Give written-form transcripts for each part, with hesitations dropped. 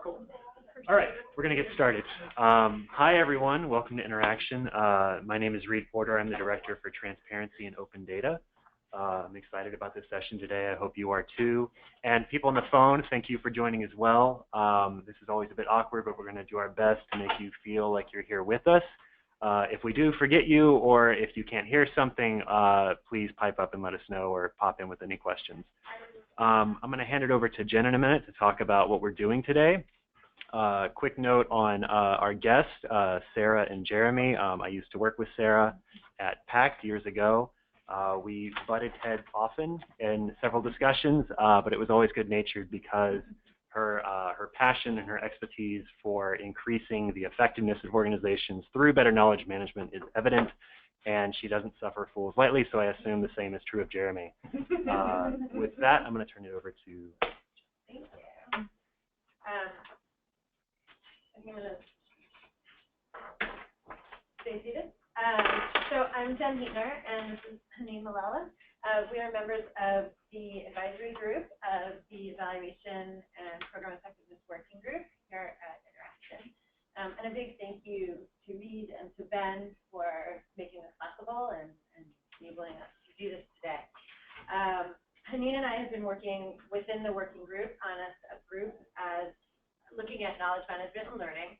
Cool. All right, we're going to get started. Hi, everyone. Welcome to Interaction. My name is Reed Porter. I'm the Director for Transparency and Open Data. I'm excited about this session today. I hope you are too. And people on the phone, thank you for joining as well. This is always a bit awkward, but we're going to do our best to make you feel like you're here with us. If we do forget you, or if you can't hear something, please pipe up and let us know, or pop in with any questions. I'm going to hand it over to Jen in a minute to talk about what we're doing today. Quick note on our guests, Sara and Jeremy. I used to work with Sara at PACT years ago. We butted heads often in several discussions, but it was always good-natured because her passion and her expertise for increasing the effectiveness of organizations through better knowledge management is evident, and she doesn't suffer fools lightly, so I assume the same is true of Jeremy. With that, I'm going to turn it over to... Thank you. I'm going to stay seated. So I'm Jen Heatner, and this is Haneen Malala. We are members of the advisory group of the Evaluation and Program Effectiveness Working Group here at Interaction. And a big thank you to Reed and to Ben for making this possible and enabling us to do this today. Haneen and I have been working within the working group on a group as looking at knowledge management and learning.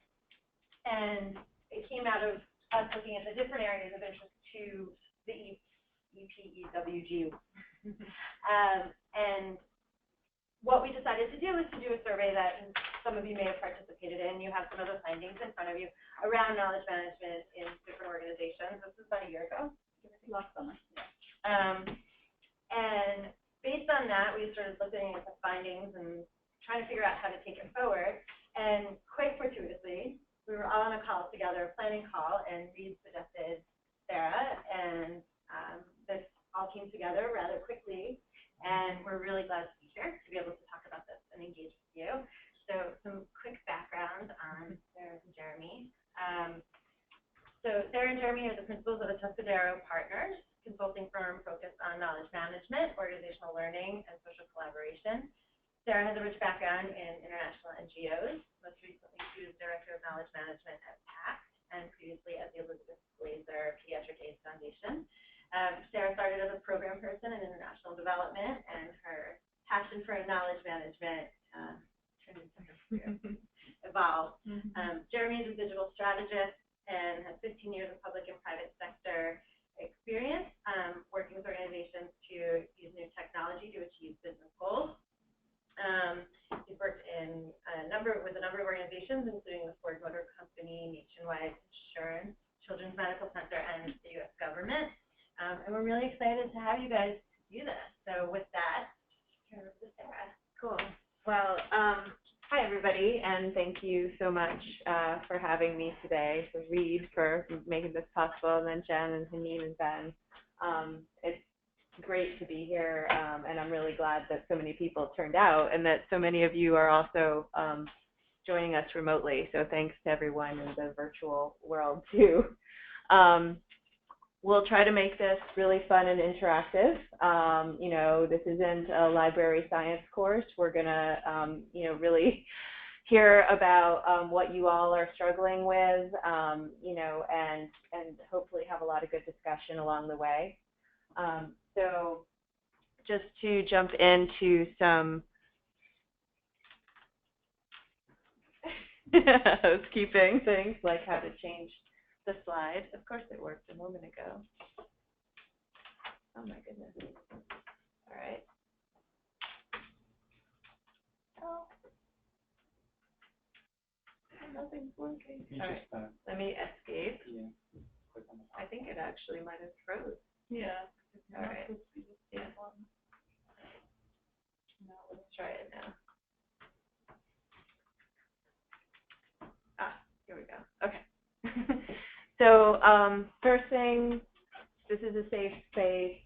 And it came out of us looking at the different areas of interest to the EPEWG. And what we decided to do is to do a survey that some of you may have participated in. You have some of the findings in front of you around knowledge management in different organizations. This was about a year ago. Last summer. And based on that, we started looking at the findings and trying to figure out how to take it forward. And quite fortuitously, we were all on a call together, a planning call, and Reed suggested Sara, and this all came together rather quickly. And we're really glad to be here to be able to talk about this and engage with you. So some quick background on Sara and Jeremy. So Sara and Jeremy are the principals of the Tuscadero Partners, consulting firm focused on knowledge management, organizational learning, and social collaboration. Sara has a rich background in international NGOs. Most recently, she was Director of Knowledge Management at PACT, and previously at the Elizabeth Glaser Pediatric AIDS Foundation. Sara started as a program person in international development, and her passion for knowledge management turned into her career, evolved. Jeremy is a digital strategist and has 15 years of public and private sector experience working with organizations to use new technology to achieve business goals. He's worked in with a number of organizations, including the Ford Motor Company, Nationwide Insurance, Children's Medical Center, and the U.S. government. And we're really excited to have you guys do this. So with that, turn it over to Sara. Cool. Well, hi, everybody, and thank you so much for having me today. So Reed for making this possible, and then Jen and Haneen and Ben. It's great to be here, and I'm really glad that so many people turned out and that so many of you are also joining us remotely. So thanks to everyone in the virtual world too. We'll try to make this really fun and interactive. You know, this isn't a library science course. We're gonna, you know, really hear about what you all are struggling with, you know, and hopefully have a lot of good discussion along the way. So just to jump into some housekeeping things, like how to change the slide. Of course it worked a moment ago. Oh my goodness. All right. Oh. Nothing's working. All right. Let me escape. Yeah. I think it actually might have froze. Yeah. All right. Yeah. No, let's try it now. Here we go. Okay. So first thing, this is a safe space.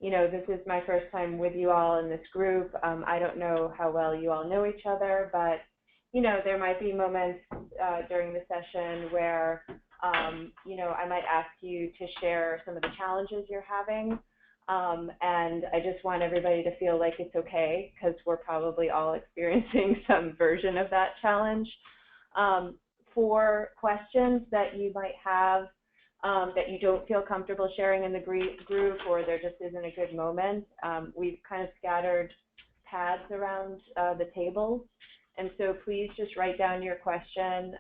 You know, this is my first time with you all in this group. I don't know how well you all know each other, but you know, there might be moments during the session where you know, I might ask you to share some of the challenges you're having And I just want everybody to feel like it's okay, because we're probably all experiencing some version of that challenge. For questions that you might have that you don't feel comfortable sharing in the group, or there just isn't a good moment, we've kind of scattered pads around the tables. And so please just write down your question,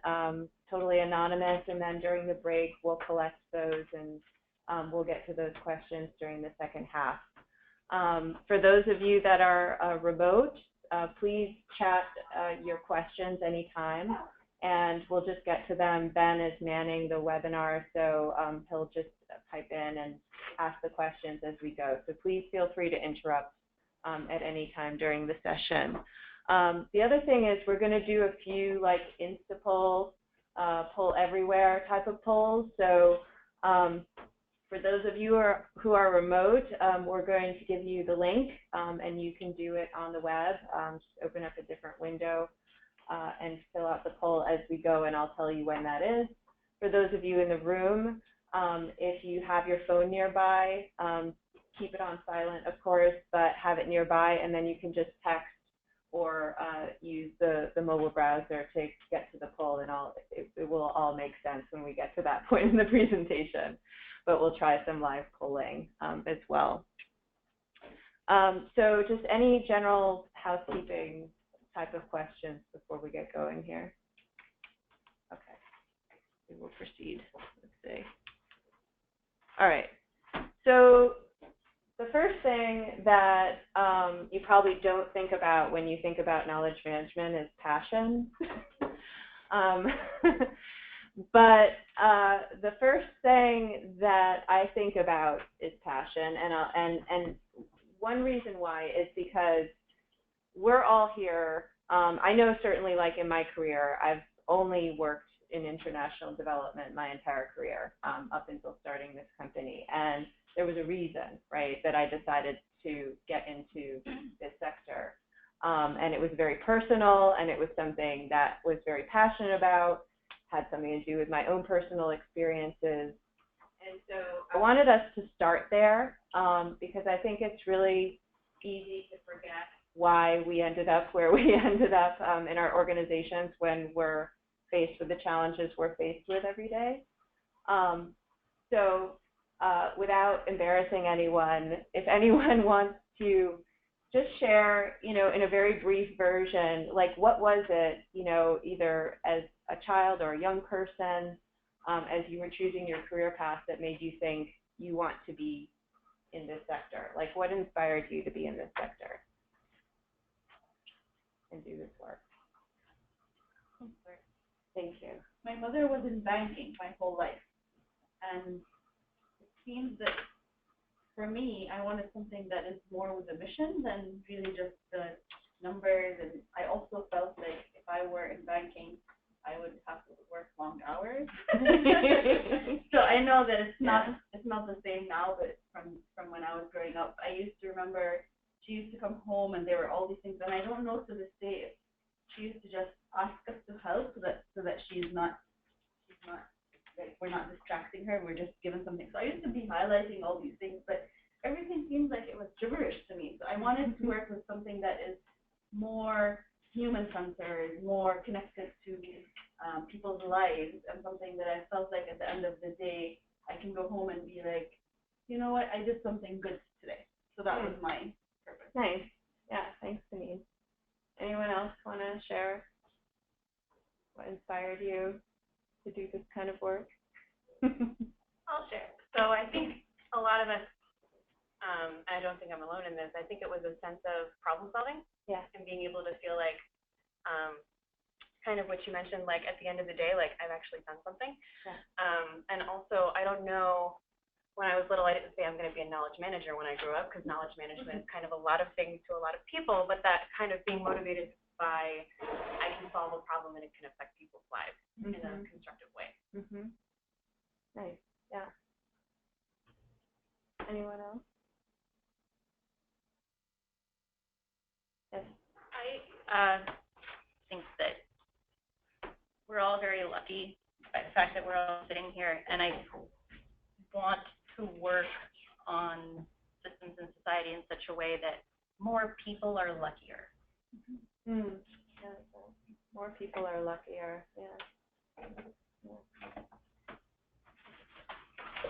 totally anonymous, and then during the break we'll collect those, and we'll get to those questions during the second half. For those of you that are remote, please chat your questions anytime, and we'll just get to them. Ben is manning the webinar, so he'll just pipe in and ask the questions as we go. So please feel free to interrupt at any time during the session. The other thing is we're going to do a few like Insta-poll, poll everywhere type of polls. So for those of you who are remote, we're going to give you the link, and you can do it on the web. Just open up a different window and fill out the poll as we go, and I'll tell you when that is. For those of you in the room, if you have your phone nearby, keep it on silent, of course, but have it nearby, and then you can just text or use the mobile browser to get to the poll, and it will all make sense when we get to that point in the presentation. But we'll try some live polling as well. So just any general housekeeping type of questions before we get going here? Okay, we will proceed. Let's see. All right, so the first thing that you probably don't think about when you think about knowledge management is passion. But the first thing that I think about is passion, and one reason why is because we're all here. I know certainly, like in my career, I've only worked in international development my entire career up until starting this company, and there was a reason, right, that I decided to get into this sector, and it was very personal, and it was something that was very passionate about, had something to do with my own personal experiences. And so I wanted us to start there because I think it's really easy to forget why we ended up where we ended up in our organizations when we're faced with the challenges we're faced with every day. So without embarrassing anyone, if anyone wants to just share, in a very brief version, like what was it, either as a child or a young person, as you were choosing your career path, that made you think you want to be in this sector? Like what inspired you to be in this sector and do this work? Thank you. My mother was in banking my whole life, and it seems that for me, I wanted something that is more with a mission than really just the numbers. And I also felt like if I were in banking, I would have to work long hours. So I know that it's not the same now, but from when I was growing up, I used to remember she used to come home and there were all these things, and I don't know to this day if she used to just ask us to help so that she's not like we're not distracting her, we're just given something. So I used to be highlighting all these things, but everything seems like it was gibberish to me. So I wanted to work with something that is more human-centered, more connected to people's lives, and something that I felt like at the end of the day, I can go home and be like, you know what, I did something good today. So that was my purpose. Nice. Yeah, thanks, Janine. Anyone else want to share what inspired you to do this kind of work? I'll share. So I think a lot of us, I don't think I'm alone in this, I think it was a sense of problem solving. Yeah. And being able to feel like, kind of what you mentioned, like at the end of the day, like I've actually done something. Yeah. And also, I don't know, when I was little, I didn't say I'm going to be a knowledge manager when I grew up, because knowledge management is kind of a lot of things to a lot of people, but that kind of being motivated by, I can solve a problem and it can affect people's lives in a constructive way. Nice. Yeah. Anyone else? Yes. I think that we're all very lucky by the fact that we're all sitting here, and I want to work on systems in society in such a way that more people are luckier. Mm. Yeah, more people are luckier. Yeah.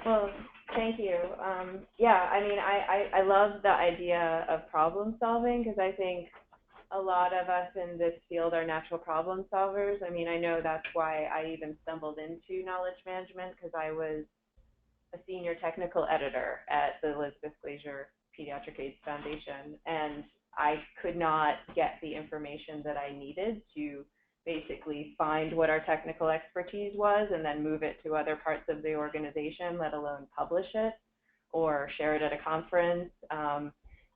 Well, thank you. Yeah, I mean, I love the idea of problem solving, because I think a lot of us in this field are natural problem solvers. I mean, I know that's why I even stumbled into knowledge management, because I was a senior technical editor at the Elizabeth Glaser Pediatric AIDS Foundation, and I could not get the information that I needed to basically find what our technical expertise was and then move it to other parts of the organization, let alone publish it or share it at a conference.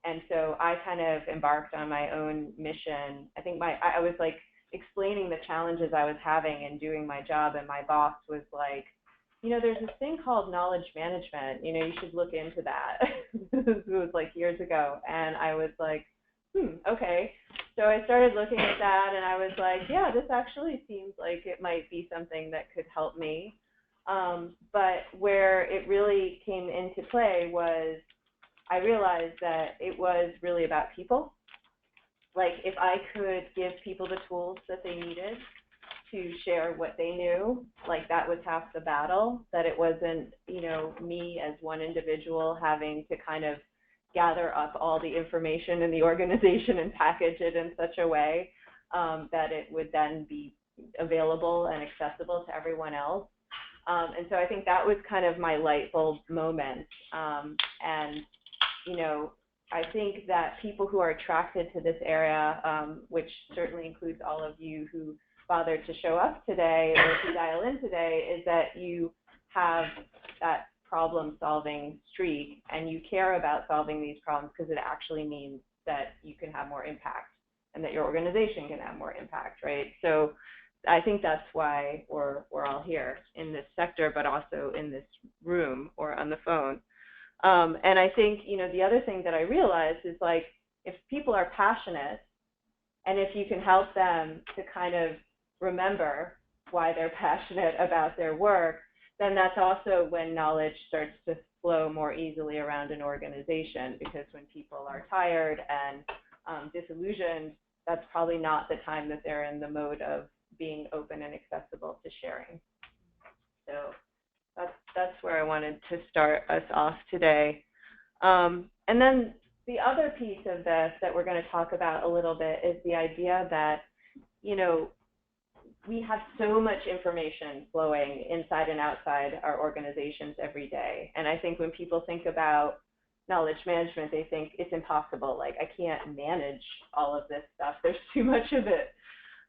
And so I kind of embarked on my own mission. I think I was like explaining the challenges I was having in doing my job, and my boss was like, you know, there's this thing called knowledge management, you know, you should look into that. This was like years ago. And I was like, okay. So I started looking at that, and I was like, yeah, this actually seems like it might be something that could help me. But where it really came into play was I realized that it was really about people. Like, if I could give people the tools that they needed to share what they knew, like, that was half the battle, that it wasn't, you know, me as one individual having to kind of gather up all the information in the organization and package it in such a way that it would then be available and accessible to everyone else. And so I think that was kind of my light bulb moment. And, you know, I think that people who are attracted to this area, which certainly includes all of you who bothered to show up today or to dial in today, is that you have that problem-solving streak, and you care about solving these problems because it actually means that you can have more impact and that your organization can have more impact, right? So I think that's why we're all here in this sector, but also in this room or on the phone. And I think, you know, the other thing that I realized is, like, if people are passionate and if you can help them to kind of remember why they're passionate about their work, then that's also when knowledge starts to flow more easily around an organization, because when people are tired and disillusioned, that's probably not the time that they're in the mode of being open and accessible to sharing. So that's where I wanted to start us off today. And then the other piece of this that we're going to talk about a little bit is the idea that, you know, we have so much information flowing inside and outside our organizations every day. And I think when people think about knowledge management, they think it's impossible. Like, I can't manage all of this stuff. There's too much of it.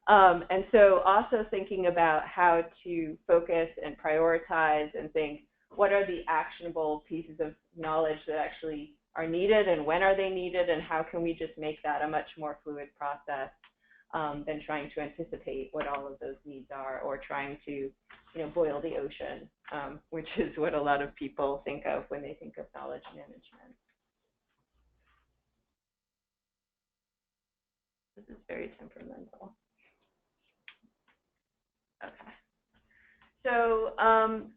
And so also thinking about how to focus and prioritize and think, what are the actionable pieces of knowledge that actually are needed, and when are they needed, and how can we just make that a much more fluid process than trying to anticipate what all of those needs are, or trying to, you know, boil the ocean, which is what a lot of people think of when they think of knowledge management. This is very temperamental. Okay. So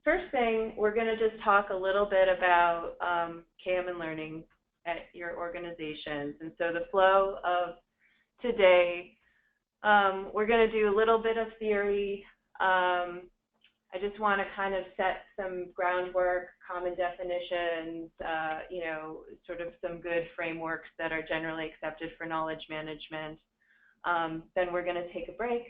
first thing, we're going to just talk a little bit about KM and learning at your organizations. And so the flow of today, we're going to do a little bit of theory. I just want to kind of set some groundwork, common definitions, you know, sort of some good frameworks that are generally accepted for knowledge management. Then we're going to take a break.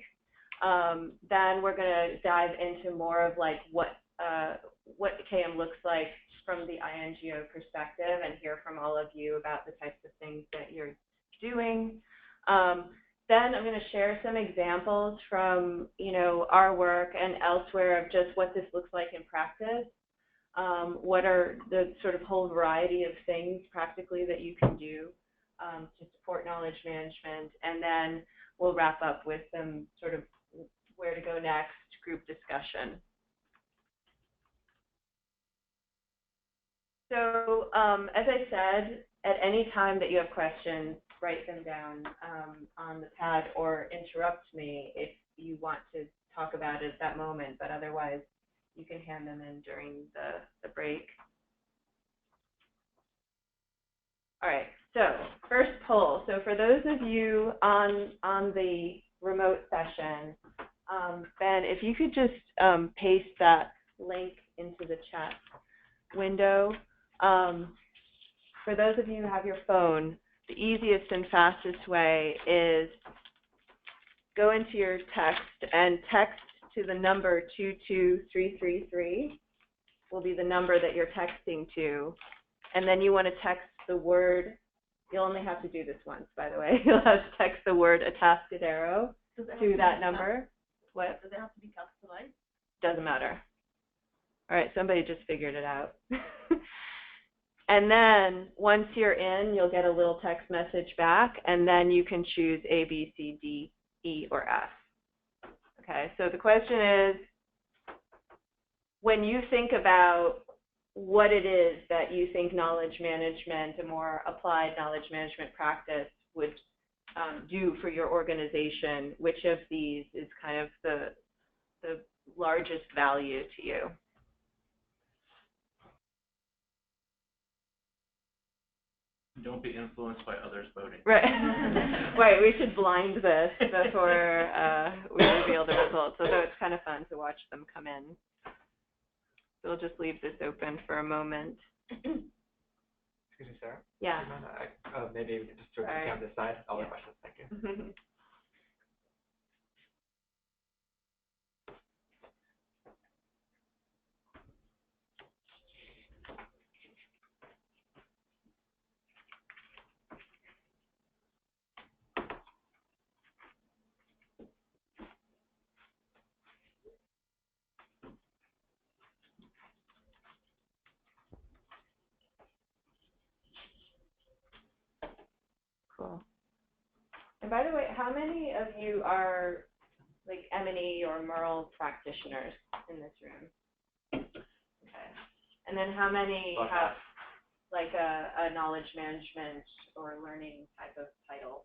Then we're going to dive into more of like what KM looks like from the INGO perspective, and hear from all of you about the types of things that you're doing. Then I'm going to share some examples from, you know, our work and elsewhere of just what this looks like in practice. What are the sort of whole variety of things practically that you can do to support knowledge management, and then we'll wrap up with some sort of where to go next group discussion. So as I said, at any time that you have questions, write them down on the pad, or interrupt me if you want to talk about it at that moment, but otherwise you can hand them in during the break. All right, so first poll. So for those of you on the remote session, Ben, if you could just paste that link into the chat window. For those of you who have your phone, the easiest and fastest way is go into your text and text to the number 22333 will be the number that you're texting to. And then you want to text the word, you'll only have to do this once, by the way. You'll have to text the word Atascadero to that number. What? Does it have to be capitalized? Doesn't matter. All right, somebody just figured it out. And then once you're in, you'll get a little text message back, and then you can choose A, B, C, D, E, or F. Okay, so the question is, when you think about what it is that you think knowledge management, a more applied knowledge management practice would do for your organization, which of these is kind of the largest value to you? Don't be influenced by others voting. Right. Right, we should blind this before we reveal the results, although it's kind of fun to watch them come in. So we'll just leave this open for a moment. Excuse me, Sarah? Yeah. Maybe we could just sort of down this side. All the questions, thank you. Cool. And by the way, how many of you are like M&E or MERL practitioners in this room? Okay. And then how many have like a knowledge management or learning type of title?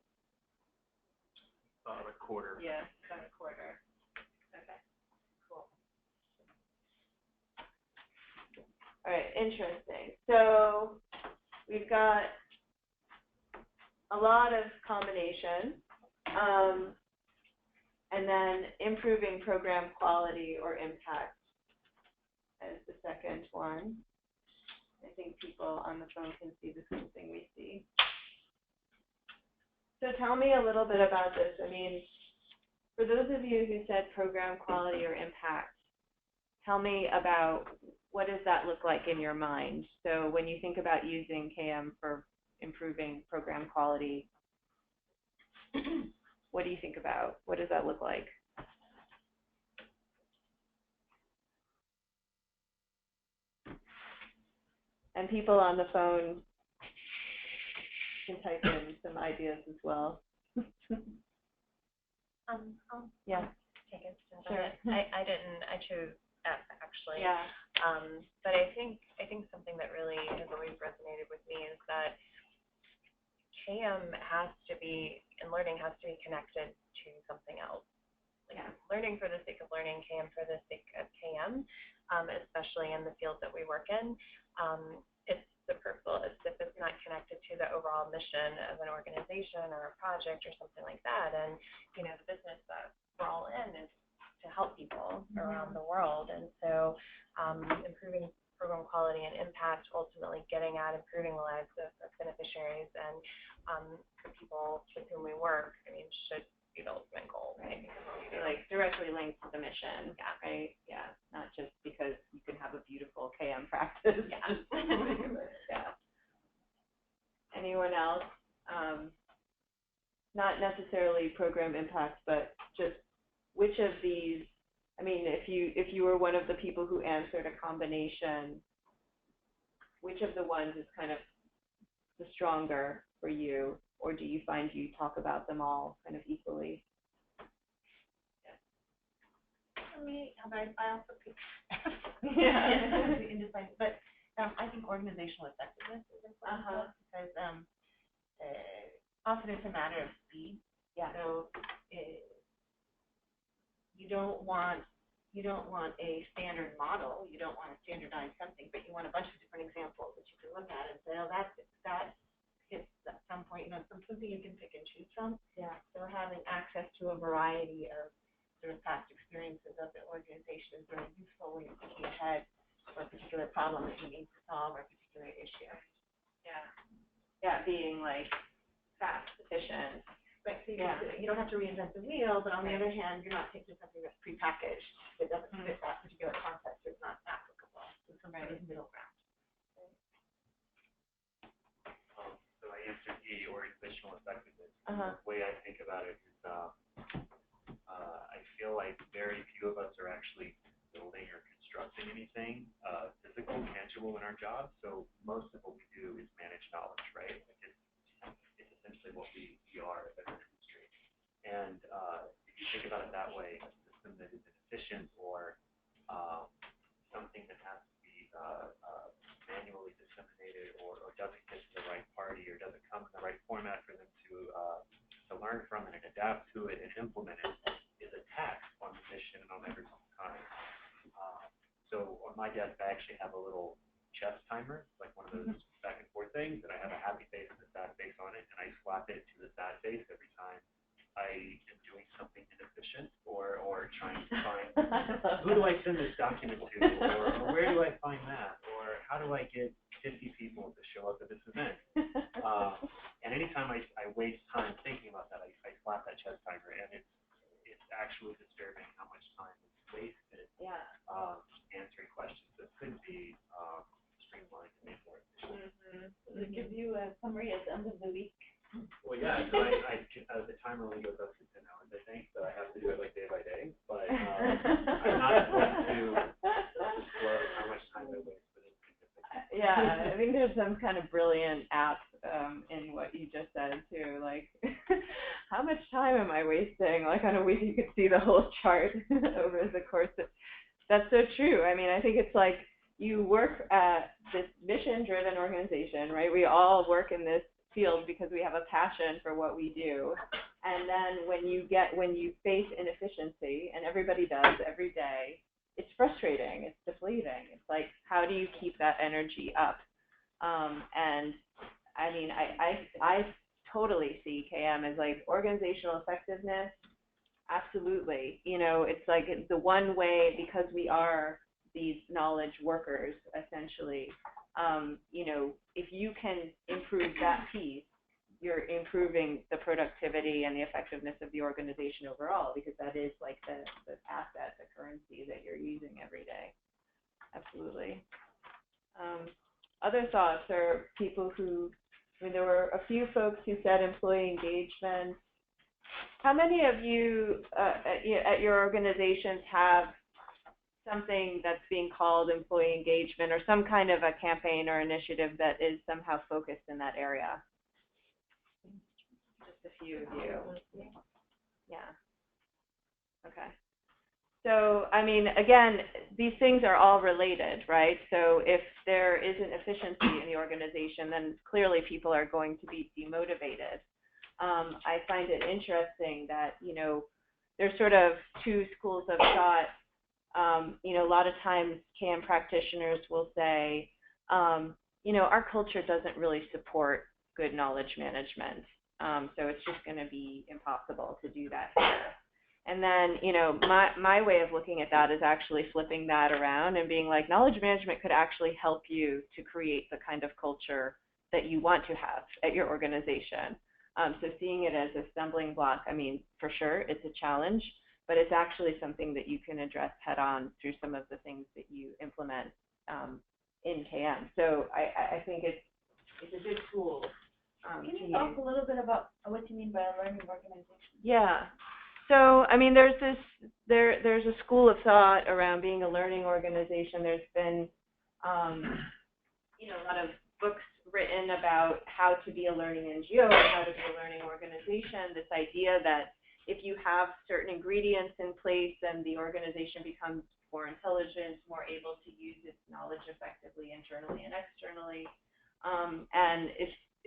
About a quarter. Yeah, about a quarter. Okay, cool. All right, interesting. So we've got a lot of combination, and then improving program quality or impact as the second one. I think people on the phone can see the same thing we see. So tell me a little bit about this. I mean, for those of you who said program quality or impact, tell me about what does that look like in your mind? So when you think about using KM for improving program quality, what do you think about? What does that look like? And people on the phone can type in some ideas as well. Yeah. Take it. Sure. I chose F actually. Yeah. But I think something that really has always resonated with me is that KM has to be, and learning has to be connected to something else. Like learning for the sake of learning, KM for the sake of KM, especially in the field that we work in. It's superfluous if it's not connected to the overall mission of an organization or a project or something like that. And, you know, the business that we're all in is to help people around the world. And so improving program quality and impact, ultimately getting at improving the lives of beneficiaries and the people with whom we work, I mean, should be the ultimate goal. Right. Like directly linked to the mission. Yeah. Right. Yeah. Not just because you can have a beautiful KM practice. Yeah. Yeah. Anyone else? Not necessarily program impact, but just which of these, I mean, if you were one of the people who answered a combination, which of the ones is kind of the stronger for you, or do you find you talk about them all kind of equally? For me, I also pick Yeah. indecisive, but I think organizational effectiveness is important because often it's a matter of speed. Yeah. So you don't want a standard model. You don't want to standardize something, but you want a bunch of different examples that you can look at and say, oh, that something you can pick and choose from. Yeah. So having access to a variety of sort of past experiences of the organization is really useful when you're thinking ahead for a particular problem that you need to solve or a particular issue. Yeah. Yeah, being like fast, efficient. Right, so you don't have to reinvent the wheel, but on the other hand, you're not taking something that's prepackaged that doesn't fit that particular context, or it's not applicable. So something in middle ground. So I answered E, organizational effectiveness. Uh-huh. The way I think about it is I feel like very few of us are actually building or constructing anything physical, tangible in our jobs. So most of what we do is manage knowledge, right? Like it's essentially what we are as an industry. And if you think about it that way, a system that is inefficient or something that has to be manually disseminated or doesn't get to the right party or doesn't come in the right format for them to learn from and adapt to it and implement it is a tax on the mission and on everyone's time. So on my desk, I actually have a little chess timer, like one of those back and forth things, and I have a happy face and a sad face on it, and I slap it to the sad face every time I am doing something inefficient or trying to find who do I send this document to, or where do I find that, or how do I get 50 people to show up at this event? And anytime I waste time thinking about that, I slap that chess timer, and it's actually disturbing how much time is wasted answering questions that could be streamlined and made more efficient. Does it give you a summary at the end of the week? Well, yeah, so the timer only goes up to 10 hours, I think, so I have to do it like day by day, but I'm not supposed to disclose how much time I waste, but it's significant. Yeah, I think there's some kind of brilliant app in what you just said too, like how much time am I wasting? Like on a week you could see the whole chart over the course of, that's so true. I mean, I think it's like you work at this mission-driven organization, right? We all work in this field because we have a passion for what we do. And then when you face inefficiency, and everybody does every day, it's frustrating, it's deflating. It's like, how do you keep that energy up? And I mean, I totally see KM as like organizational effectiveness. Absolutely. You know, it's like the one way, because we are these knowledge workers, essentially, you know, if you can improve that piece, you're improving the productivity and the effectiveness of the organization overall, because that is like the asset, the currency that you're using every day. Absolutely. Other thoughts are people who, I mean, there were a few folks who said employee engagement. How many of you at your organizations have something that's being called employee engagement, or some kind of a campaign or initiative that is somehow focused in that area? Just a few of you. Yeah. Okay. So, I mean, again, these things are all related, right? So if there isn't efficiency in the organization, then clearly people are going to be demotivated. I find it interesting that, you know, there's sort of two schools of thought. You know, a lot of times KM practitioners will say, you know, our culture doesn't really support good knowledge management. So it's just going to be impossible to do that here. And then, you know, my way of looking at that is actually flipping that around and being like, knowledge management could actually help you to create the kind of culture that you want to have at your organization. So seeing it as a stumbling block, I mean, for sure, it's a challenge, but it's actually something that you can address head on through some of the things that you implement in KM. So I think it's a good tool. Can you talk a little bit about what you mean by a learning organization? Yeah. So, I mean, there's a school of thought around being a learning organization. There's been, you know, a lot of books written about how to be a learning NGO and how to be a learning organization. This idea that if you have certain ingredients in place, then the organization becomes more intelligent, more able to use its knowledge effectively internally and externally. And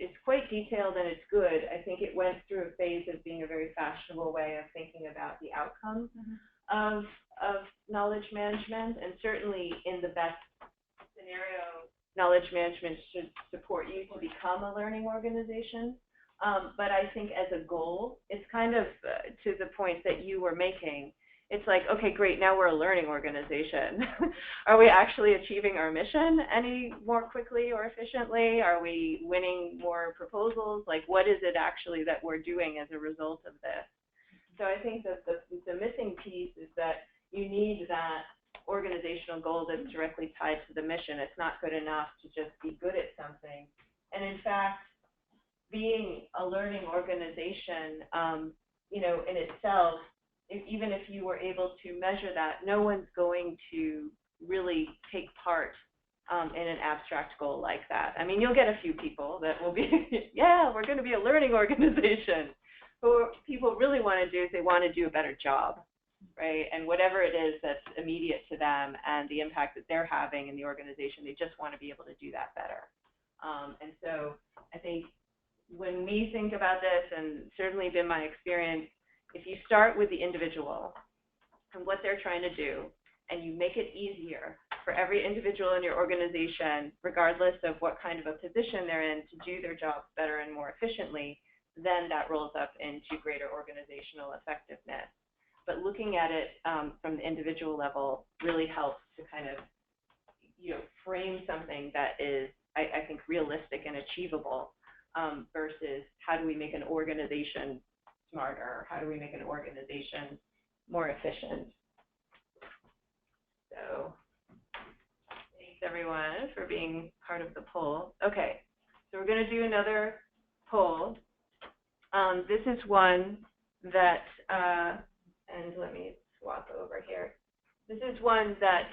it's quite detailed and it's good. I think it went through a phase of being a very fashionable way of thinking about the outcomes of knowledge management, and certainly in the best scenario, knowledge management should support you to become a learning organization. But I think as a goal, it's kind of to the point that you were making. It's like, okay, great, now we're a learning organization. Are we actually achieving our mission any more quickly or efficiently? Are we winning more proposals? Like, what is it actually that we're doing as a result of this? So I think that the missing piece is that you need that organizational goal that's directly tied to the mission. It's not good enough to just be good at something. And in fact, being a learning organization, you know, in itself, even if you were able to measure that, no one's going to really take part in an abstract goal like that. I mean, you'll get a few people that will be, yeah, we're going to be a learning organization. But what people really want to do is they want to do a better job, right? And whatever it is that's immediate to them and the impact that they're having in the organization, they just want to be able to do that better. And so I think when we think about this, and certainly been my experience, if you start with the individual and what they're trying to do, and you make it easier for every individual in your organization, regardless of what kind of a position they're in, to do their jobs better and more efficiently, then that rolls up into greater organizational effectiveness. But looking at it from the individual level really helps to kind of, you know, frame something that is, I think, realistic and achievable versus how do we make an organization smarter? How do we make an organization more efficient? So thanks everyone for being part of the poll. Okay, so we're going to do another poll. This is one that, and let me swap over here. This is one that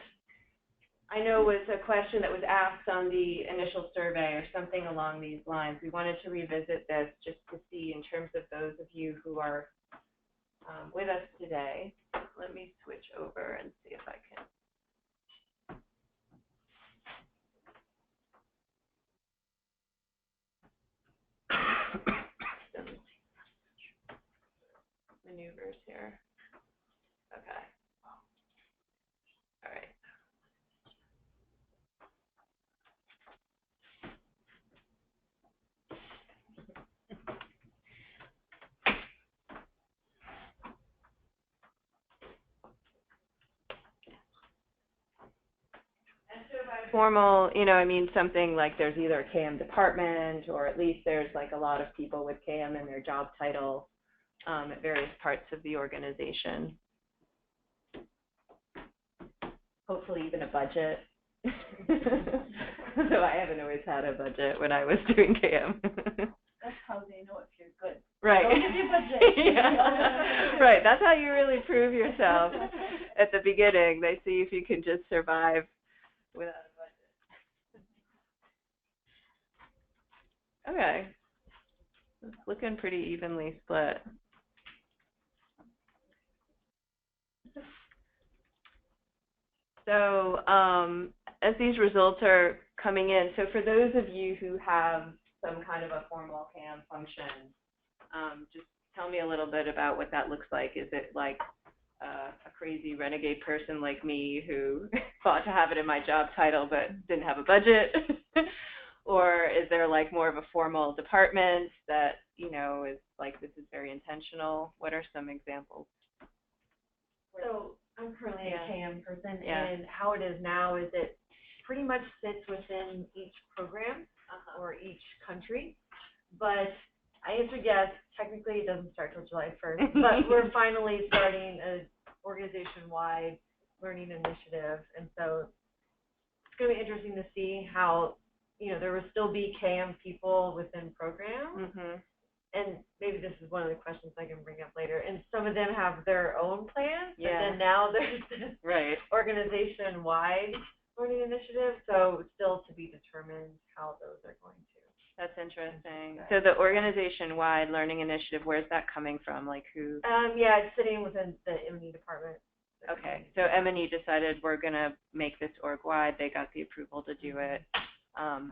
I know was a question that was asked on the initial survey or something along these lines. We wanted to revisit this just to see in terms of those of you who are with us today. Let me switch over and see if I can. Maneuvers here. Okay. All right. Formal, you know, I mean something like there's either a KM department, or at least there's like a lot of people with KM in their job title at various parts of the organization. Hopefully even a budget. So I haven't always had a budget when I was doing KM. That's how they know if you're good. Right. Don't give you a budget. Yeah. Right. That's how you really prove yourself at the beginning. They see if you can just survive without a budget. Okay. It's looking pretty evenly split. So as these results are coming in, so for those of you who have some kind of a formal KM function, just tell me a little bit about what that looks like. Is it like a crazy renegade person like me who thought to have it in my job title but didn't have a budget? Or is there like more of a formal department that, you know, is like, this is very intentional? What are some examples? So I'm currently a KM person, Yeah. and how it is now is it pretty much sits within each program or each country. But I answered yes. Technically, it doesn't start till July 1st, but we're finally starting an organization-wide learning initiative, and so it's going to be interesting to see how, you know, there will still be KM people within programs. Mm-hmm. And maybe this is one of the questions I can bring up later. And some of them have their own plans, but Yeah. then now there's this Right. organization-wide learning initiative, so still to be determined how those are going to. That's interesting. So the organization-wide learning initiative, where's that coming from? Like who? Yeah, it's sitting within the M&E department. Okay, so M&E decided we're going to make this org-wide. They got the approval to do it.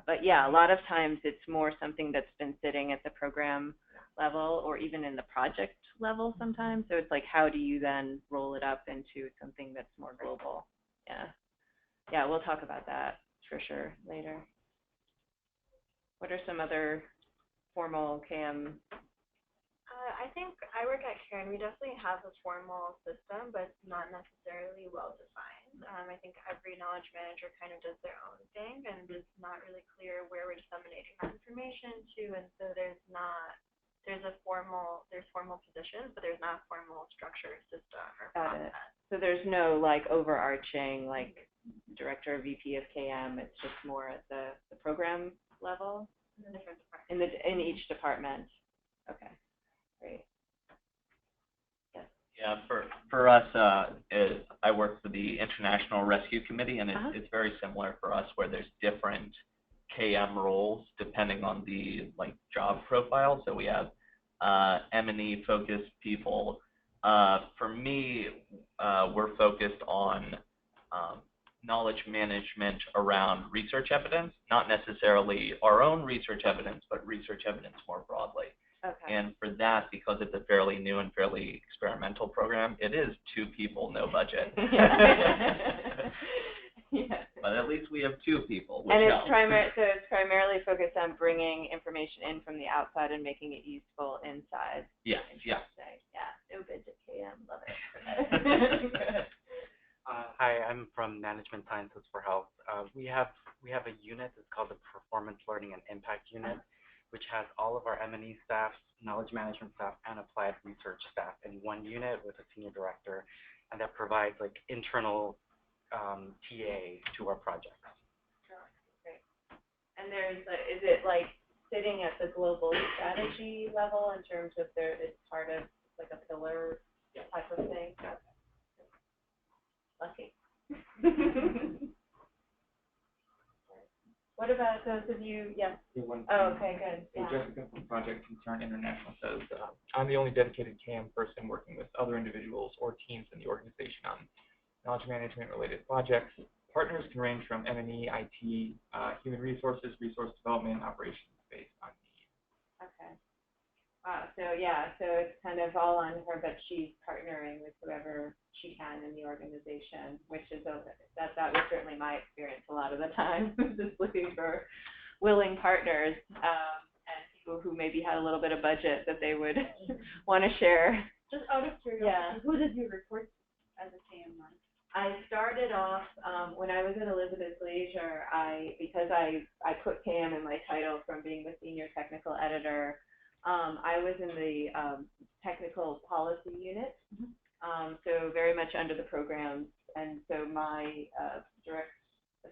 But yeah, a lot of times it's more something that's been sitting at the program level or even in the project level sometimes. So it's like, how do you then roll it up into something that's more global? Yeah. Yeah, we'll talk about that for sure later. What are some other formal KM? I think I work at Karen. We definitely have a formal system, but it's not necessarily well defined. I think every knowledge manager kind of does their own thing, and it's not really clear where we're disseminating that information to. And so there's formal positions, but there's not a formal structured system or process. So there's no like overarching like director or VP of KM. It's just more at the program level In the different departments. in each department. Okay. Great. Yes. Yeah, for us, I work for the International Rescue Committee, and it's very similar for us, where there's different KM roles depending on the job profile. So we have M&E focused people. For me, we're focused on knowledge management around research evidence, not necessarily our own research evidence, but research evidence more broadly. Okay. And for that, because it's a fairly new and fairly experimental program, it is 2 people, no budget. Yeah. But at least we have 2 people, which And helps. so it's primarily focused on bringing information in from the outside and making it useful inside. Yes, yeah. Interesting. Yeah. No budget KM, love it. Hi, I'm from Management Sciences for Health. We have a unit. It's called the Performance Learning and Impact Unit, which has all of our M&E staff, knowledge management staff, and applied research staff in one unit with a senior director, and that provides internal TA to our projects. Great. And is it sitting at the global strategy level in terms of it's part of a pillar type of thing? Yeah. Lucky. What about those of you? Yes. Oh, okay, good. So Jessica from Project Concern International says, I'm the only dedicated KM person working with other individuals or teams in the organization on knowledge management related projects. Partners can range from M&E, IT, human resources, resource development, operations based on need. Okay. Wow. So it's kind of all on her, but she's partnering with whoever she can in the organization, which is that was certainly my experience a lot of the time, just looking for willing partners and people who maybe had a little bit of budget that they would want to share. Just out of curiosity, who did you report to as a KM man? I started off when I was at Elizabeth Leisure. Because I put KM in my title from being the senior technical editor. I was in the technical policy unit, so very much under the programs, and so my direct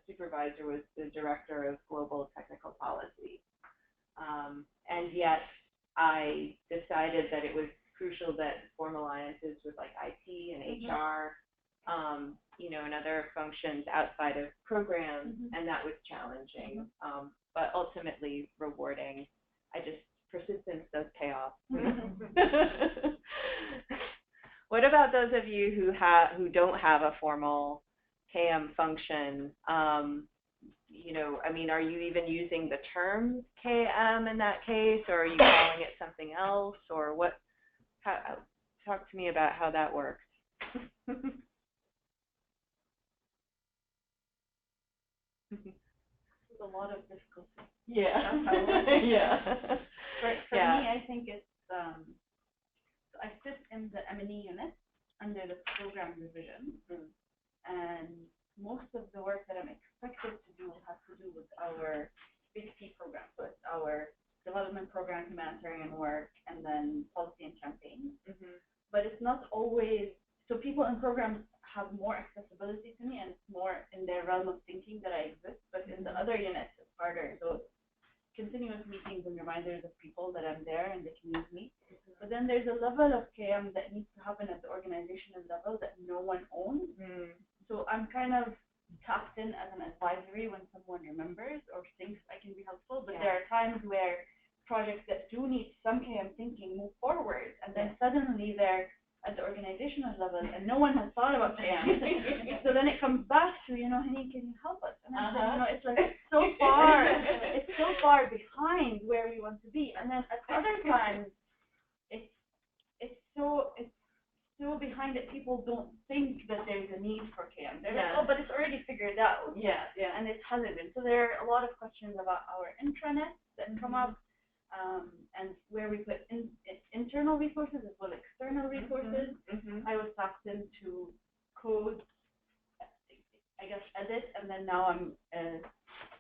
supervisor was the director of global technical policy. And yet I decided that it was crucial that form alliances with IT and HR, and other functions outside of programs, and that was challenging, but ultimately rewarding. Persistence does pay off. What about those of you who don't have a formal KM function? Are you even using the term KM in that case, or are you calling it something else, or what? Talk to me about how that works. There's a lot of difficulty. Yeah. Yeah. For me, I think it's I sit in the M&E unit under the program revision, and most of the work that I'm expected to do has to do with our big P program. So it's our development program, humanitarian work, and then policy and campaign. But it's not always, so people in programs have more accessibility to me, and it's more in their realm of thinking that I exist, but in the other units it's harder. So continuous meetings and reminders of people that I'm there and they can use me. But then there's a level of KM that needs to happen at the organizational level that no one owns. So I'm kind of tapped in as an advisory when someone remembers or thinks I can be helpful. But there are times where projects that do need some KM thinking move forward, and then suddenly they're at the organizational level and no one has thought about KM. So then it comes back to, honey, can you help us? And I said, it's so far behind where we want to be. And then at other times it's so behind that people don't think that there's a need for KM. They're like, but it's already figured out. And it hasn't been. So there are a lot of questions about our intranets that come up. and where we put internal resources as well as external resources. I was sucked into code, I guess, edit, and then now I'm a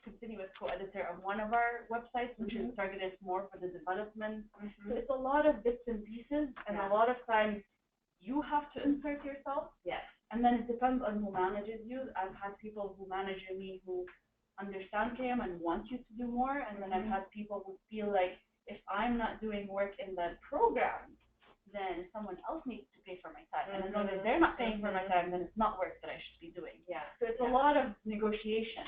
continuous co-editor of one of our websites, which is targeted more for the development. So it's a lot of bits and pieces, and a lot of times you have to insert yourself. Yes. And then it depends on who manages you. I've had people who manage me who understand KM and want you to do more, and then I've had people who feel like if I'm not doing work in that program, then someone else needs to pay for my time. And as long as they're not paying for my time, then it's not work that I should be doing. Yeah. So it's a lot of negotiation.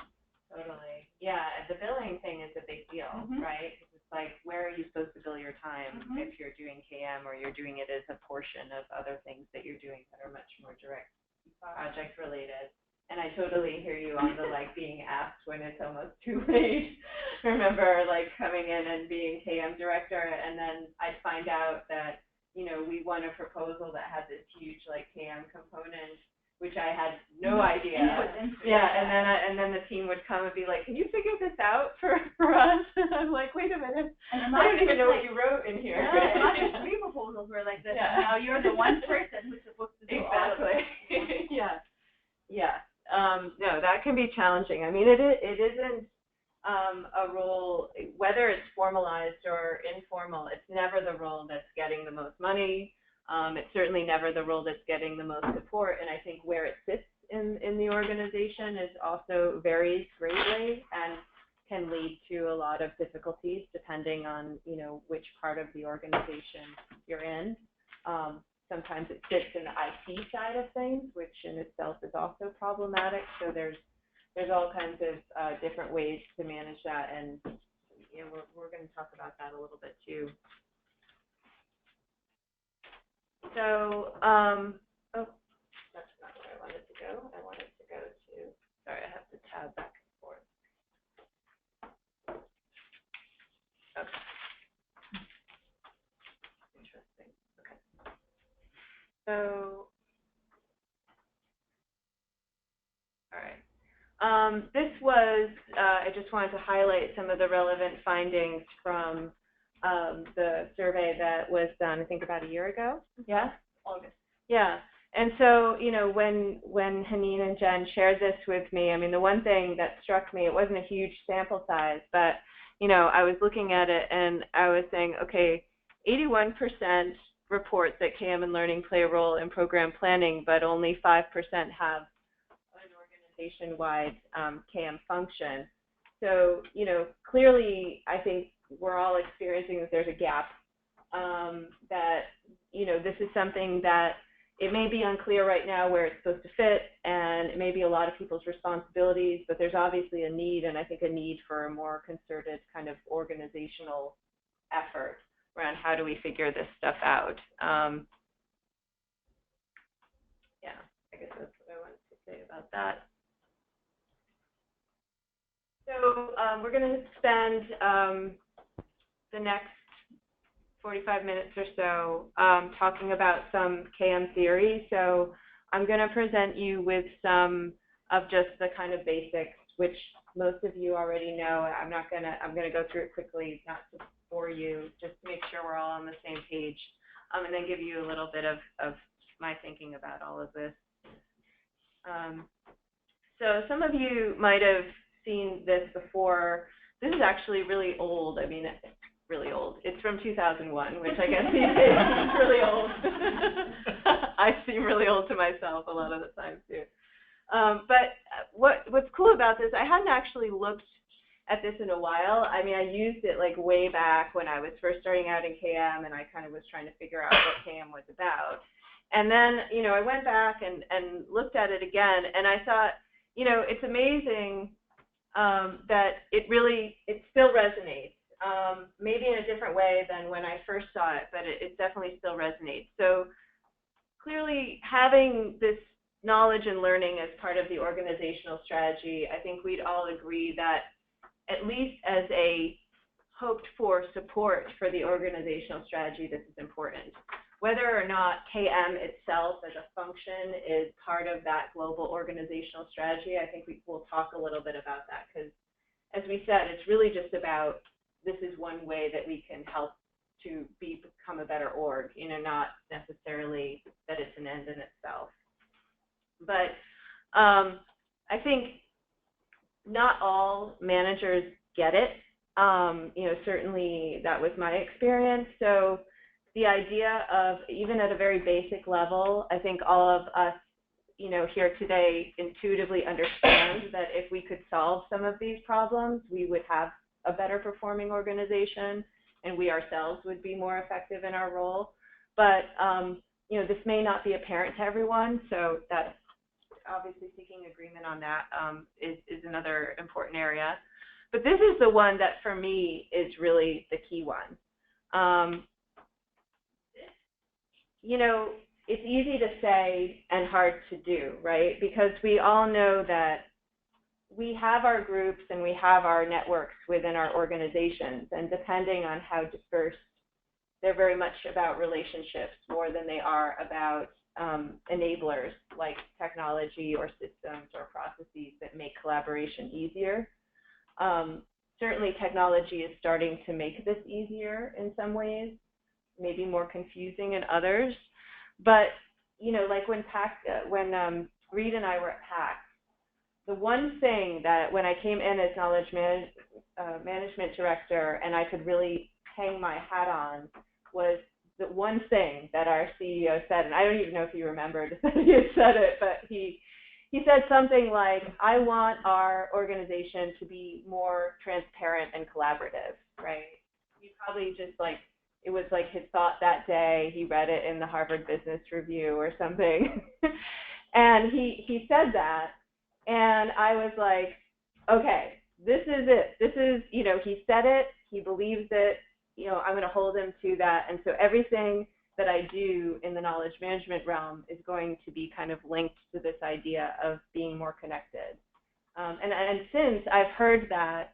Totally. Yeah, the billing thing is a big deal, right? 'Cause it's like, where are you supposed to bill your time if you're doing KM or you're doing it as a portion of other things that you're doing that are much more direct project related? And I totally hear you on the like being asked when it's almost too late. I remember like coming in and being KM director, and then I'd find out that, you know, we won a proposal that had this huge like KM component, which I had no idea. And then the team would come and be like, "Can you figure this out for us?" And I'm like, "Wait a minute, and I don't even know what you wrote in here." Yeah, imagine 3 proposals were like this, and now you're the one person who's supposed to do all of it. Yeah. No, that can be challenging. I mean, it isn't a role, whether it's formalized or informal, it's never the role that's getting the most money. It's certainly never the role that's getting the most support, and I think where it sits in the organization is also varies greatly and can lead to a lot of difficulties depending on, you know, which part of the organization you're in. Sometimes it sits in the IT side of things, which in itself is also problematic. So there's all kinds of different ways to manage that, and you know, we're going to talk about that a little bit too. So, oh, that's not where I wanted to go. I wanted to go to, sorry, I have to tab back and forth. Okay. Interesting. Okay. So, all right. This was, I just wanted to highlight some of the relevant findings from the survey that was done, I think, about a year ago. Yeah? August. Yeah. And so, you know, when Haneen and Jen shared this with me, I mean, the one thing that struck me, it wasn't a huge sample size, but, you know, I was looking at it and I was saying, okay, 81% report that KM and learning play a role in program planning, but only 5% have an organization-wide KM function. So, you know, clearly, I think we're all experiencing that there's a gap, that, you know, this is something that it may be unclear right now where it's supposed to fit, and it may be a lot of people's responsibilities, but there's obviously a need, and I think a need for a more concerted kind of organizational effort around how do we figure this stuff out. Yeah, I guess that's what I wanted to say about that. So we're going to spend the next 45 minutes or so talking about some KM theory. So I'm going to present you with some of just the kind of basics, which most of you already know. I'm going to go through it quickly, not to bore you, just to make sure we're all on the same page, and then give you a little bit of my thinking about all of this. So some of you might have seen this before. This is actually really old. I mean, really old. It's from 2001, which I guess these days is really old. I seem really old to myself a lot of the time too. But what's cool about this, I hadn't actually looked at this in a while. I mean, I used it like way back when I was first starting out in KM, and I kind of was trying to figure out what KM was about. And then, you know, I went back and looked at it again, and I thought, you know, it's amazing that it still resonates. Maybe in a different way than when I first saw it, but it definitely still resonates. So clearly having this knowledge and learning as part of the organizational strategy, I think we'd all agree that at least as a hoped for support for the organizational strategy, this is important. Whether or not KM itself as a function is part of that global organizational strategy, I think we'll talk a little bit about that, because as we said, it's really just about this is one way that we can help to become a better org, you know, not necessarily that it's an end in itself. But I think not all managers get it. You know, certainly that was my experience. So the idea of, even at a very basic level, I think all of us, you know, here today intuitively understand that if we could solve some of these problems, we would have a better performing organization, and we ourselves would be more effective in our role. But, you know, this may not be apparent to everyone, so that's obviously seeking agreement on that is another important area. But this is the one that for me is really the key one. You know, it's easy to say and hard to do, right? Because we all know that we have our groups and we have our networks within our organizations, and depending on how dispersed, they're very much about relationships more than they are about enablers like technology or systems or processes that make collaboration easier. Certainly technology is starting to make this easier in some ways, maybe more confusing in others. But, you know, like when Reed and I were at PAC, the one thing that when I came in as knowledge management director and I could really hang my hat on was the one thing that our CEO said, and I don't even know if he remembered that he had said it, but he said something like, I want our organization to be more transparent and collaborative, right? He probably just like, it was like his thought that day. He read it in the Harvard Business Review or something. And he said that, and I was like, okay, this is it. This is, you know, he said it, he believes it, you know, I'm going to hold him to that. And so everything that I do in the knowledge management realm is going to be kind of linked to this idea of being more connected. And since I've heard that,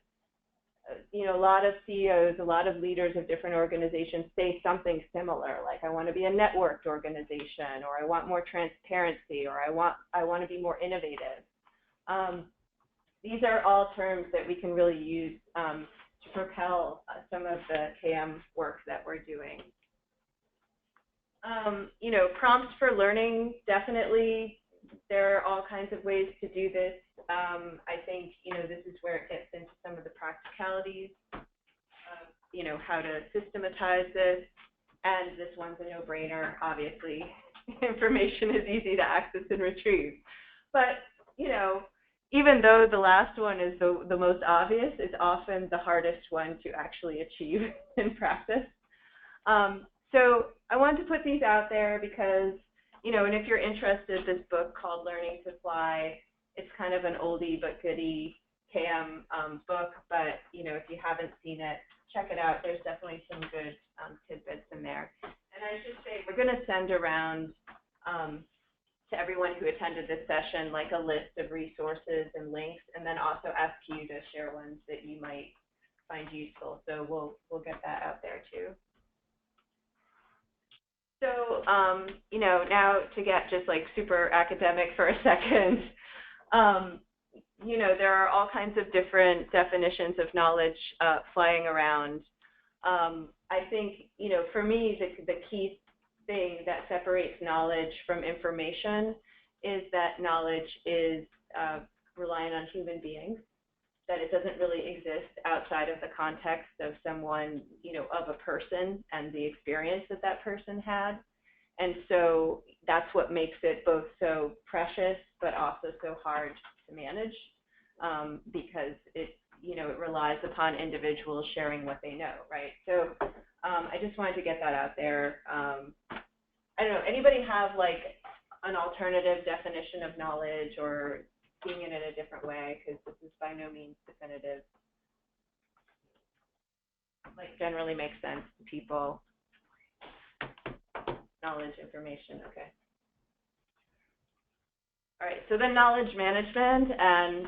you know, a lot of CEOs, a lot of leaders of different organizations say something similar, like I want to be a networked organization, or I want more transparency, or I want to be more innovative. These are all terms that we can really use to propel some of the KM work that we're doing. You know, prompts for learning, definitely. There are all kinds of ways to do this. I think, you know, this is where it gets into some of the practicalities of, you know, how to systematize this. And this one's a no-brainer, obviously. Information is easy to access and retrieve. But, you know, even though the last one is the most obvious, it's often the hardest one to actually achieve in practice. So I wanted to put these out there because, you know, and if you're interested, this book called Learning to Fly, it's kind of an oldie but goodie KM book, but, you know, if you haven't seen it, check it out. There's definitely some good tidbits in there. And I should say, we're going to send around to everyone who attended this session, like a list of resources and links, and then also ask you to share ones that you might find useful. So we'll get that out there too. So, you know, now to get just like super academic for a second, you know, there are all kinds of different definitions of knowledge flying around. I think, you know, for me, the key thing that separates knowledge from information is that knowledge is reliant on human beings, that it doesn't really exist outside of the context of someone, you know, of a person and the experience that that person had. And so that's what makes it both so precious, but also so hard to manage, because it, you know, it relies upon individuals sharing what they know, right? So I just wanted to get that out there. I don't know, anybody have like an alternative definition of knowledge or seeing it in a different way? Because this is by no means definitive. Like generally makes sense to people. Knowledge, information, okay. All right, so then knowledge management, and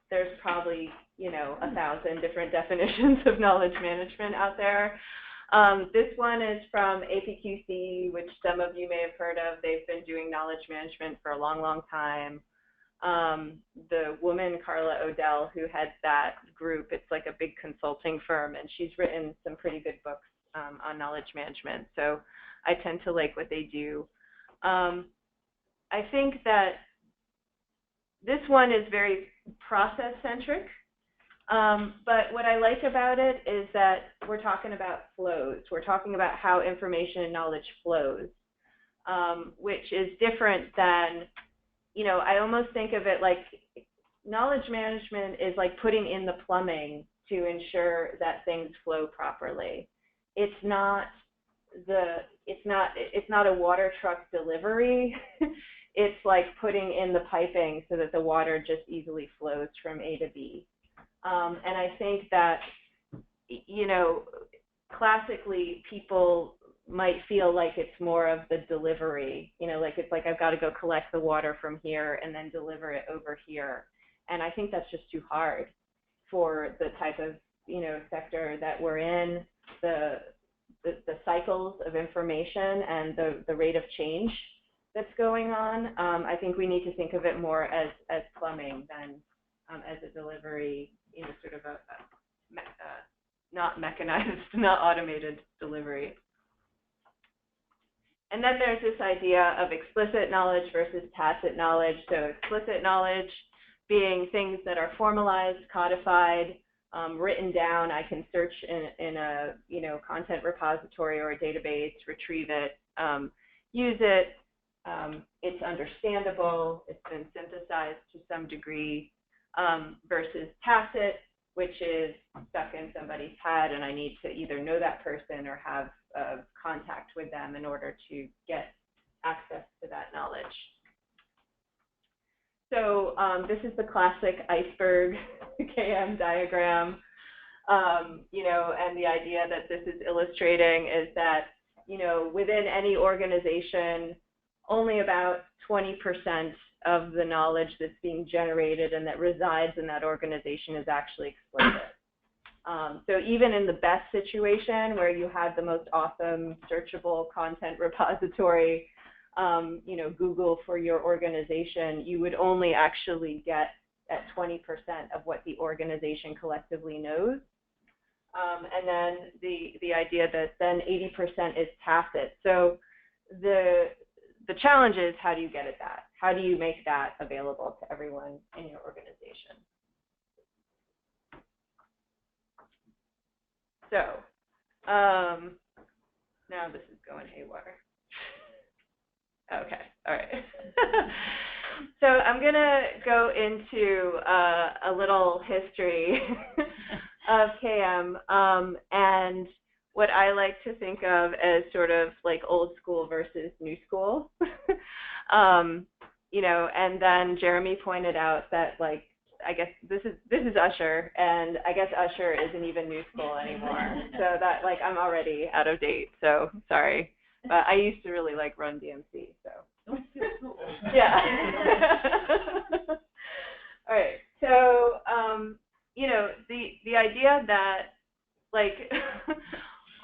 there's probably, you know, 1,000 different definitions of knowledge management out there. This one is from EPEWG, which some of you may have heard of. They've been doing knowledge management for a long, long time. the woman, Carla Odell, who heads that group, it's like a big consulting firm, and she's written some pretty good books on knowledge management. So I tend to like what they do. I think that this one is very process-centric, but what I like about it is that we're talking about flows. We're talking about how information and knowledge flows, which is different than, you know, I almost think of it like knowledge management is like putting in the plumbing to ensure that things flow properly. It's not a water truck delivery. It's like putting in the piping so that the water just easily flows from A to B. And I think that, you know, classically people might feel like it's more of the delivery, you know, like it's like I've got to go collect the water from here and then deliver it over here. And I think that's just too hard for the type of, you know, sector that we're in, the cycles of information and the rate of change that's going on. I think we need to think of it more as plumbing than as a delivery, you know, sort of a not mechanized, not automated delivery. And then there's this idea of explicit knowledge versus tacit knowledge. So explicit knowledge being things that are formalized, codified, written down. I can search in a, you know, content repository or a database, retrieve it, use it. It's understandable. It's been synthesized to some degree, versus tacit, which is stuck in somebody's head, and I need to either know that person or have contact with them in order to get access to that knowledge. So this is the classic iceberg KM diagram, you know, and the idea that this is illustrating is that, you know, within any organization, only about 20% of the knowledge that's being generated and that resides in that organization is actually explicit. So even in the best situation where you had the most awesome searchable content repository, you know, Google for your organization, you would only actually get at 20% of what the organization collectively knows. And then the idea that then 80% is tacit. So the challenge is, how do you get at that? How do you make that available to everyone in your organization? So now this is going haywire. Okay, all right. So I'm going to go into a little history of KM and what I like to think of as sort of like old school versus new school. You know, and then Jeremy pointed out that, like, I guess this is Usher, and I guess Usher isn't even new school anymore. So that, like, I'm already out of date, so sorry. But I used to really like Run DMC, so. Yeah. All right. So, you know, the idea that, like,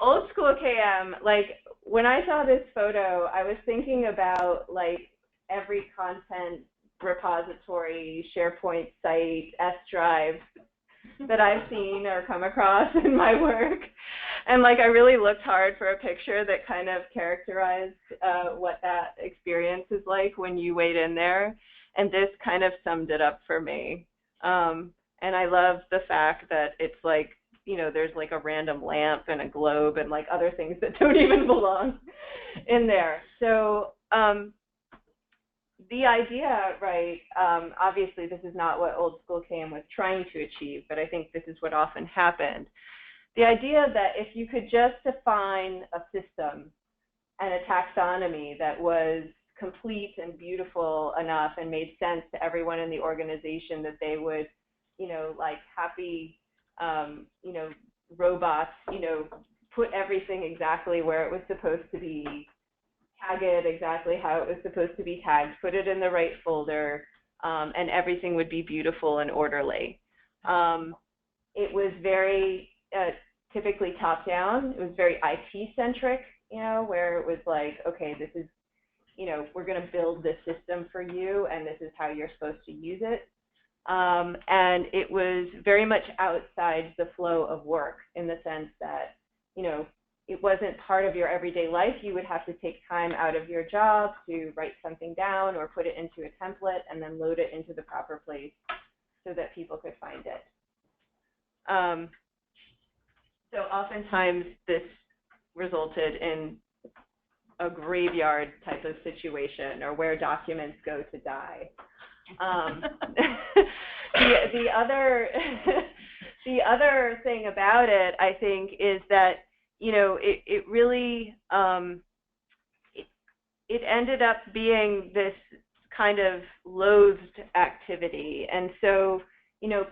old school KM, like, when I saw this photo, I was thinking about, like, every content repository, SharePoint site, S drive that I've seen or come across in my work. And, like, I really looked hard for a picture that kind of characterized what that experience is like when you wade in there. And this kind of summed it up for me. And I love the fact that it's like, you know, there's like a random lamp and a globe and like other things that don't even belong in there. So the idea, right, obviously this is not what old school KM was trying to achieve, but I think this is what often happened. The idea that if you could just define a system and a taxonomy that was complete and beautiful enough and made sense to everyone in the organization, that they would, you know, like happy, you know, robots, you know, put everything exactly where it was supposed to be, tag it exactly how it was supposed to be tagged, put it in the right folder, and everything would be beautiful and orderly. It was very typically top-down. It was very IT-centric, you know, where it was like, okay, this is, we're going to build this system for you, and this is how you're supposed to use it. And it was very much outside the flow of work in the sense that, it wasn't part of your everyday life. You would have to take time out of your job to write something down or put it into a template and then load it into the proper place so that people could find it. So oftentimes this resulted in a graveyard type of situation, or where documents go to die. The other thing about it, I think, is that it really it ended up being this kind of loathed activity, and so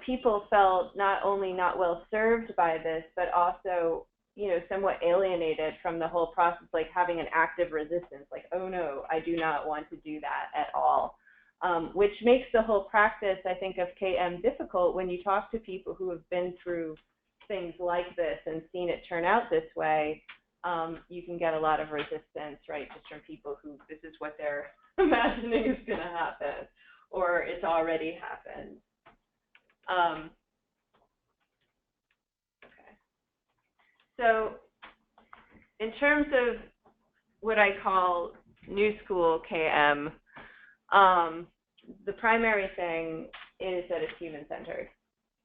people felt not only not well served by this, but also somewhat alienated from the whole process, like having an active resistance, like, oh no, I do not want to do that at all. Which makes the whole practice, I think, of KM difficult when you talk to people who have been through things like this and seen it turn out this way. You can get a lot of resistance, right, just from people who this is what they're imagining is going to happen, or it's already happened. Okay. So in terms of what I call Newschool KM, the primary thing is that it's human-centered,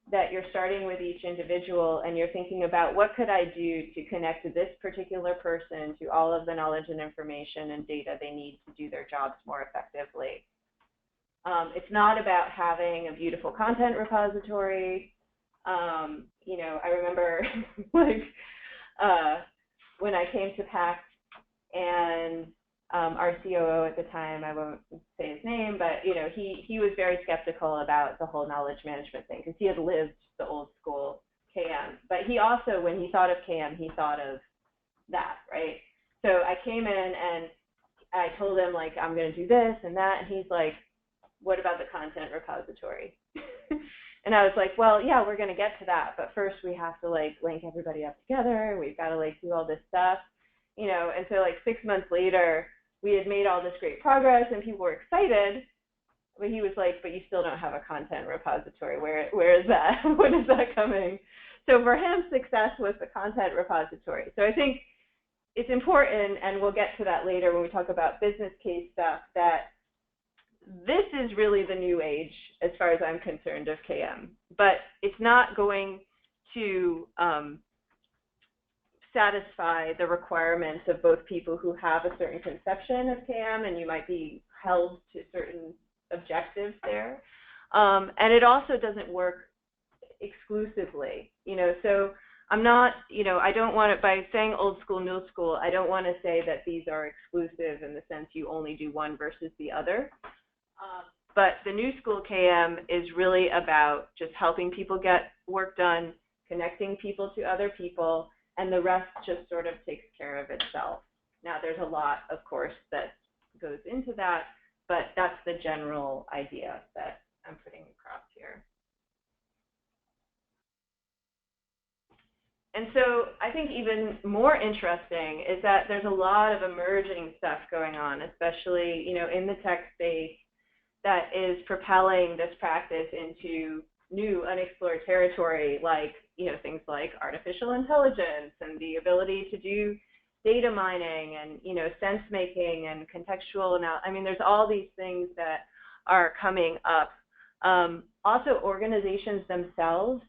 that you're starting with each individual and you're thinking about what could I do to connect to this particular person to all of the knowledge and information and data they need to do their jobs more effectively. It's not about having a beautiful content repository. I remember when I came to PAC, and our COO at the time, I won't say his name, but he was very skeptical about the whole knowledge management thing because he had lived the old school KM. But he also, when he thought of KM, he thought of that, right? So I came in and I told him, like, I'm going to do this and that, and he's like, what about the content repository? And I was like, well, yeah, we're going to get to that, but first we have to like link everybody up together. We've got to like do all this stuff, and so like 6 months later, we had made all this great progress and people were excited, but he was like, but you still don't have a content repository. Where is that? When is that coming? So for him, success was the content repository. So I think it's important, and we'll get to that later when we talk about business case stuff, that this is really the new age as far as I'm concerned of KM, but it's not going to satisfy the requirements of both people who have a certain conception of KM, and you might be held to certain objectives there. And it also doesn't work exclusively, so I'm not, I don't want to, by saying old school, new school, I don't want to say that these are exclusive in the sense you only do one versus the other. But the new school KM is really about just helping people get work done, connecting people to other people, and the rest just sort of takes care of itself. Now, there's a lot, of course, that goes into that, but that's the general idea that I'm putting across here. And so I think even more interesting is that there's a lot of emerging stuff going on, especially, in the tech space, that is propelling this practice into new unexplored territory, like, things like artificial intelligence and the ability to do data mining and, sense making and contextual analysis. I mean, there's all these things that are coming up. Also, organizations themselves,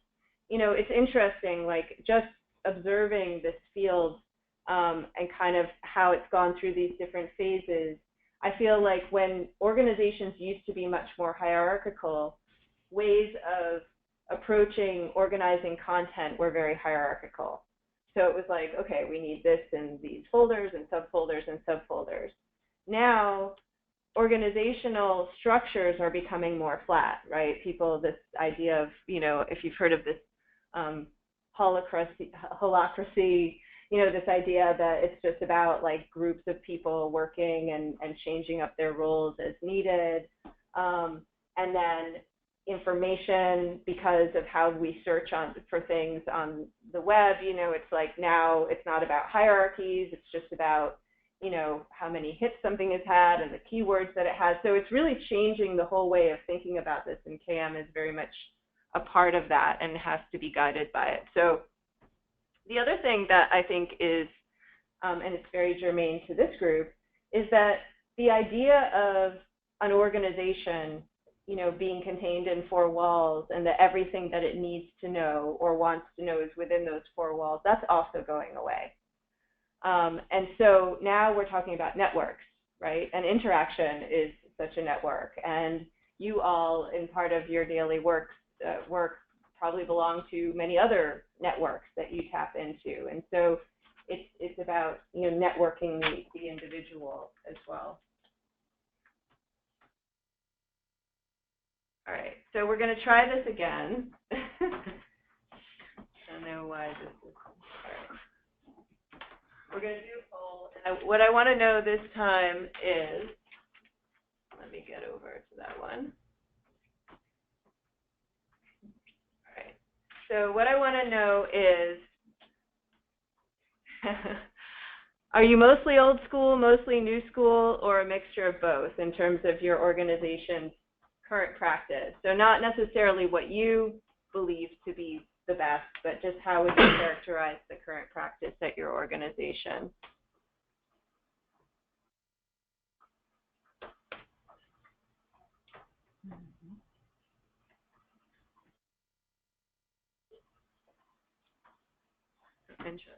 it's interesting, like just observing this field and kind of how it's gone through these different phases. I feel like when organizations used to be much more hierarchical, ways of approaching organizing content were very hierarchical. So it was like, okay, we need this in these folders and subfolders and subfolders. Now, organizational structures are becoming more flat, right? This idea of, if you've heard of this holacracy, this idea that it's just about like groups of people working and changing up their roles as needed. And then information, because of how we search for things on the web, it's like now it's not about hierarchies, it's just about, you know, how many hits something has had and the keywords that it has. So it's really changing the whole way of thinking about this, and KM is very much a part of that and has to be guided by it. So the other thing that I think is, and it's very germane to this group, is that the idea of an organization, you know, being contained in four walls and that everything that it needs to know or wants to know is within those four walls, that's also going away. And so now we're talking about networks, right? And interaction is such a network. And you all, in part of your daily work probably belong to many other networks that you tap into. And so it's about, you know, networking the individual as well. All right, so we're going to try this again. I don't know why this is. All right. We're going to do a poll. And what I want to know this time is, let me get over to that one. All right. So what I want to know is, are you mostly old school, mostly new school, or a mixture of both in terms of your organization's current practice? So not necessarily what you believe to be the best, but just how would you characterize the current practice at your organization? Interesting.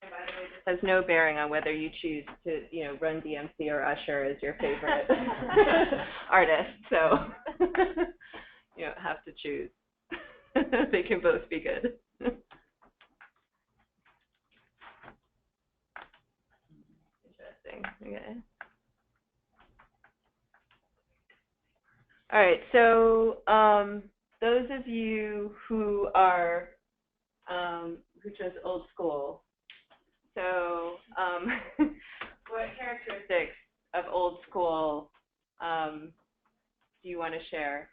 By the way, this has no bearing on whether you choose to, you know, run DMC or Usher as your favorite artist. So you don't have to choose. They can both be good. Interesting. Okay. All right. So those of you who are who chose old school. So what characteristics of old school do you want to share?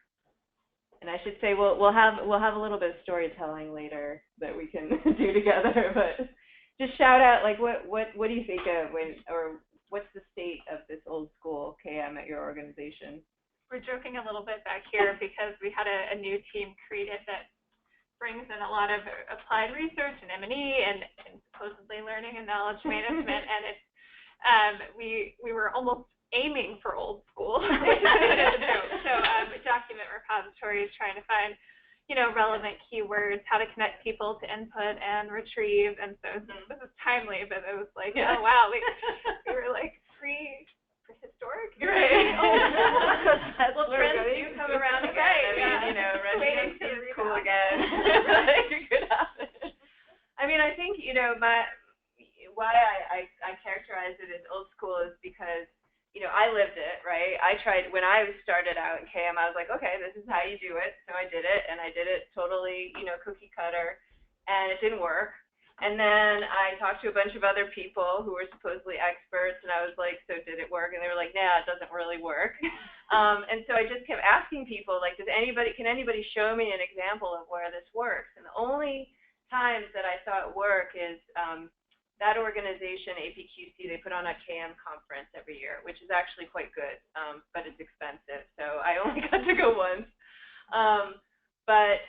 And I should say we'll have a little bit of storytelling later that we can do together, but just shout out, like, what do you think of or what's the state of this old school KM at your organization? We're joking a little bit back here because we had a new team created that brings in a lot of applied research and M&E and supposedly learning and knowledge management, and it's we were almost aiming for old school. So document repositories, trying to find, you know, relevant keywords, how to connect people to input and retrieve, and so this is timely, but it was like, oh wow, we were like prehistoric. Right. Well, trends do come around again. Right. I mean, you know, waiting to cool again. I mean, I think, you know, why I characterize it as old school is because, you know, I lived it, right? I tried, when I started out in KM, I was like, okay, this is how you do it. So I did it, and I did it totally, you know, cookie cutter, and it didn't work. And then I talked to a bunch of other people who were supposedly experts, and I was like, so did it work? And they were like, nah, it doesn't really work. And so I just kept asking people, like, can anybody show me an example of where this works? And the only times that I saw it work is that organization, EPEWG, they put on a KM conference every year, which is actually quite good, but it's expensive. So I only got to go once. But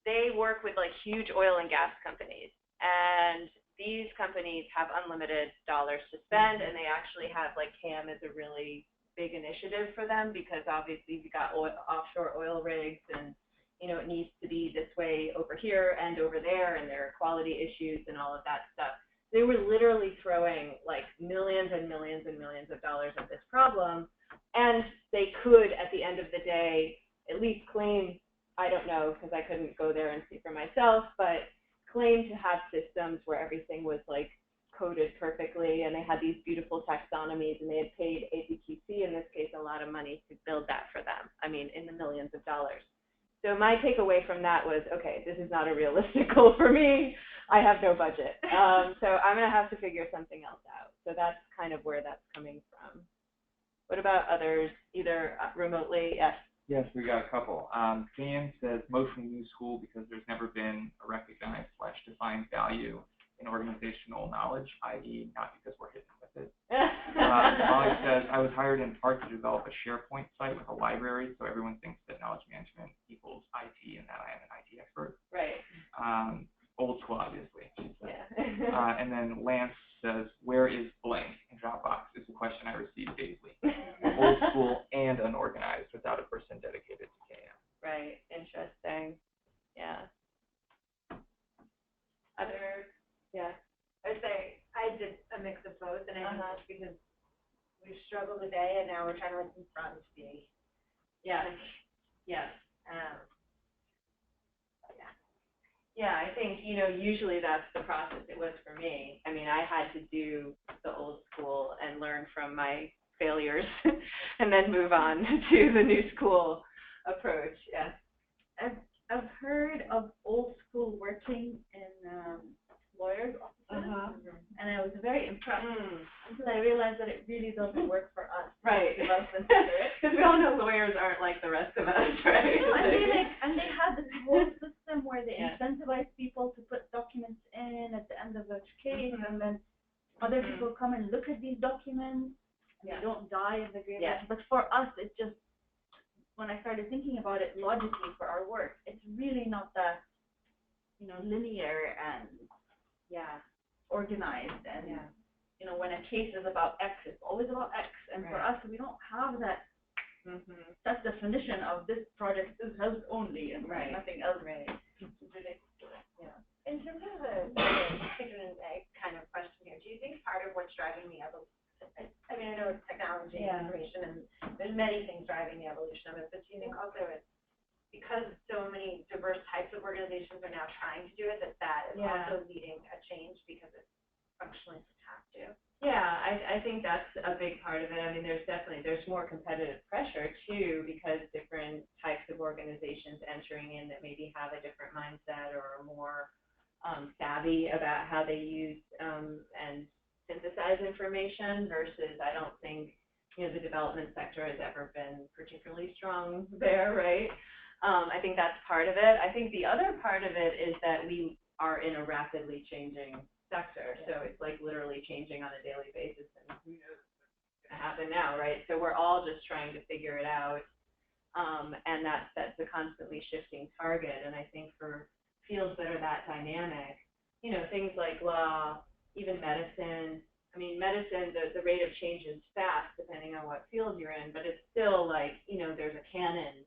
they work with, like, huge oil and gas companies. And these companies have unlimited dollars to spend, and they actually have, like, KM is a really big initiative for them because obviously you've got offshore oil rigs, and, you know, it needs to be this way over here and over there, and there are quality issues and all of that stuff. They were literally throwing, like, millions and millions and millions of dollars at this problem, and they could, at the end of the day, at least claim, I don't know, because I couldn't go there and see for myself, but claim to have systems where everything was, like, coded perfectly, and they had these beautiful taxonomies, and they had paid APQC, in this case, a lot of money to build that for them. I mean, in the millions of dollars. So my takeaway from that was, okay, this is not a realistic goal for me. I have no budget. So I'm going to have to figure something else out. So that's kind of where that's coming from. What about others, either remotely? Yes. Yes, we got a couple. Dan says mostly new school because there's never been a recognized / defined value in organizational knowledge, i.e. not because we're hitting with it. Molly says, I was hired in part to develop a SharePoint site with a library, so everyone thinks that knowledge management equals IT and that I am an IT expert. Right. Old school, obviously. Yeah. And then Lance says, where is blank in Dropbox is a question I receive daily. Old school and unorganized without a person dedicated to KM. Right. Interesting. Yeah. Other, yeah. I'd say I did a mix of both, and I think it's because we've struggled today, and now we're trying to like confront the. Yeah. Yeah. Yeah, I think, you know, usually that's the process. It was for me. I mean, I had to do the old school and learn from my failures and then move on to the new school approach. Yeah. I've heard of old school working in lawyers' offices, and I was very impressed until I realized that it really doesn't work for us. Right. Because we all know lawyers aren't like the rest of us, right? And they had this whole system where they incentivize people to put documents in at the end of each case, and then other people come and look at these documents, and they don't die in the grave. But for us, it just, when I started thinking about it logically for our work, it's really not that, you know, linear and organized. And you know, when a case is about X, it's always about X. And for us, we don't have that that definition of this project is health only and nothing else. Right. Yeah. In terms of the chicken and egg kind of question here, do you think part of what's driving the evolution? I mean, I know it's technology and information, and there's many things driving the evolution of it, but do you think also it's because so many diverse types of organizations are now trying to do it, that is also leading a change because it's functionally have to? Yeah, I think that's a big part of it. I mean, there's more competitive pressure too, because different types of organizations entering in that maybe have a different mindset or are more savvy about how they use and synthesize information versus I don't think, you know, the development sector has ever been particularly strong there, right? I think that's part of it. I think the other part of it is that we are in a rapidly changing sector, so it's like literally changing on a daily basis, and who knows what's going to happen now, right? So we're all just trying to figure it out, and that's a constantly shifting target. And I think for fields that are that dynamic, you know, things like law, even medicine. I mean, medicine, the rate of change is fast depending on what field you're in, but it's still like, you know, there's a canon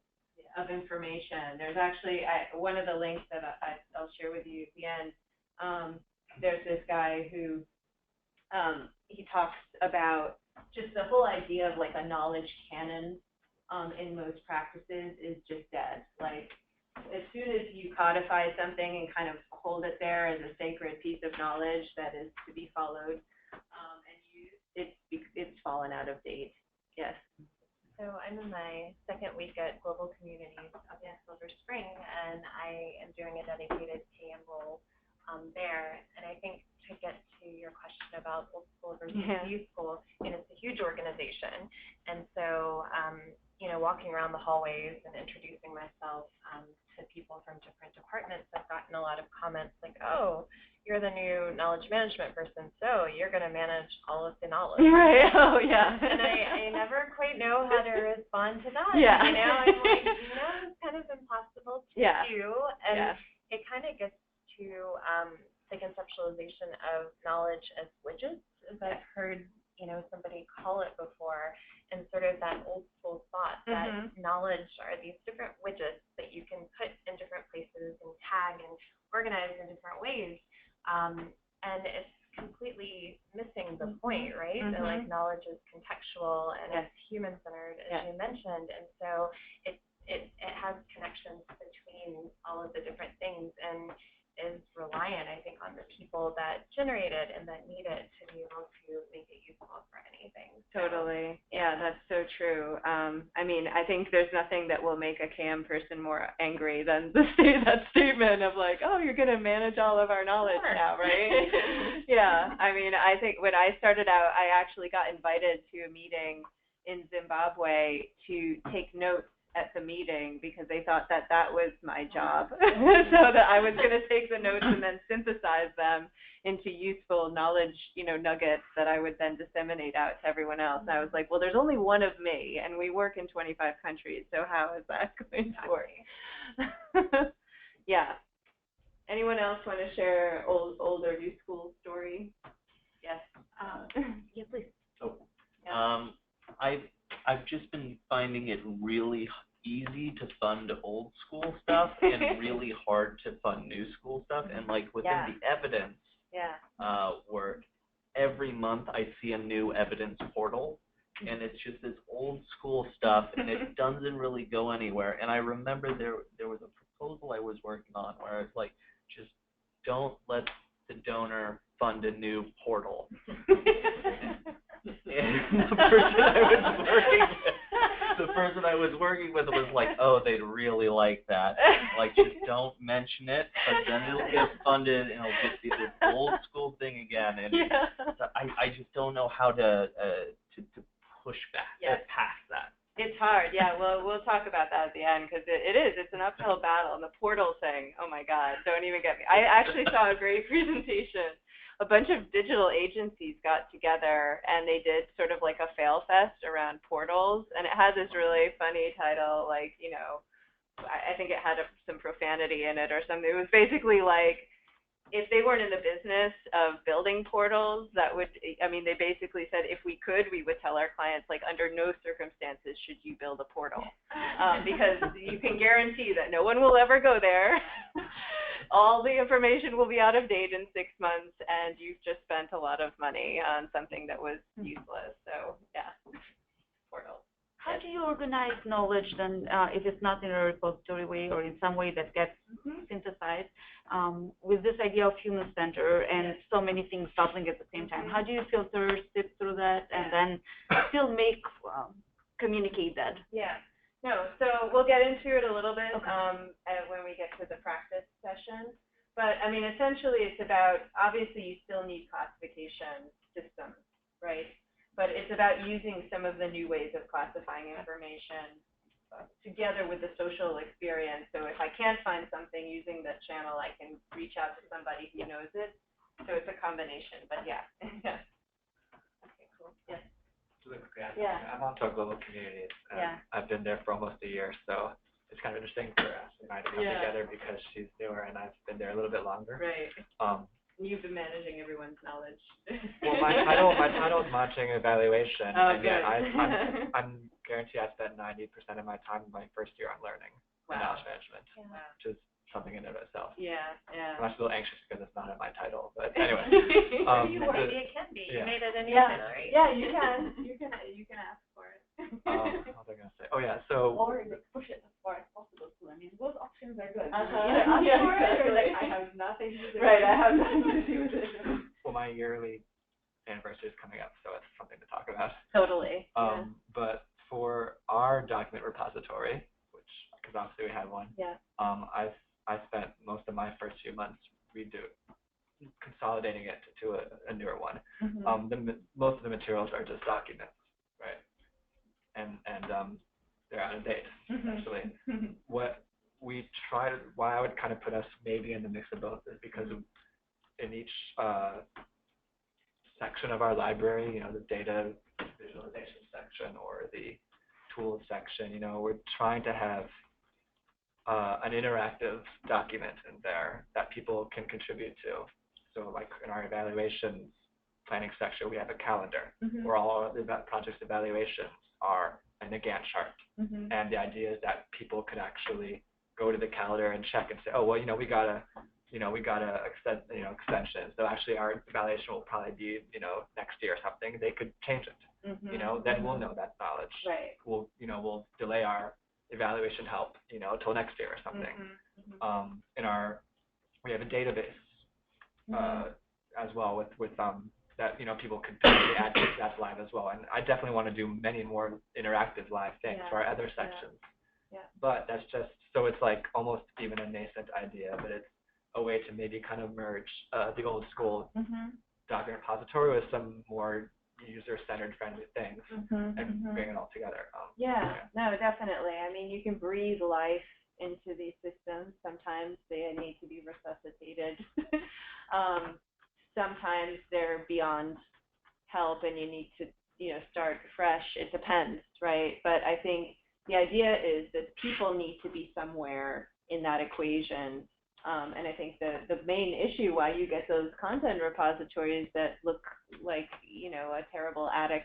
of information. There's actually one of the links that I'll share with you at the end. There's this guy who he talks about just the whole idea of like a knowledge canon in most practices is just dead. Like as soon as you codify something and kind of hold it there as a sacred piece of knowledge that is to be followed and used, it's fallen out of date. Yes. So I'm in my second week at Global Communities up in Silver Spring, and I am doing a dedicated KM role there. And I think to get to your question about old school versus new school, and it's a huge organization. And so, you know, walking around the hallways and introducing myself to people from different departments, I've gotten a lot of comments like, oh, you're the new knowledge management person, so you're going to manage all of the knowledge. Right. Oh, yeah. And I never quite know how to respond to that. Yeah. You know, I'm like, you know, it's kind of impossible to do. And it kind of gets to the conceptualization of knowledge as widgets, as I've heard, you know, somebody call it before, and sort of that old school thought that knowledge are these different widgets that you can put in different places and tag and organize in different ways. And it's completely missing the point, right? That like knowledge is contextual and it's human-centered, as you mentioned, and so it has connections between all of the different things and is reliant, I think, on the people people that generate it and that need it to be able to make it useful for anything. So, Totally. Yeah, that's so true. I mean, I think there's nothing that will make a KM person more angry than that statement of like, oh, you're going to manage all of our knowledge now, right? Yeah. I mean, I think when I started out, I actually got invited to a meeting in Zimbabwe to take notes at the meeting because they thought that was my job. So that I was going to take the notes and then synthesize them into useful knowledge, nuggets that I would then disseminate out to everyone else. And I was like, well, there's only one of me, and we work in 25 countries, so how is that going to work? Yeah. Anyone else want to share old or new school story? Yes. Yeah, please. Oh, Yeah. I've just been finding it really easy to fund old school stuff and really hard to fund new school stuff. And like within the evidence, where every month I see a new evidence portal, and it's just this old school stuff, and it doesn't really go anywhere. And I remember there was a proposal I was working on where it's like, just don't let the donor fund a new portal. And the person I was working with was like, oh, they'd really like that. Like, just don't mention it, but then it'll get funded and it'll just be this old school thing again. And so I just don't know how to push back past that. It's hard, yeah. Well, we'll talk about that at the end because it's an uphill battle. And the portal thing, oh my God, don't even get me. I actually saw a great presentation. A bunch of digital agencies got together and they did sort of like a fail fest around portals, and it had this really funny title, like, I think it had some profanity in it or something. It was basically like, if they weren't in the business of building portals, they basically said if we could, we would tell our clients, like, under no circumstances should you build a portal, because you can guarantee that no one will ever go there. All the information will be out of date in 6 months, and you've just spent a lot of money on something that was useless. So, yeah, portals. How do you organize knowledge then, if it's not in a repository way or in some way that gets synthesized, with this idea of human center and so many things bubbling at the same time? How do you filter, sift through that, and then still communicate that? Yeah. No, so we'll get into it a little bit when we get to the practice session. But, I mean, essentially it's about, obviously you still need classification systems, right? But it's about using some of the new ways of classifying information together with the social experience. So if I can't find something using that channel, I can reach out to somebody who knows it. So it's a combination, but yeah. Okay, cool. Yes. Really quickly, I'm on to a global community. I've been there for almost a year, so it's kind of interesting for us and I to come together because she's newer and I've been there a little bit longer. Right. You've been managing everyone's knowledge. Well, my title is monitoring and evaluation, and yet I'm guaranteed I spent 90% of my time in my first year on learning and knowledge management, which is something in and of itself. Yeah. I'm actually a little anxious because it's not in my title, but anyway. It can be. You made it in your title, right? Yeah, you can. You can ask for it. What was I going to say? Oh, yeah, so. Or push it as far as possible, too. I mean, both options are good. Exactly. Like, I have nothing to do with it. Right, I have nothing to do with it. Well, my yearly anniversary is coming up, so it's something to talk about. Totally. But for our document repository, because obviously we had one, I spent most of my first few months consolidating it to a newer one. Most of the materials are just documents, right? And they're out of date, essentially. Why I would kind of put us maybe in the mix of both is because in each section of our library, the data visualization section or the tools section, we're trying to have an interactive document in there that people can contribute to. So like in our evaluation planning section, we have a calendar where all of the project's evaluations are in a Gantt chart. And the idea is that people could actually go to the calendar and check and say, oh, well, we got a extension. So actually our evaluation will probably be, next year or something. They could change it. Then we'll know that knowledge. Right. We'll delay our evaluation help, till next year or something. We have a database as well with that, you know, people could potentially add to that live as well. And I definitely want to do many more interactive live things for our other sections. But that's just, so it's like almost even a nascent idea, but it's a way to maybe kind of merge the old school document repository with some more user-centered friendly things and bring it all together. No, definitely. I mean, you can breathe life into these systems. Sometimes they need to be resuscitated. Sometimes they're beyond help and you need to, you know, start fresh. It depends, right? But I think the idea is that people need to be somewhere in that equation. And I think the main issue why you get those content repositories that look like, you know, a terrible attic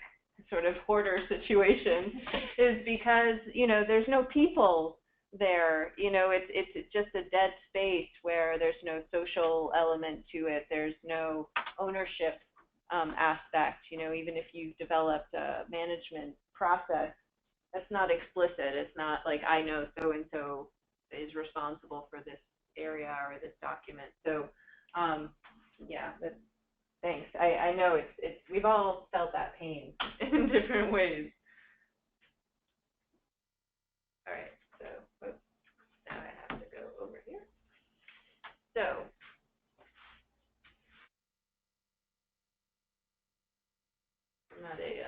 sort of hoarder situation is because, you know, there's no people there. You know, it's just a dead space where there's no social element to it. There's no ownership aspect. You know, even if you've developed a management process, that's not explicit. It's not like I know so-and-so is responsible for this area or this document. So, yeah, thanks. I know it's we've all felt that pain in different ways. All right, so now I have to go over here. So, I'm not a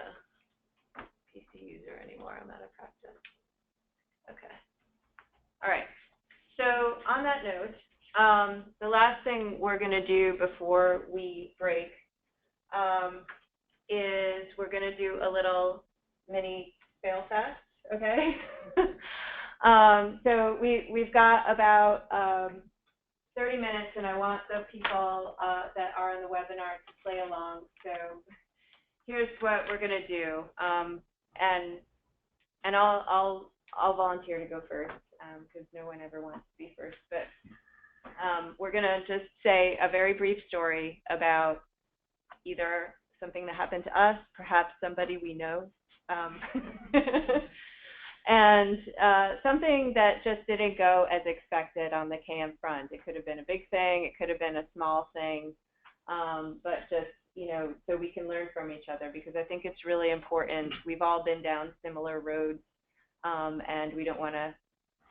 PC user anymore. I'm out of practice. Okay. All right. So on that note, the last thing we're going to do before we break is we're going to do a little mini fail fest, okay? So we've got about 30 minutes, and I want the people that are in the webinar to play along. So here's what we're going to do, and I'll volunteer to go first because no one ever wants to be first. But we're going to just say a very brief story about either something that happened to us, perhaps somebody we know, and something that just didn't go as expected on the KM front. It could have been a big thing, it could have been a small thing, but just, you know, so we can learn from each other, because I think it's really important. We've all been down similar roads, and we don't want to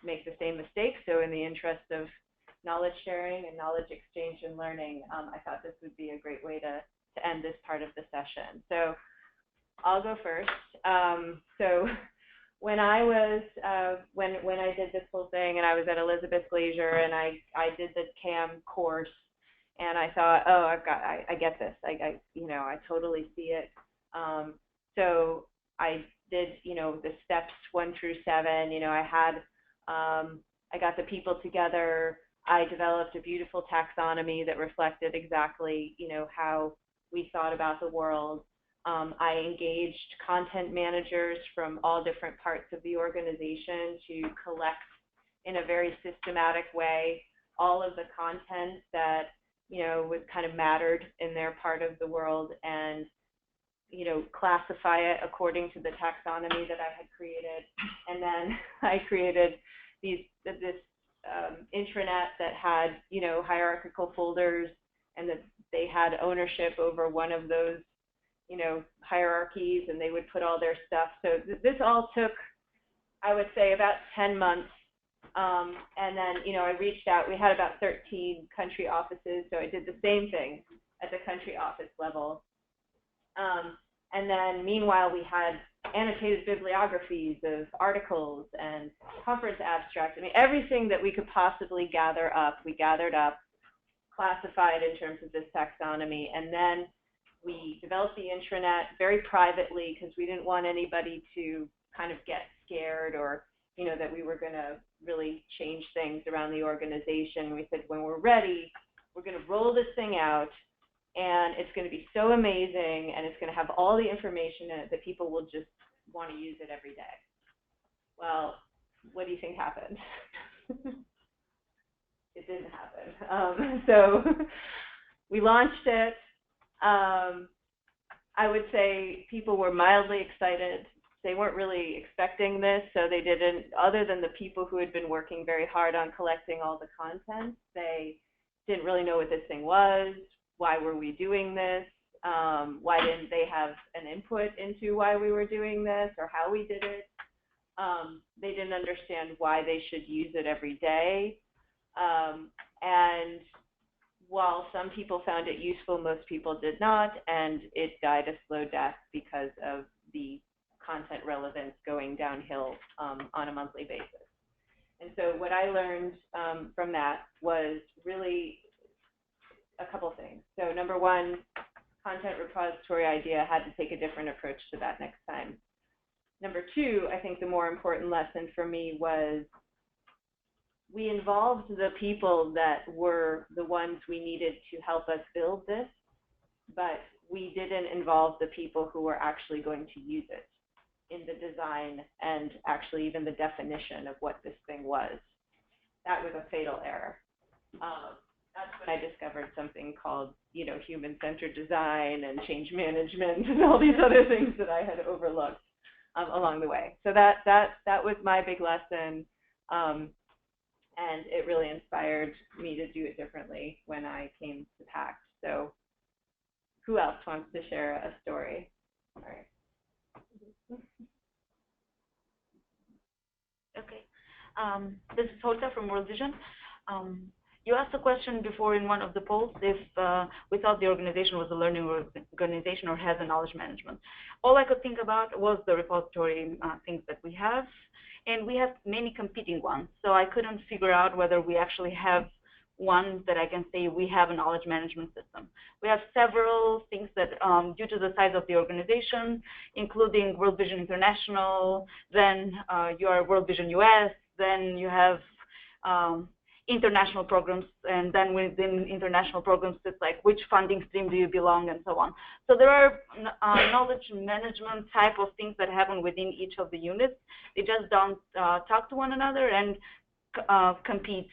make the same mistakes. So in the interest of knowledge sharing and knowledge exchange and learning, I thought this would be a great way to end this part of the session. So I'll go first. So when I was, when I did this whole thing, and I was at Elizabeth Glazier, and I did the KM course, and I thought, oh, I get this. You know, I totally see it. So I did, you know, the steps 1 through 7. You know, I got the people together. I developed a beautiful taxonomy that reflected exactly, you know, how we thought about the world. I engaged content managers from all different parts of the organization to collect in a very systematic way all of the content that, you know, was kind of mattered in their part of the world, and, you know, classify it according to the taxonomy that I had created. And then I created this intranet that had, you know, hierarchical folders, and that they had ownership over one of those, you know, hierarchies, and they would put all their stuff. So this all took, I would say, about 10 months. And then, you know, I reached out. We had about 13 country offices, so I did the same thing at the country office level. And then, meanwhile, we had annotated bibliographies of articles and conference abstracts. I mean, everything that we could possibly gather up, we gathered up, classified in terms of this taxonomy, and then we developed the intranet very privately, because we didn't want anybody to kind of get scared, or, you know, that we were going to really change things around the organization. We said, when we're ready, we're going to roll this thing out, and it's going to be so amazing, and it's going to have all the information in it that people will just want to use it every day. Well, what do you think happened? It didn't happen. So we launched it. I would say people were mildly excited. They weren't really expecting this, so they didn't, other than the people who had been working very hard on collecting all the content, they didn't really know what this thing was. why were we doing this? Why didn't they have an input into why we were doing this or how we did it? They didn't understand why they should use it every day. And while some people found it useful, most people did not, and it died a slow death because of the content relevance going downhill on a monthly basis. And so what I learned from that was really a couple things. So number one, content repository idea had to take a different approach to that next time. Number two, I think the more important lesson for me was we involved the people that were the ones we needed to help us build this, but we didn't involve the people who were actually going to use it in the design and actually even the definition of what this thing was. That was a fatal error. That's when I discovered something called, you know, human-centered design and change management and all these other things that I had overlooked along the way. So that was my big lesson, and it really inspired me to do it differently when I came to PAC. So who else wants to share a story? All right. Okay. This is Holta from World Vision. You asked a question before in one of the polls if we thought the organization was a learning organization or has a knowledge management. All I could think about was the repository things that we have, and we have many competing ones. So I couldn't figure out whether we actually have one that I can say we have a knowledge management system. We have several things that, due to the size of the organization, including World Vision International, then you are World Vision US, then you have international programs, and then within international programs, it's like which funding stream do you belong, and so on. So there are knowledge management type of things that happen within each of the units. They just don't talk to one another and compete.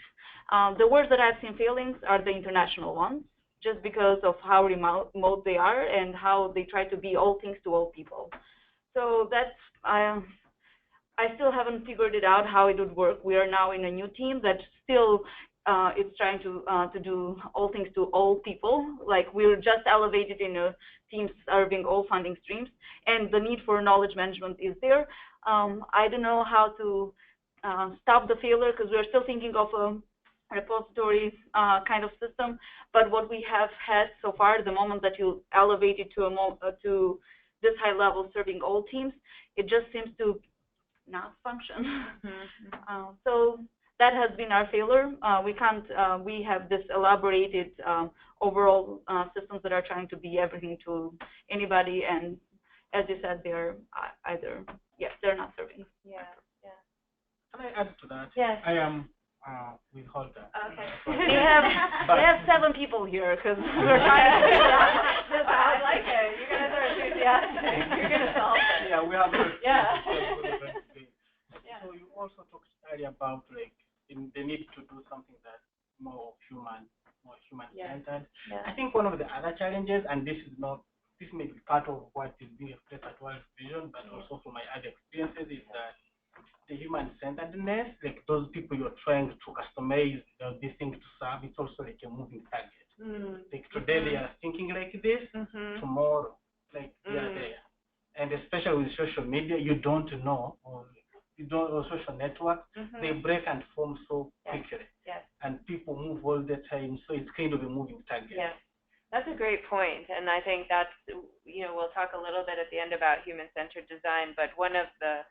The words that I've seen failing are the international ones, just because of how remote they are and how they try to be all things to all people. So that's, I still haven't figured it out how it would work. We are now in a new team that still is trying to do all things to all people. Like we're just elevated in a team serving all funding streams, and the need for knowledge management is there. I don't know how to stop the failure because we're still thinking of a repository kind of system, but what we have had so far, the moment that you elevate it to this high level serving all teams, it just seems to not function. So that has been our failure. We can't, we have this elaborated overall systems that are trying to be everything to anybody, and as you said, they're either, yes, they're not serving. Yeah, yeah. Can I add to that? Yes. I am with Holta. Okay. We have 7 people here because we're trying to figure out. I like it. You guys are enthusiastic. You're going to solve it. Yeah, we have Yeah. So you also talked earlier about like the need to do something that's more human-centered. Yeah. I think one of the other challenges, and this may be part of what is being expressed at World Vision, but also from my other experiences, is that the human-centeredness, like those people you're trying to customize these things to serve, it's also like a moving target. Like today they are thinking like this, tomorrow like they are there. And especially with social media, you don't know, or social networks, they break and form so quickly. Yes. And people move all the time, so it's kind of a moving target. Yes. That's a great point, and I think that's, you know, we'll talk a little bit at the end about human-centered design, but one of the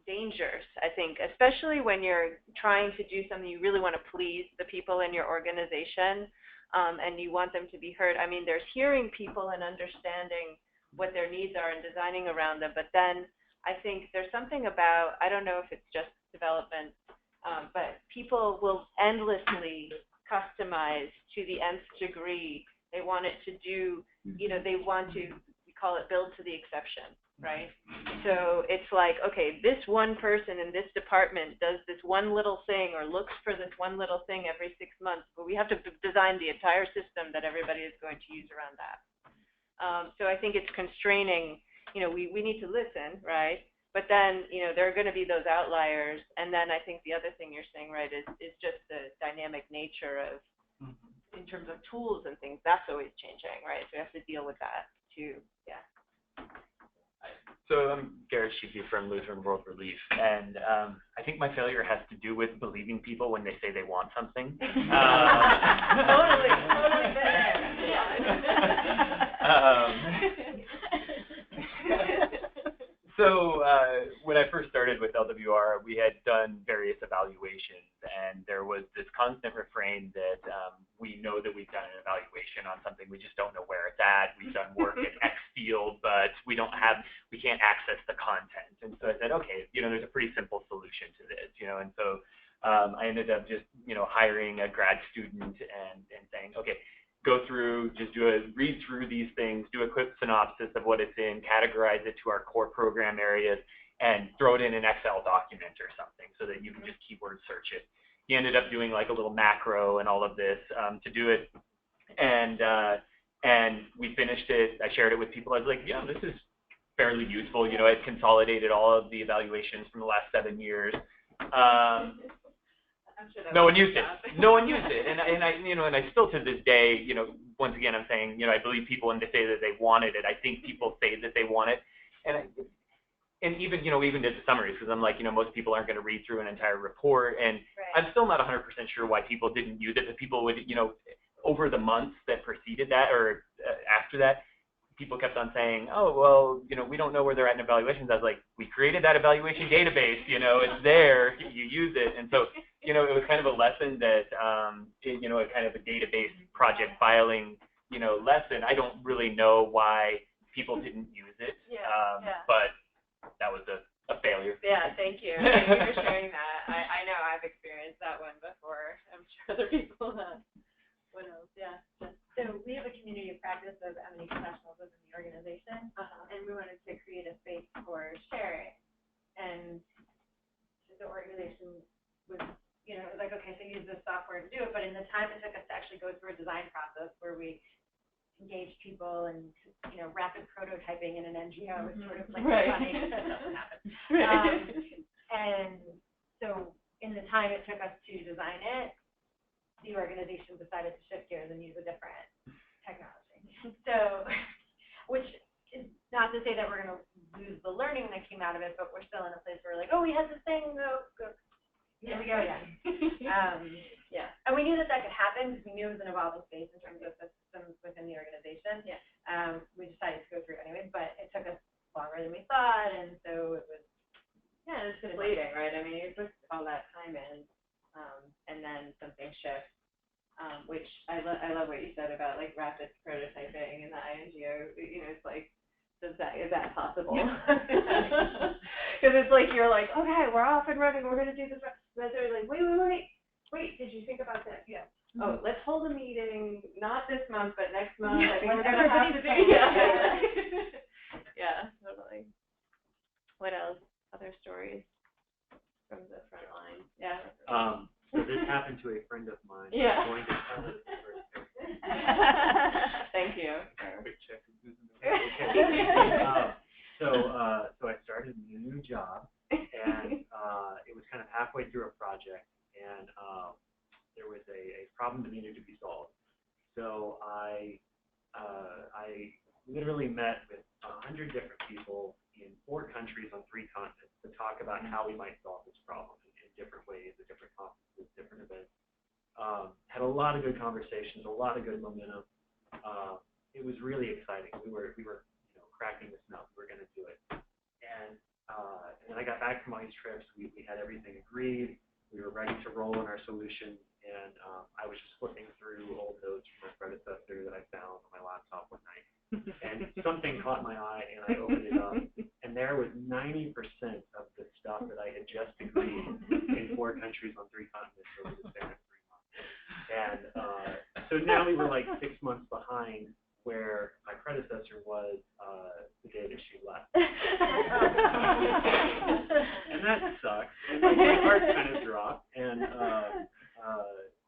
dangers, I think, especially when you're trying to do something you really want to please the people in your organization, and you want them to be heard. I mean, there's hearing people and understanding what their needs are and designing around them, but then I think there's something about, I don't know if it's just development, but people will endlessly customize to the nth degree. They want it to do, you know, they want to, we call it build to the exception, right? So it's like, okay, this one person in this department does this one little thing or looks for this one little thing every 6 months, but we have to design the entire system that everybody is going to use around that. So I think it's constraining. You know, we need to listen, right? But then, you know, there are going to be those outliers. And then I think the other thing you're saying, right, is just the dynamic nature of in terms of tools and things, that's always changing, right? So we have to deal with that too. Yeah. So I'm Garrett Sheepy from Lutheran World Relief, and I think my failure has to do with believing people when they say they want something. Totally So when I first started with LWR, we had done various evaluations, and there was this constant refrain that we know that we've done an evaluation on something, we just don't know where it's at. We've done work in X field, but we can't access the content. And so I said, okay, there's a pretty simple solution to this, and so I ended up just, hiring a grad student and saying, okay, go through, just read through these things, do a quick synopsis of what it's in, categorize it to our core program areas, and throw it in an Excel document or something so that you can just keyword search it. He ended up doing like a little macro and all of this to do it, and we finished it. I shared it with people. I was like, yeah, this is fairly useful. It consolidated all of the evaluations from the last 7 years. No one used it. No one used it, and I still to this day, once again, I'm saying, I believe people when they say that they wanted it. I think people say that they want it, and even even did the summaries because I'm like, most people aren't going to read through an entire report, and I'm still not 100% sure why people didn't use it. But people would, over the months that preceded that or after that, people kept on saying, oh, well, we don't know where they're at in evaluations. I was like, we created that evaluation database, it's there, you use it. And so, it was kind of a lesson that, kind of a database project filing, lesson. I don't really know why people didn't use it, but that was a failure. Yeah, thank you. Thank you for sharing that. I know I've experienced that one before. I'm sure other people have. What else? Yeah. So we have a community of practice of M&E professionals within the organization, and we wanted to create a space for sharing. And the organization was, it was like, okay, so use this software to do it, but in the time it took us to actually go through a design process where we engaged people and, rapid prototyping in an NGO was sort of like funny, that doesn't happen. And so in the time it took us to design it, the organization decided to shift gears and use a different technology. So, which is not to say that we're going to lose the learning that came out of it, but we're still in a place where we're like, oh, we had this thing, here we go again. And we knew that could happen because we knew it was an evolving space in terms of systems within the organization. We decided to go through it anyway, but it took us longer than we thought, and so it was, it's deflating, right? I mean, you're supposed to put all that time in. And then something shifts, which I love what you said about like rapid prototyping and the INGO. It's like, is that possible? Because it's like you're like, okay, we're off and running, we're gonna do this. But they're like, wait, did you think about that? Yeah. Oh, let's hold a meeting, not this month, but next month. I think we're gonna have to change. Yeah, totally. What else? Other stories from the front line? Yeah. So this happened to a friend of mine. Yeah. I'm going to tell it first. Thank you. Quick check. Okay. So I started a new job, and it was kind of halfway through a project, and there was a problem that needed to be solved. So I literally met with 100 different people in 4 countries on 3 continents to talk about how we might solve this problem in different ways, at different conferences, different events. Had a lot of good conversations, a lot of good momentum. It was really exciting. We were cracking this nut. We were going to do it. And then I got back from all these trips. We had everything agreed. We were ready to roll in our solution. And I was just flipping through old notes from my predecessor that I found on my laptop one night. And something caught my eye, and I opened it up. And there was 90% of the stuff that I had just agreed in 4 countries on 3 continents over the span of 3 months. And so now we were like 6 months behind where my predecessor was the day that she left. And that sucks. And my heart kind of dropped. And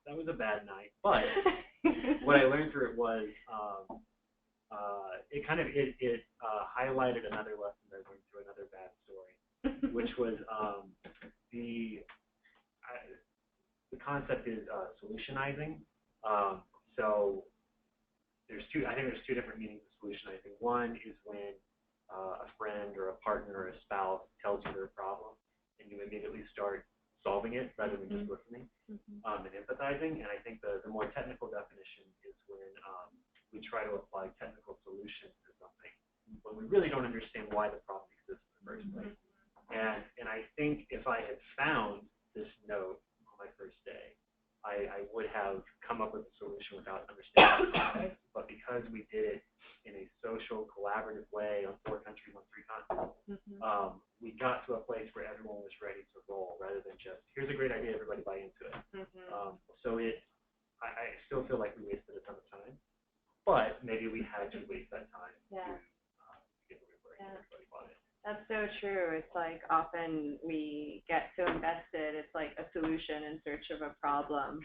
that was a bad night. But what I learned through it was it highlighted another lesson that I learned through another bad story, which was the concept is solutionizing. So I think there's two different meanings of solution. I think one is when a friend or a partner or a spouse tells you their problem, and you immediately start solving it rather than just listening and empathizing. And I think the more technical definition is when we try to apply technical solutions to something when we really don't understand why the problem exists in the first place. And I think if I had found this note on my first day, I would have come up with a solution without understanding the context. But because we did it in a social, collaborative way on 4 countries on 3 continents, we got to a place where everyone was ready to roll rather than just, here's a great idea, everybody buy into it. So I still feel like we wasted a ton of time, but maybe we had to waste that time to get the report and everybody bought it. That's so true. It's like often we get so invested, it's like a solution in search of a problem.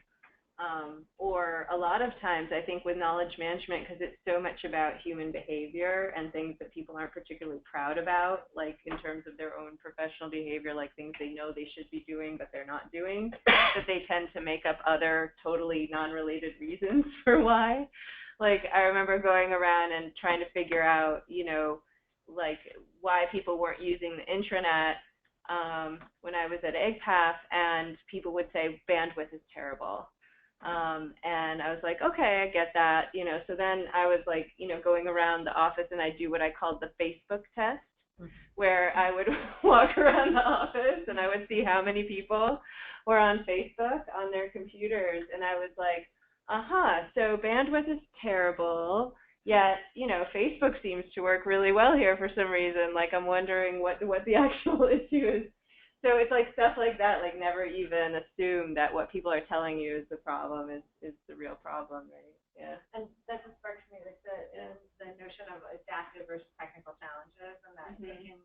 Or a lot of times I think with knowledge management, because it's so much about human behavior and things that people aren't particularly proud about, like in terms of their own professional behavior, like things they know they should be doing but they're not doing, that they tend to make up other totally non-related reasons for why. Like I remember going around and trying to figure out, you know, like why people weren't using the intranet when I was at EPEWG, and people would say bandwidth is terrible. And I was like, okay, I get that, you know. So then I was like, you know, going around the office and I do what I called the Facebook test, where I would walk around the office and I would see how many people were on Facebook on their computers, and I was like, so bandwidth is terrible. Yet, you know, Facebook seems to work really well here for some reason. Like, I'm wondering what the actual issue is. So it's like stuff like that, like never even assume that what people are telling you is the problem is the real problem, right? Yeah. And that just sparks me like the notion of adaptive versus technical challenges, and that in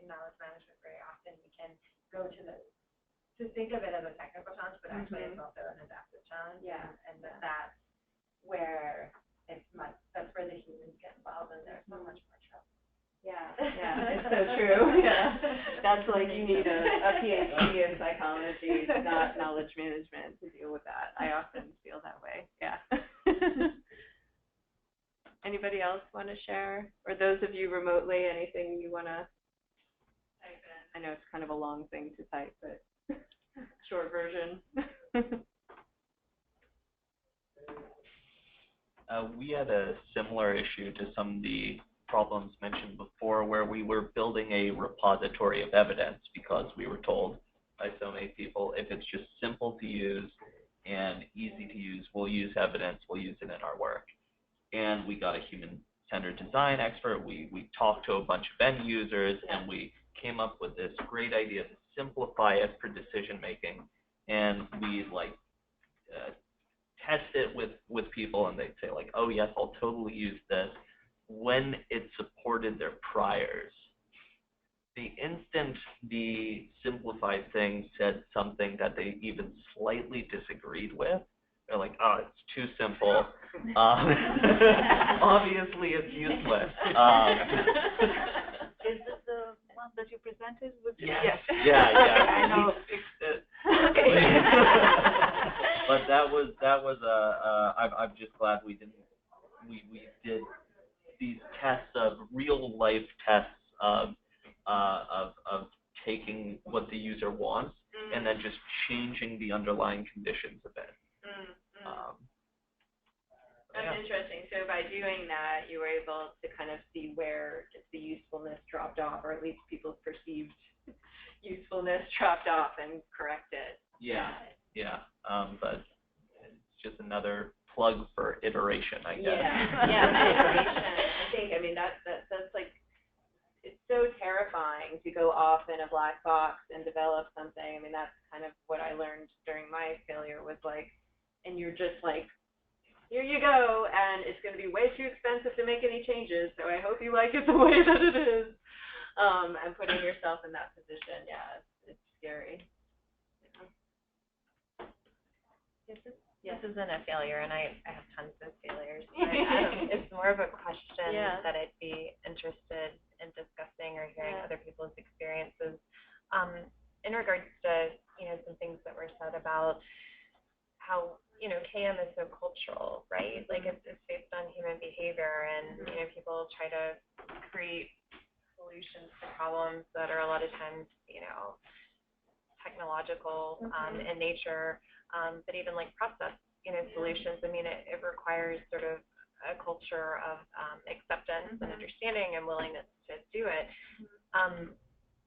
knowledge management very often we can go to think of it as a technical challenge, but actually it's also an adaptive challenge. Yeah. And that's where that's where the humans get involved, and there's so much more trouble. Yeah, it's so true. Yeah, that's like you need a PhD in psychology, not knowledge management, to deal with that. I often feel that way. Yeah. Anybody else want to share, or those of you remotely, anything you want to? I know it's kind of a long thing to type, but short version. We had a similar issue to some of the problems mentioned before, where we were building a repository of evidence because we were told by so many people, if it's just simple to use and easy to use, we'll use evidence, we'll use it in our work. And we got a human-centered design expert, we talked to a bunch of end users, and we came up with this great idea to simplify it for decision making. And we test it with people, and they'd say like, oh yes, I'll totally use this. When it supported their priors, the instant the simplified thing said something that they even slightly disagreed with, they're like, oh, it's too simple. Obviously, it's useless. Is this the one that you presented? Yes. Yeah. I know. We fixed it. Okay. But that was I'm just glad we did these tests of real life tests of taking what the user wants and then just changing the underlying conditions of it. That's interesting. So by doing that, you were able to kind of see where the usefulness dropped off, or at least people's perceived usefulness dropped off, and correct it. Yeah. But it's just another plug for iteration, I guess. Iteration. I mean, that's like, it's so terrifying to go off in a black box and develop something. I mean, that's kind of what I learned during my failure, was like, and you're just like, here you go, and it's going to be way too expensive to make any changes, so I hope you like it the way that it is. And putting yourself in that position, it's scary. This isn't a failure, and I have tons of failures. But, it's more of a question that I'd be interested in discussing or hearing other people's experiences. In regards to, some things that were said about how, you know, KM is so cultural, right? Like it's based on human behavior, and, you know, people try to create solutions to problems that are a lot of times, you know, technological in nature, but even like process, you know, solutions. I mean, it requires sort of a culture of acceptance and understanding and willingness to do it.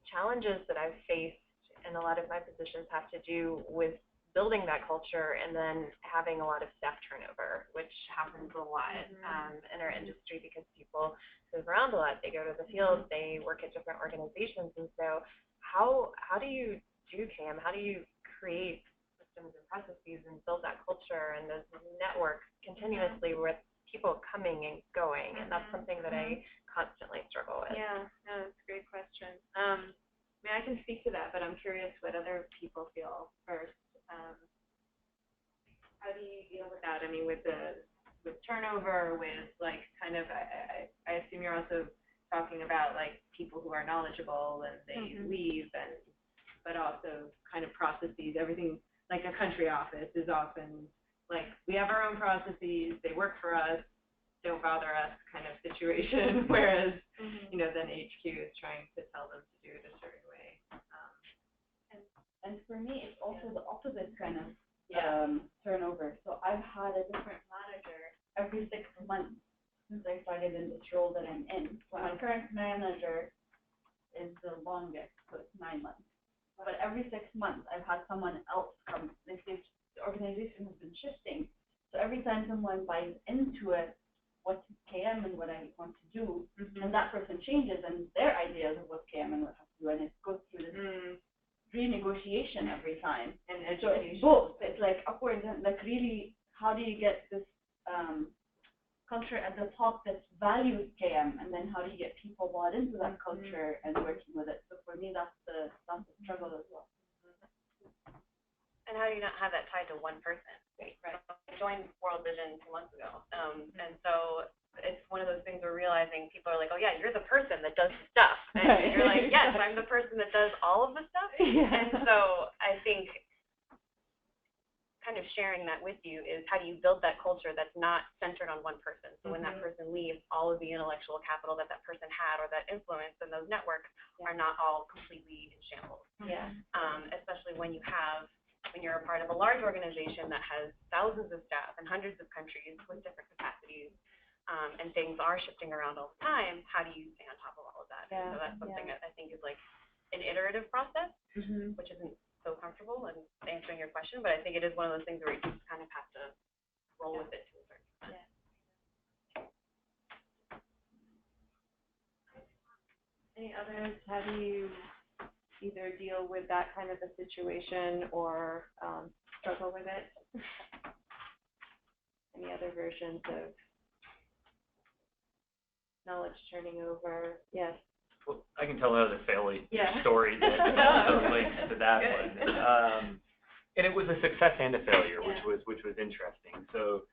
Challenges that I've faced in a lot of my positions have to do with building that culture and then having a lot of staff turnover, which happens a lot in our industry because people move around a lot. They go to the field, they work at different organizations, and so how do you do KM? How do you create systems and processes and build that culture and those networks continuously with people coming and going? And that's something that I constantly struggle with. Yeah, no, that's a great question. I mean, I can speak to that, but I'm curious what other people feel first. How do you deal with that? I mean, with turnover, with like kind of, I assume you're also talking about like people who are knowledgeable and they leave, and but also kind of processes. Everything like a country office is often like we have our own processes, they work for us, don't bother us kind of situation. Whereas you know, then HQ is trying to tell them to do it a certain way. And for me, it's also the opposite kind of turnover. So I've had a different manager every 6 months since I started in this role that I'm in. So my current manager is the longest, so it's 9 months. But every 6 months, I've had someone else come. The organization has been shifting. So every time someone buys into it, what's KM and what I want to do, and that person changes and their ideas of what KM and what I have to do, and it goes through this renegotiation every time. And so it's both. It's like upwards and like really, how do you get this culture at the top that values KM, and then how do you get people bought into that culture and working with it? So for me, that's the struggle as well. And how do you not have that tied to one person? Right. I joined World Vision 2 months ago, and so it's one of those things we're realizing people are like, oh yeah, you're the person that does the stuff, and you're like, yes, I'm the person that does all of the stuff. And so I think kind of sharing that with you is how do you build that culture that's not centered on one person. So when that person leaves, all of the intellectual capital that that person had or that influence and those networks are not all completely in shambles. Especially when you're a part of a large organization that has thousands of staff and hundreds of countries with different capacities, and things are shifting around all the time. How do you stay on top of all of that? So that's something that I think is like an iterative process, which isn't so comfortable in answering your question, but I think it is one of those things where you just kind of have to roll with it to a certain extent. Any others? How do you either deal with that kind of a situation or struggle with it? Any other versions of knowledge turning over? Yes. Well, I can tell another story that also relates to that one. And it was a success and a failure, which was interesting. So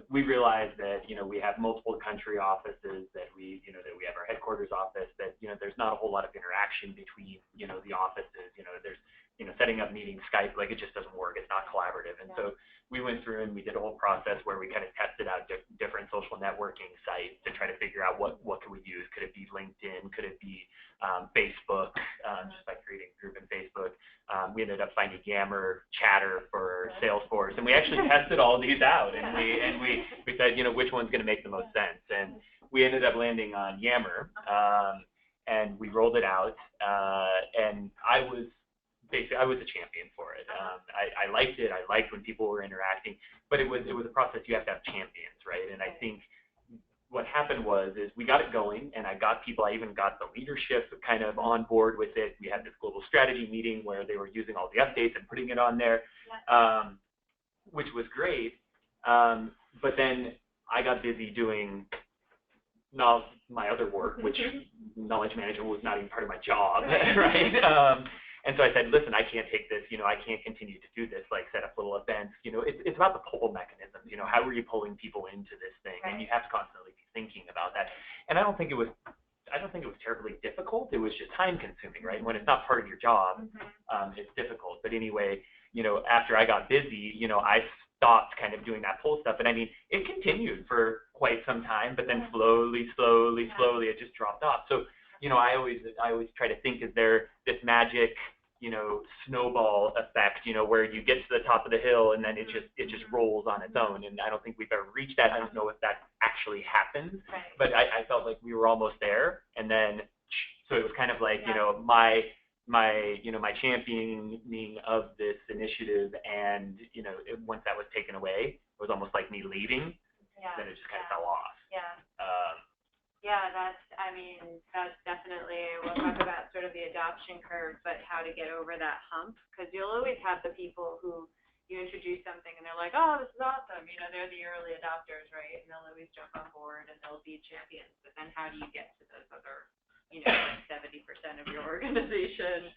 we realized that, you know, we have multiple country offices, that we have our headquarters office, that, you know, there's not a whole lot of interaction between, you know, the offices. You know, there's, you know, setting up meetings, Skype, like it just doesn't work. It's not collaborative. And so we went through and we did a whole process where we kind of tested out different social networking sites to try to figure out what could we use. Could it be LinkedIn? Could it be Facebook? Just by creating a group in Facebook. We ended up finding Yammer, Chatter for Salesforce, and we actually tested all of these out. And we said, you know, which one's going to make the most sense. And we ended up landing on Yammer, and we rolled it out. And I was a champion for it. I liked it. I liked when people were interacting, but it was a process. You have to have champions, right? And I think what happened is we got it going, and I even got the leadership kind of on board with it. We had this global strategy meeting where they were using all the updates and putting it on there, which was great. But then I got busy doing my other work, which knowledge management was not even part of my job, right? And so I said, listen, I can't take this, you know, I can't continue to do this, like set up little events, you know, it's about the pull mechanisms, you know, how are you pulling people into this thing? And you have to constantly be thinking about that. And I don't think it was terribly difficult. It was just time consuming, right? When it's not part of your job, it's difficult. But anyway, you know, after I got busy, you know, I stopped kind of doing that poll stuff. And I mean, it continued for quite some time, but then slowly, it just dropped off. So, you know, I always try to think, is there this magic, you know, snowball effect, you know, where you get to the top of the hill and then it just rolls on its own. And I don't think we've ever reached that. I don't know if that actually happens, but I felt like we were almost there. And then, so it was kind of like, you know, my championing of this initiative, and, you know, once that was taken away, it was almost like me leaving. Then it just kind of fell off. Yeah, that's definitely, we'll talk about sort of the adoption curve, but how to get over that hump, because you'll always have the people who you introduce something and they're like, oh, this is awesome, you know, they're the early adopters, right? And they'll always jump on board and they'll be champions, but then how do you get to those other, you know, like 70% of your organization?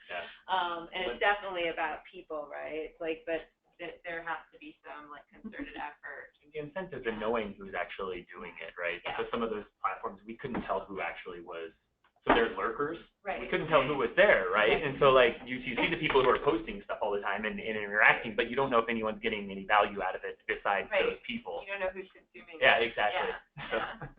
And it's definitely about people, right? Like, but there has to be some like concerted effort. The incentive in knowing who's actually doing it, right? So some of those platforms, we couldn't tell who actually was. So there's lurkers. We couldn't tell who was there, right? And so like you see the people who are posting stuff all the time and interacting, but you don't know if anyone's getting any value out of it besides those people. You don't know who's consuming it. Yeah, exactly.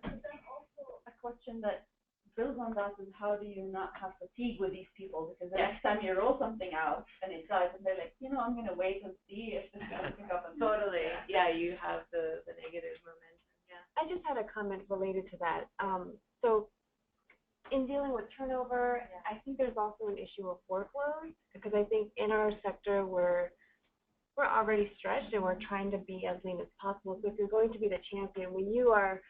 And then also a question that builds on that is, how do you not have fatigue with these people? Because the next time you roll something out and it dies, and they're like, you know, I'm going to wait and see if this is going to pick up. And Totally. Yeah, you have the negative momentum. Yeah. I just had a comment related to that. So in dealing with turnover, I think there's also an issue of workload, because I think in our sector we're already stretched and we're trying to be as lean as possible. So if you're going to be the champion, when you are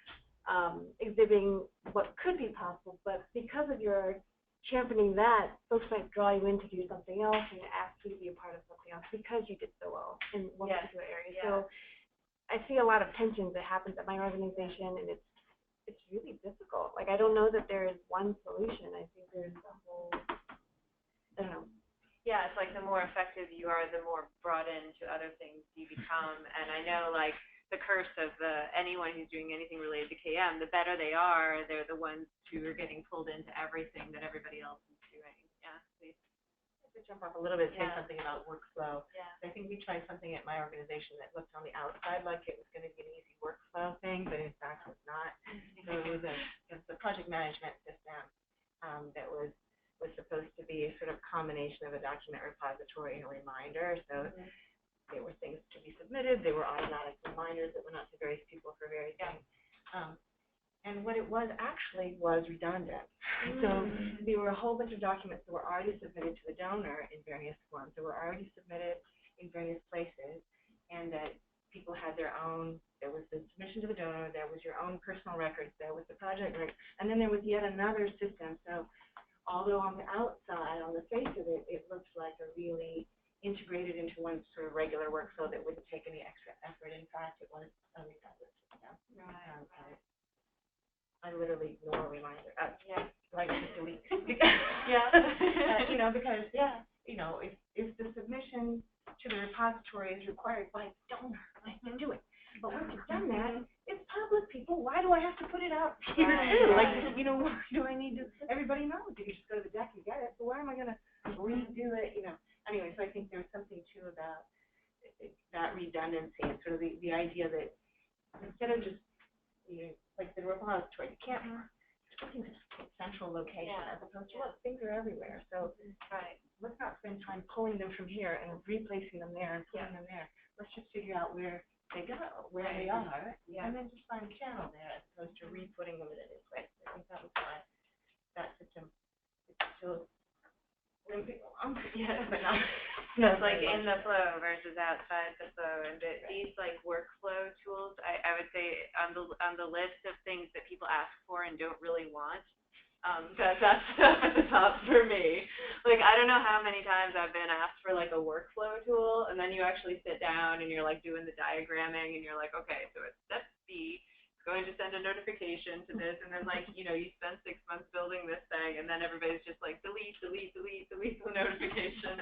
exhibiting what could be possible, but because of your championing that, folks might draw you in to do something else and ask you to be a part of something else because you did so well in one particular area. So I see a lot of tensions that happens at my organization, and it's really difficult. Like, I don't know that there is one solution. I think there's a whole, I don't know. Yeah, it's like the more effective you are, the more brought into other things you become. And I know, like, the curse of anyone who's doing anything related to KM, the better they are, they're the ones who are getting pulled into everything that everybody else is doing. Yeah, please. To jump off a little bit, say something about workflow. I think we tried something at my organization that looked on the outside like it was going to be an easy workflow thing, but in fact was not. So it was a project management system that was supposed to be a sort of combination of a document repository and a reminder. So there were things to be submitted. There were automatic reminders that went out to various people for various things. And what it was actually was redundant. So there were a whole bunch of documents that were already submitted to the donor in various forms. They were already submitted in various places, and that people had their own. There was the submission to the donor. There was your own personal records. There was the project record, and then there was yet another system. So although on the outside, on the face of it, it looked like a really integrated into one sort of regular workflow that wouldn't take any extra effort. In fact, it was a redundant system. I literally ignore a reminder. Like just delete. You know, because you know, if the submission to the repository is required by the donor, like, then do it. But once you've done that, it's public, people. Why do I have to put it out here too? Like, you know, why do I need to? Everybody knows if you just go to the deck and get it. So why am I going to redo it? You know. Anyway, so I think there's something too about that redundancy and sort of the idea that instead of just, you know, like the repository, you can't put things in a central location as opposed to, look, things are everywhere. So let's not spend time pulling them from here and replacing them there and putting them there. Let's just figure out where they go, where they are, and then just find a channel there as opposed to re-putting them in a new place. I think that was why that system is still limping along. But not. It's like in the flow versus outside the flow, and these like workflow tools, I would say on the list of things that people ask for and don't really want, that's up at the top for me. Like, I don't know how many times I've been asked for like a workflow tool, and then you actually sit down and you're like doing the diagramming, and you're like, okay, so it's step B, going to send a notification to this, and then like, you know, you spend 6 months building this thing, and then everybody's just like, delete the notification.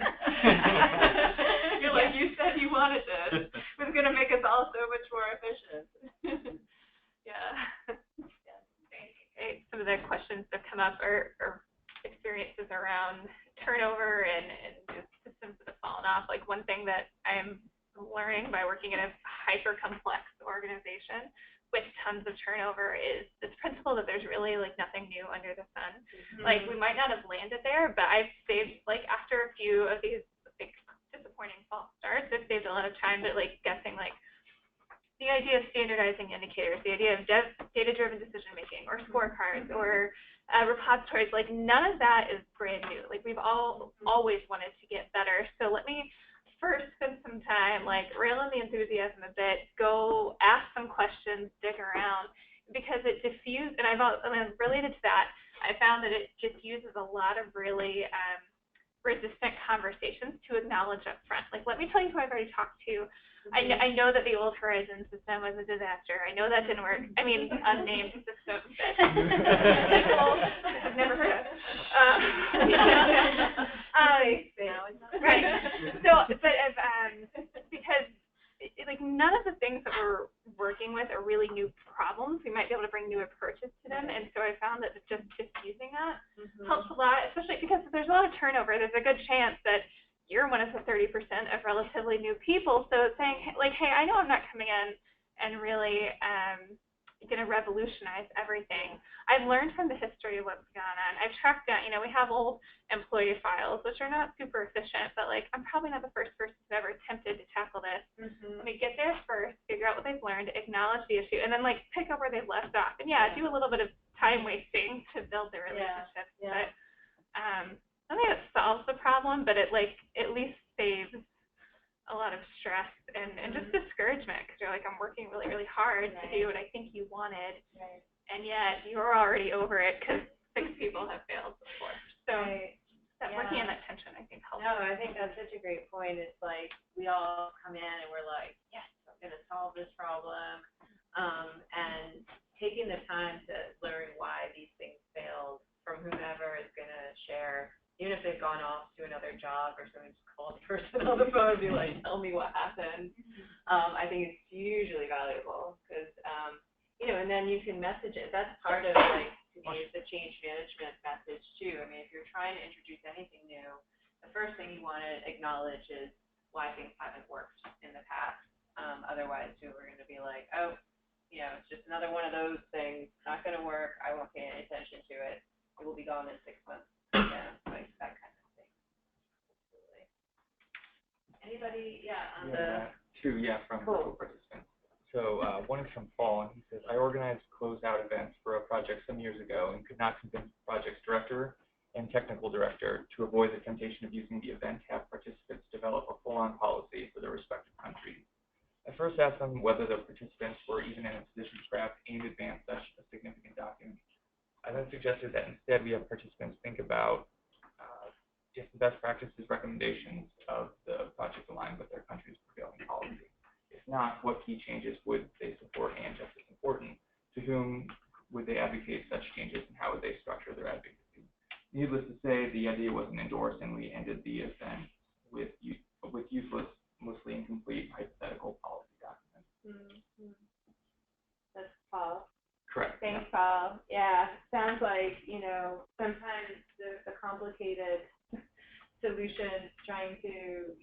You're like, you said you wanted this. It was going to make us all so much more efficient. Some of the questions that come up are experiences around turnover and just systems that have fallen off, like one thing that I'm learning by working in a hyper-complex organization with tons of turnover is this principle that there's really like nothing new under the sun. Like we might not have landed there, but I've saved, like after a few of these like disappointing false starts, I've saved a lot of time to like guessing like the idea of standardizing indicators, the idea of data-driven decision-making or scorecards or repositories. Like none of that is brand new. Like we've always wanted to get better. So let me first spend some time, like rail in the enthusiasm a bit, go ask some questions, dig around, because it diffused, and related to that, I found that it diffuses a lot of really resistant conversations to acknowledge up front. Like, let me tell you who I've already talked to. I know that the Old Horizon system was a disaster. I know that didn't work. I mean, unnamed system that I've never heard of. Right. So, but because like none of the things that we're working with are really new problems. We might be able to bring new approaches to them, and so I found that just diffusing that helps a lot, especially because there's a lot of turnover. There's a good chance that you're one of the 30% of relatively new people. So saying like, hey, I know I'm not coming in and really going to revolutionize everything. I've learned from the history of what's gone on. I've tracked down, we have old employee files, which are not super efficient, but like, I'm probably not the first person who's ever attempted to tackle this. Let me get there first, figure out what they've learned, acknowledge the issue, and then like pick up where they've left off. And do a little bit of time wasting to build the relationships. But I don't think it solves the problem, but it like at least saves a lot of stress and just discouragement, because you're like, I'm working really, really hard to do what I think you wanted, and yet you're already over it because 6 people have failed before. So that working in that tension, I think, helps. No, I think that's such a great point. It's like we all come in and we're like, yes, I'm going to solve this problem, and taking the time to learn why these things failed from whomever is going to share. Even if they've gone off to another job or someone just called the person on the phone and be like, tell me what happened, I think it's hugely valuable because, and then you can message it. That's part of, like, to me, is the change management message, too. I mean, if you're trying to introduce anything new, the first thing you want to acknowledge is why things haven't worked in the past. Otherwise, we're going to be like, oh, it's just another one of those things. It's not going to work. I won't pay any attention to it. It will be gone in 6 months. Like that kind of thing. Absolutely. Anybody? On the two, from participants. So one is from Paul, and he says, I organized closeout events for a project some years ago and could not convince the project's director and technical director to avoid the temptation of using the event to have participants develop a full-on policy for their respective countries. I first asked them whether the participants were even in a position to perhaps aim to advance such a significant document. I then suggested that instead we have participants think about if the best practices recommendations of the project align with their country's prevailing policy. If not, what key changes would they support, and just as important, to whom would they advocate such changes and how would they structure their advocacy? Needless to say, the idea wasn't endorsed and we ended the event with useless, mostly incomplete hypothetical policy documents. That's Paul. Correct. Thanks, Paul. Yeah, sounds like, sometimes the complicated solution, trying to,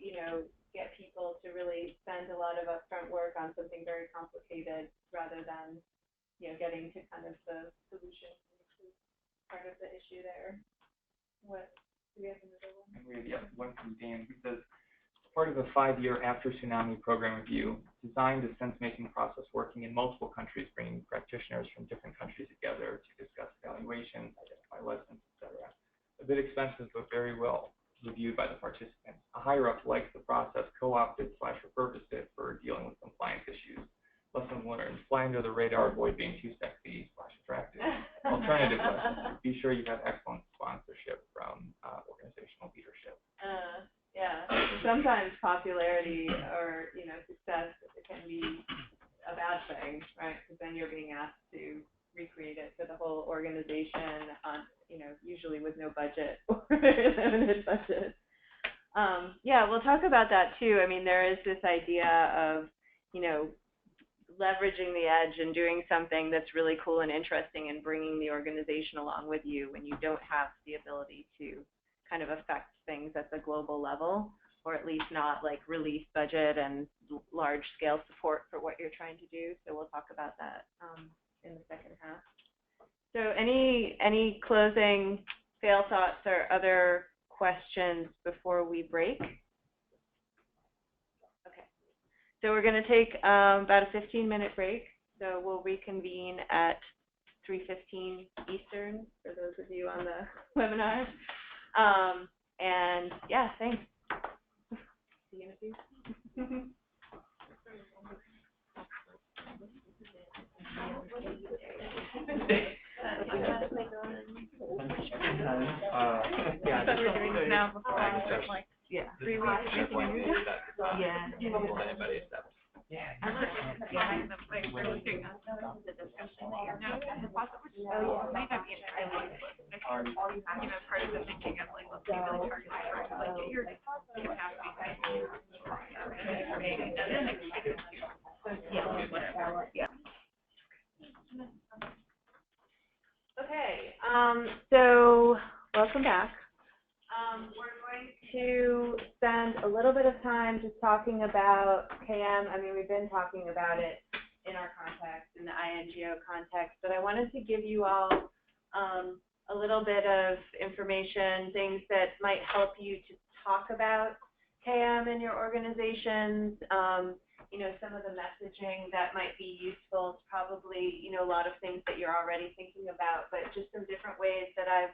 get people to really spend a lot of upfront work on something very complicated rather than, getting to kind of the solution, which is part of the issue there. What, do we have another one? And we have one from Dan who says, part of a 5-year after tsunami program review, designed a sense-making process working in multiple countries, bringing practitioners from different countries together to discuss evaluations, identify lessons, etc. A bit expensive, but very well reviewed by the participants. A higher-up likes the process, co-opted/repurposed it for dealing with compliance issues. Lesson learned, fly under the radar, avoid being too sexy/attractive. Alternative lessons, be sure you have excellent sponsorship from organizational leadership. Sometimes popularity or, success can be a bad thing, right? Because then you're being asked to recreate it for the whole organization on, usually with no budget or limited budget. We'll talk about that too. I mean, there is this idea of, leveraging the edge and doing something that's really cool and interesting and bringing the organization along with you when you don't have the ability to kind of affect things at the global level, or at least not like release budget and large scale support for what you're trying to do. So we'll talk about that in the second half. So any closing fail thoughts or other questions before we break? Okay. So we're going to take about a 15-minute break. So we'll reconvene at 3:15 Eastern for those of you on the webinar. And yeah, thanks. See you in a few. Yeah, But we're doing this now before like 3 weeks. Yeah. I was behind the like we're doing the discussion that you're now in the closet, which might not be entirely because part of the thinking of like let's be really targeted for like get your capacity whatever. Yeah. Okay. So welcome back. We're going to spend a little bit of time just talking about KM. I mean, we've been talking about it in our context, in the INGO context, but I wanted to give you all a little bit of information, things that might help you to talk about KM in your organizations. Some of the messaging that might be useful. It's probably, a lot of things that you're already thinking about, but just some different ways that I've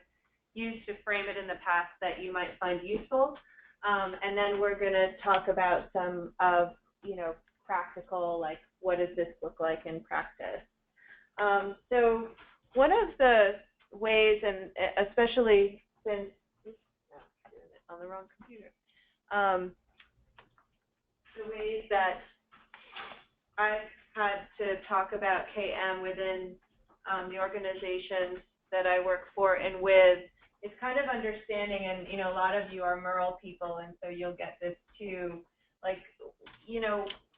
used to frame it in the past that you might find useful. And then we're going to talk about some of, practical, like what does this look like in practice. So one of the ways, and especially since, on the wrong computer, the ways that I've had to talk about KM within the organizations that I work for and with is kind of understanding, and a lot of you are Merle people, and so you'll get this too, like,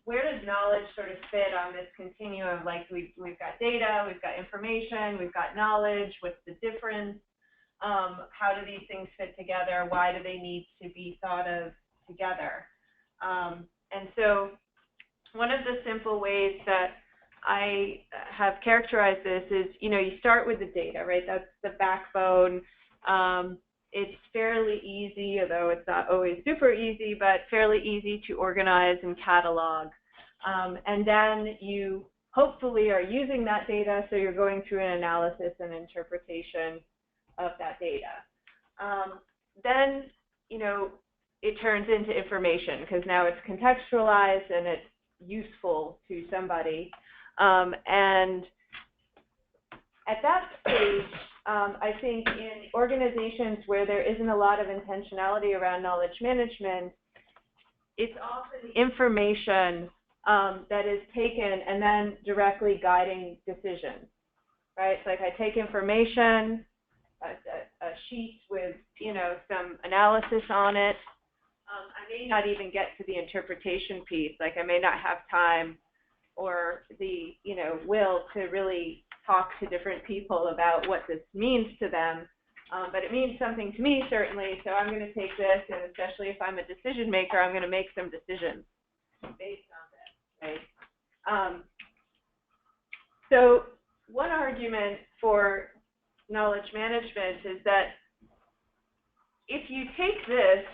where does knowledge sort of fit on this continuum? Like we've got data, we've got information, we've got knowledge, what's the difference? How do these things fit together? Why do they need to be thought of together? And so one of the simple ways that I have characterized this is, you start with the data, right? That's the backbone. It's fairly easy, although it's not always super easy, but fairly easy to organize and catalog. And then you hopefully are using that data, so you're going through an analysis and interpretation of that data. Then, it turns into information because now it's contextualized and it's useful to somebody. And at that stage, I think in organizations where there isn't a lot of intentionality around knowledge management, it's often information that is taken and then directly guiding decisions, right? So like I take information, a sheet with, some analysis on it. I may not even get to the interpretation piece. Like I may not have time or the, will to really talk to different people about what this means to them. But it means something to me, certainly. So I'm going to take this, and especially if I'm a decision maker, I'm going to make some decisions based on this, right? So one argument for knowledge management is that if you take this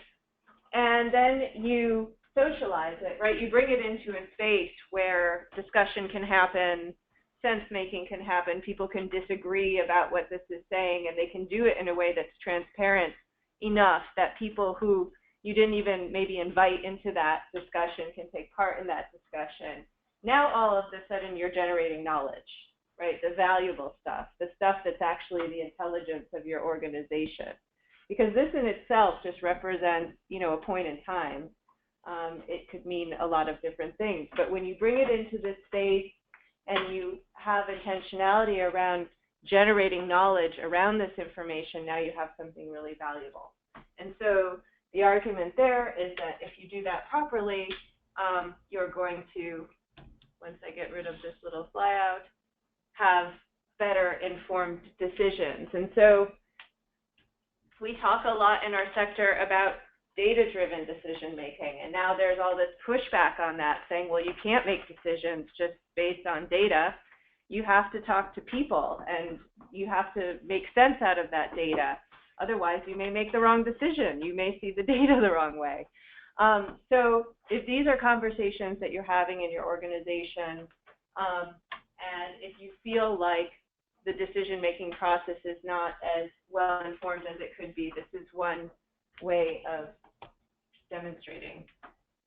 and then you socialize it, right? You bring it into a space where discussion can happen, sense-making can happen, people can disagree about what this is saying, and they can do it in a way that's transparent enough that people who you didn't even maybe invite into that discussion can take part in that discussion. Now all of a sudden you're generating knowledge, right? The valuable stuff, the stuff that's actually the intelligence of your organization. Because this in itself just represents, a point in time. It could mean a lot of different things. But when you bring it into this space and you have intentionality around generating knowledge around this information, now you have something really valuable. And so the argument there is that if you do that properly, you're going to, once I get rid of this little flyout, have better informed decisions. And so we talk a lot in our sector about data-driven decision making. And now there's all this pushback on that, saying, well, you can't make decisions just based on data. You have to talk to people, and you have to make sense out of that data. Otherwise, you may make the wrong decision. You may see the data the wrong way. So if these are conversations that you're having in your organization, and if you feel like the decision-making process is not as well informed as it could be, this is one way of demonstrating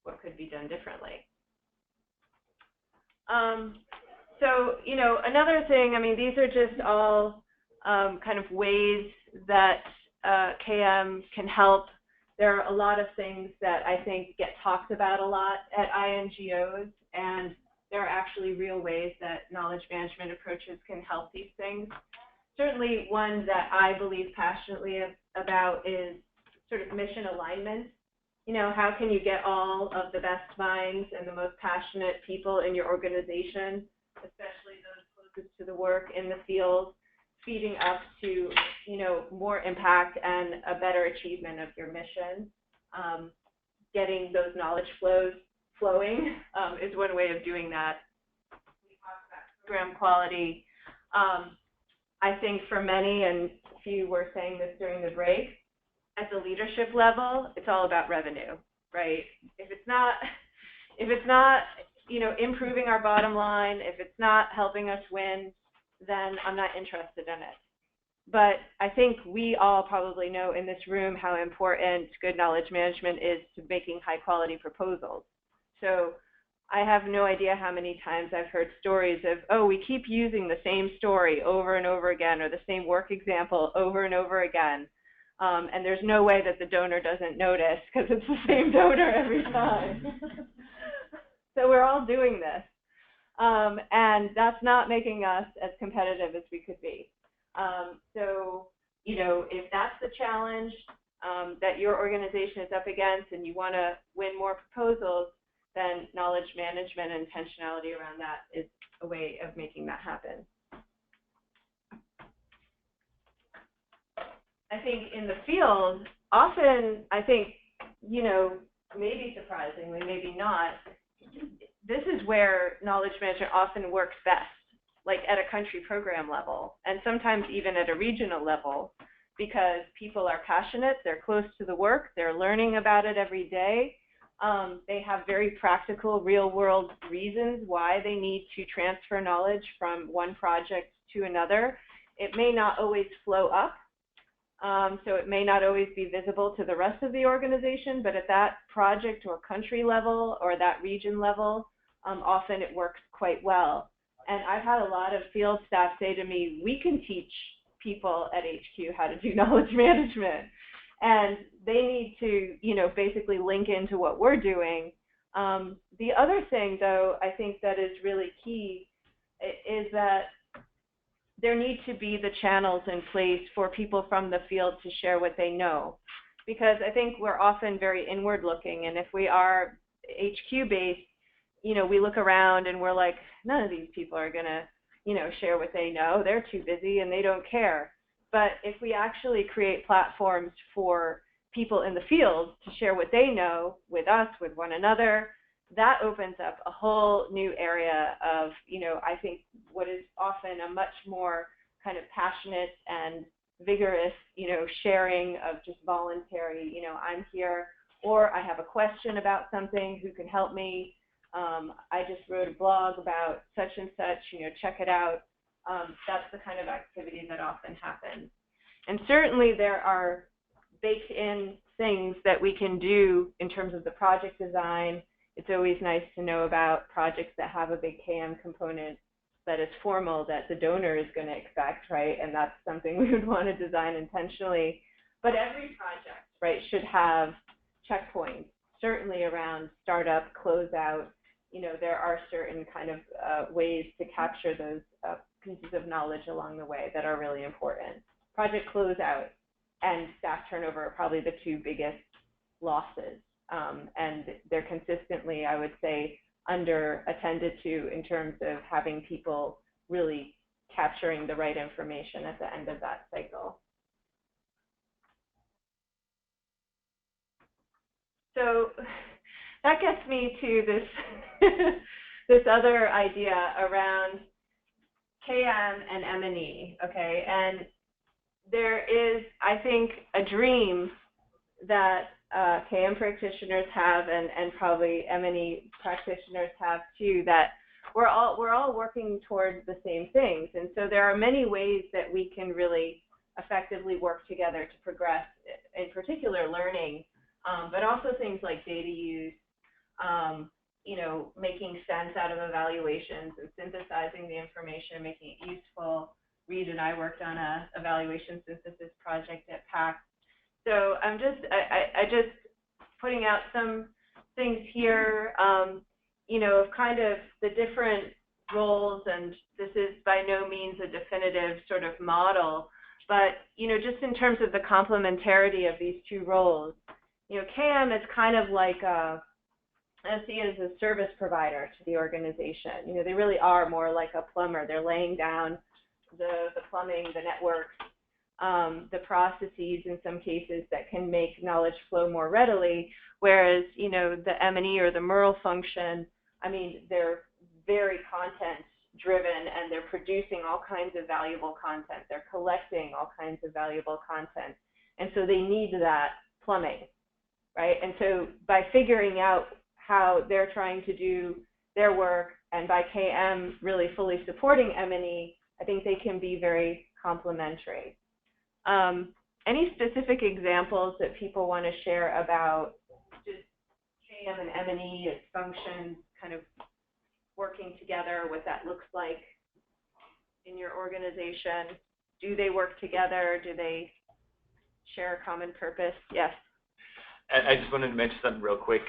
what could be done differently. So, you know, another thing, I mean, these are just all kind of ways that KM can help. There are a lot of things that I think get talked about a lot at NGOs, and there are actually real ways that knowledge management approaches can help these things. Certainly one that I believe passionately about is sort of mission alignment. You know, how can you get all of the best minds and the most passionate people in your organization, especially those closest to the work in the field, feeding up to, you know, more impact and a better achievement of your mission. Getting those knowledge flows flowing is one way of doing that. We talked about program quality. I think for many, and a few were saying this during the break, at the leadership level, it's all about revenue, right? If it's not, you know, improving our bottom line, if it's not helping us win, then I'm not interested in it. But I think we all probably know in this room how important good knowledge management is to making high quality proposals. So I have no idea how many times I've heard stories of, oh, we keep using the same story over and over again, or the same work example over and over again. And there's no way that the donor doesn't notice because it's the same donor every time. So we're all doing this. And that's not making us as competitive as we could be. So, you know, if that's the challenge that your organization is up against and you want to win more proposals, then knowledge management and intentionality around that is a way of making that happen. I think in the field, often, I think, you know, maybe surprisingly, maybe not, this is where knowledge management often works best, like at a country program level, and sometimes even at a regional level, because people are passionate, they're close to the work, they're learning about it every day. They have very practical, real-world reasons why they need to transfer knowledge from one project to another. It may not always flow up, so it may not always be visible to the rest of the organization, but at that project or country level or that region level, often it works quite well. And I've had a lot of field staff say to me, we can teach people at HQ how to do knowledge management. And they need to, you know, basically link into what we're doing. The other thing, though, I think that is really key is that there need to be the channels in place for people from the field to share what they know. Because I think we're often very inward looking, and if we are HQ based, you know, we look around and we're like, none of these people are gonna, you know, share what they know. They're too busy and they don't care. But if we actually create platforms for people in the field to share what they know with us, with one another, that opens up a whole new area of, you know, I think what is often a much more kind of passionate and vigorous, you know, sharing of just voluntary, you know, I'm here, or I have a question about something, who can help me? I just wrote a blog about such and such, you know, check it out. That's the kind of activity that often happens. And certainly there are baked in things that we can do in terms of the project design. It's always nice to know about projects that have a big KM component that is formal, that the donor is going to expect, right? And that's something we would want to design intentionally. But every project, right, should have checkpoints, certainly around startup, closeout. You know, there are certain kind of ways to capture those pieces of knowledge along the way that are really important. Project closeout and staff turnover are probably the two biggest losses. And they're consistently, I would say, under attended to in terms of having people really capturing the right information at the end of that cycle. So that gets me to this this other idea around KM and M&E, okay? And there is, I think, a dream that KM practitioners have, and probably M&E practitioners have too, that we're all working towards the same things. And so there are many ways that we can really effectively work together to progress, in particular learning, but also things like data use, you know, making sense out of evaluations and synthesizing the information, making it useful. Reed and I worked on a evaluation synthesis project at PAC. So I'm just putting out some things here, you know, of kind of the different roles, and this is by no means a definitive sort of model, but, you know, just in terms of the complementarity of these two roles, you know, KM is kind of like I see it as a service provider to the organization. You know, they really are more like a plumber. They're laying down the plumbing, the networks, the processes in some cases that can make knowledge flow more readily, whereas, you know, the M&E or the MERL function, I mean, they're very content driven and they're producing all kinds of valuable content. They're collecting all kinds of valuable content. And so they need that plumbing, right? And so by figuring out how they're trying to do their work, and by KM really fully supporting M&E, I think they can be very complementary. Any specific examples that people want to share about just KM and M&E, its functions, kind of working together, what that looks like in your organization? Do they work together? Do they share a common purpose? Yes. I just wanted to mention something real quick.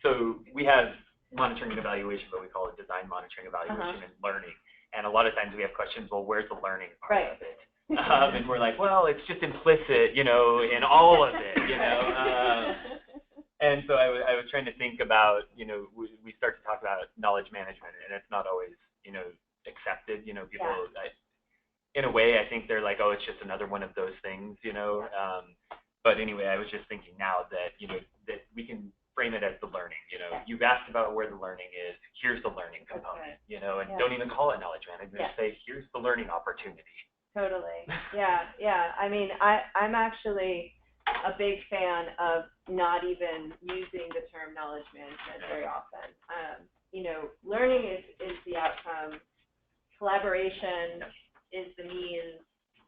So we have monitoring and evaluation, but we call it design, monitoring, evaluation, and learning. And a lot of times we have questions, well, where's the learning part of it? And we're like, well, it's just implicit, you know, in all of it, you know. And so I was trying to think about, you know, we start to talk about knowledge management, and it's not always, you know, accepted. You know, people, in a way, I think they're like, oh, it's just another one of those things, you know. But anyway, I was just thinking now that, you know, that we can frame it as the learning, you know. You've asked about where the learning is, here's the learning component, you know, and don't even call it knowledge management, just say, here's the learning opportunity. Totally. Yeah. I mean, I'm actually a big fan of not even using the term knowledge management very often. You know, learning is the outcome, collaboration is the means.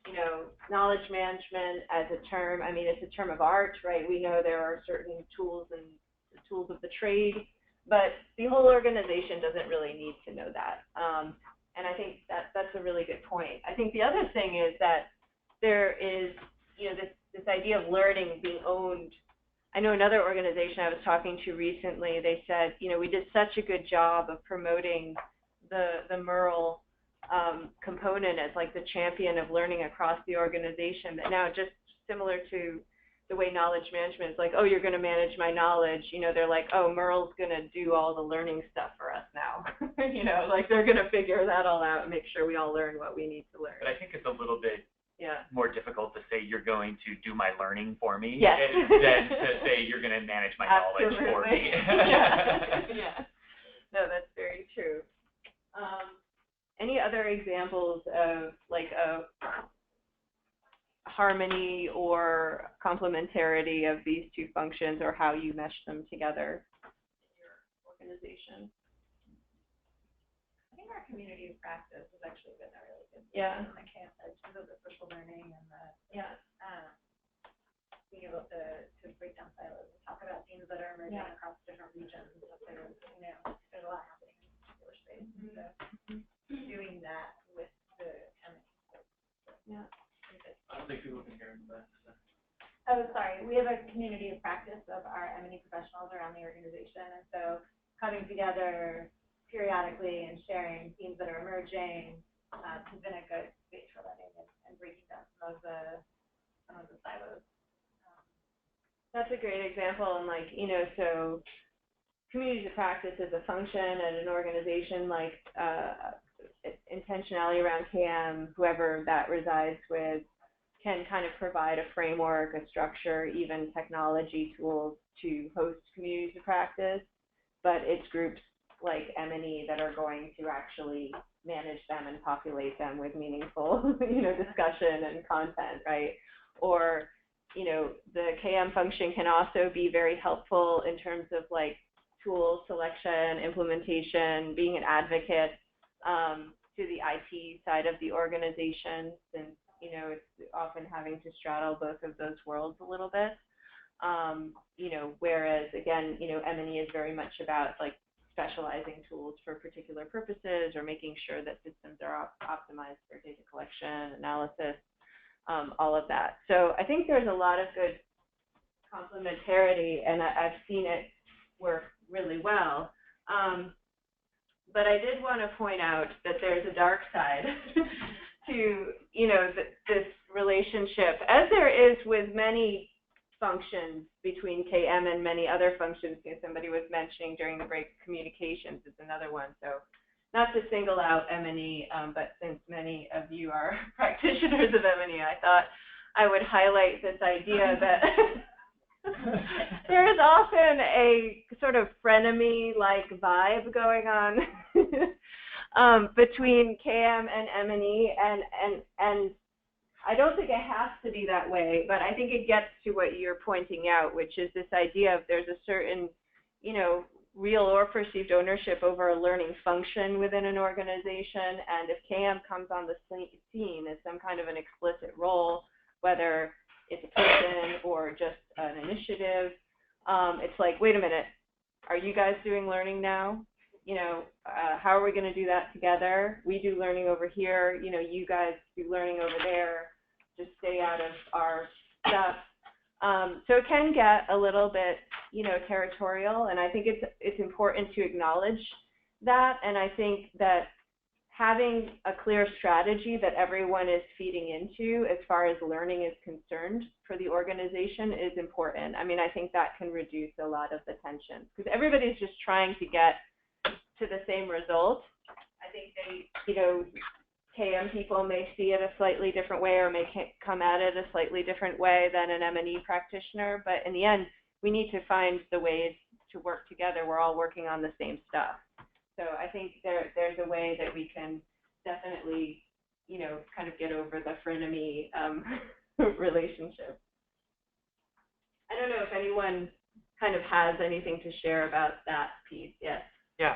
You know, knowledge management as a term, I mean, it's a term of art, right? We know there are certain tools and the tools of the trade, but the whole organization doesn't really need to know that. And I think that's a really good point. I think the other thing is that there is, you know, this idea of learning being owned. I know another organization I was talking to recently, they said, you know, we did such a good job of promoting the MERL component as like the champion of learning across the organization, that now just similar to the way knowledge management is like, oh, you're going to manage my knowledge, you know, they're like, oh, MERL's going to do all the learning stuff for us now. You know, like they're going to figure that all out and make sure we all learn what we need to learn. But I think it's a little bit more difficult to say you're going to do my learning for me than to say you're going to manage my knowledge for me. No, that's very true. Any other examples of like a harmony or complementarity of these two functions, or how you mesh them together in your organization? I think our community of practice has actually been a really good in the camp in terms of the social learning and the being able to break down silos and talk about themes that are emerging across different regions. But there's, you know, there's a lot happening in the particular space. So doing that with the M&E. I don't think people can hear that. Oh, sorry. We have a community of practice of our M&E professionals around the organization, and so coming together periodically and sharing themes that are emerging has been a good space for learning and breaking down some of the silos. That's a great example, and like, you know, so communities of practice is a function at an organization, like intentionality around KM, whoever that resides with, can kind of provide a framework, a structure, even technology tools to host communities of practice, but it's groups like M&E that are going to actually manage them and populate them with meaningful, discussion and content, right? Or, the KM function can also be very helpful in terms of like tool selection, implementation, being an advocate to the IT side of the organization, since, it's often having to straddle both of those worlds a little bit. Whereas again, M&E is very much about like specializing tools for particular purposes or making sure that systems are optimized for data collection, analysis, all of that. So I think there's a lot of good complementarity, and I've seen it work really well. But I did want to point out that there's a dark side to, this relationship, as there is with many functions between KM and many other functions. Somebody was mentioning during the break, communications is another one. So not to single out M&E, but since many of you are practitioners of M&E, I thought I would highlight this idea that there is often a sort of frenemy-like vibe going on between KM and M&E, and I don't think it has to be that way, but I think it gets to what you're pointing out, which is this idea of there's a certain, real or perceived ownership over a learning function within an organization, and if KM comes on the scene as some kind of an explicit role, whether it's a person or just an initiative, it's like, wait a minute, are you guys doing learning now? How are we going to do that together? We do learning over here, you guys do learning over there, just stay out of our stuff. So it can get a little bit, territorial, and I think it's important to acknowledge that, and I think that having a clear strategy that everyone is feeding into as far as learning is concerned for the organization is important. I mean, I think that can reduce a lot of the tension, because everybody's just trying to get to the same result. I think they, KM people may see it a slightly different way or may come at it a slightly different way than an M&E practitioner, but in the end, we need to find the ways to work together. We're all working on the same stuff. So I think there's a way that we can definitely, kind of get over the frenemy relationship. I don't know if anyone kind of has anything to share about that piece. Yes. Yeah.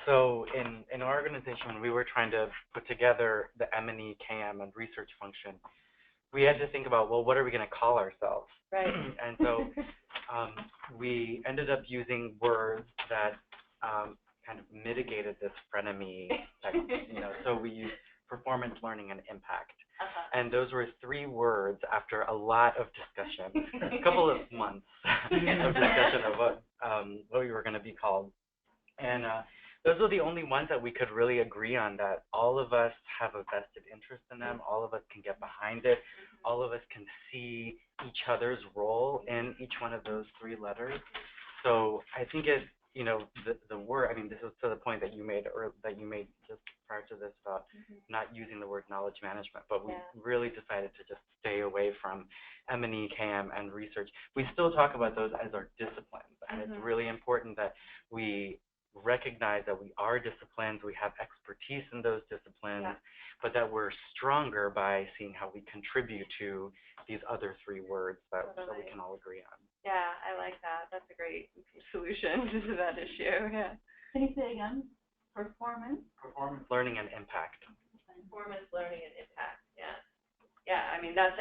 So in our organization, when we were trying to put together the M&E, KM, and research function, we had to think about, well, what are we going to call ourselves? Right. And so we ended up using words that kind of mitigated this frenemy type, so we used performance, learning, and impact. And those were 3 words after a lot of discussion, a couple of months of discussion of what we were going to be called. And those are the only ones that we could really agree on, that all of us have a vested interest in them, all of us can get behind it, all of us can see each other's role in each one of those 3 letters. So I think it, the word, I mean, this was to the point that you made, or that you made just prior to this about not using the word knowledge management, but we really decided to just stay away from M&E, KM, and research. We still talk about those as our disciplines, and it's really important that we recognize that we are disciplines, we have expertise in those disciplines, but that we're stronger by seeing how we contribute to these other 3 words that we can all agree on. Yeah, I like that. That's a great solution to that issue. Yeah. Can you say again? Performance, learning, and impact. Performance, learning, and impact. Yeah. Yeah. I mean, that's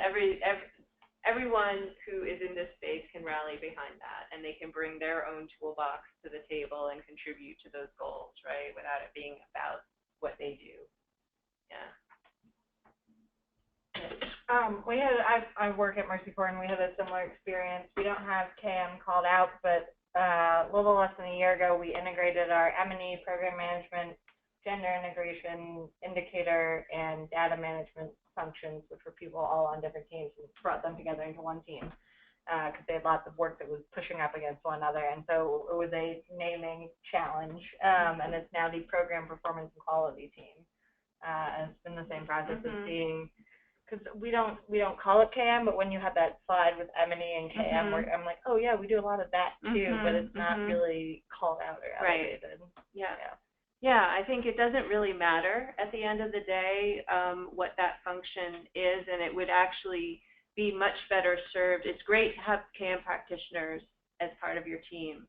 everyone who is in this space can rally behind that, and they can bring their own toolbox to the table and contribute to those goals, right? Without it being about what they do. Yeah. I work at Mercy Corps, and we had a similar experience. We don't have KM called out, but a little less than a year ago, we integrated our M&E, program management, gender integration, indicator, and data management functions, which were people all on different teams, and brought them together into one team because they had lots of work that was pushing up against one another. And so it was a naming challenge, and it's now the Program Performance and Quality team. And it's been the same process of seeing because we don't call it KM, but when you have that slide with M&E and KM, where I'm like, oh yeah, we do a lot of that too, but it's not really called out or elevated. Yeah, I think it doesn't really matter at the end of the day what that function is, and it would actually be much better served. It's great to have KM practitioners as part of your team,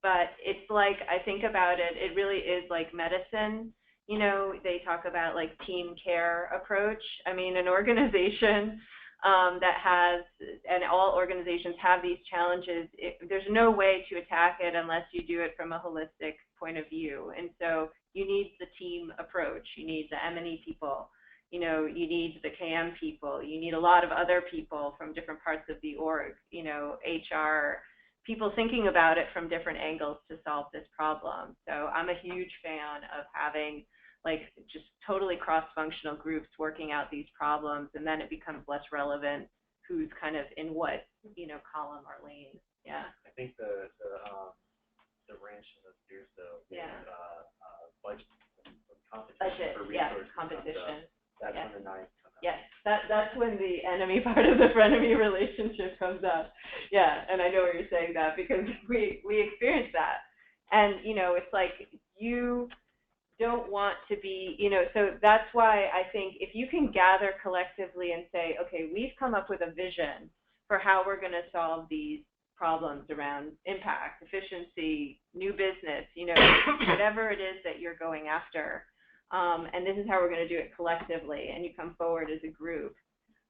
but it's like, I think about it, it really is like medicine. You know, they talk about like team care approach. I mean, an organization that has, and all organizations have these challenges, there's no way to attack it unless you do it from a holistic point of view. And so you need the team approach. You need the M&E people. You know, you need the KM people. You need a lot of other people from different parts of the org, you know, HR, people thinking about it from different angles to solve this problem. So I'm a huge fan of having like just totally cross-functional groups working out these problems, and then it becomes less relevant who's kind of in what, you know, column or lane. Yeah. I think the ranch and the steers though is budget competition for resources. Competition. That's when the knives come out. Yes, that's when the enemy part of the frenemy relationship comes up. Yeah, and I know where you're saying that because we experience that. And, you know, it's like you don't want to be, you know, so that's why I think if you can gather collectively and say, okay, we've come up with a vision for how we're going to solve these problems around impact, efficiency, new business, you know, whatever it is that you're going after. And this is how we're going to do it collectively, and you come forward as a group.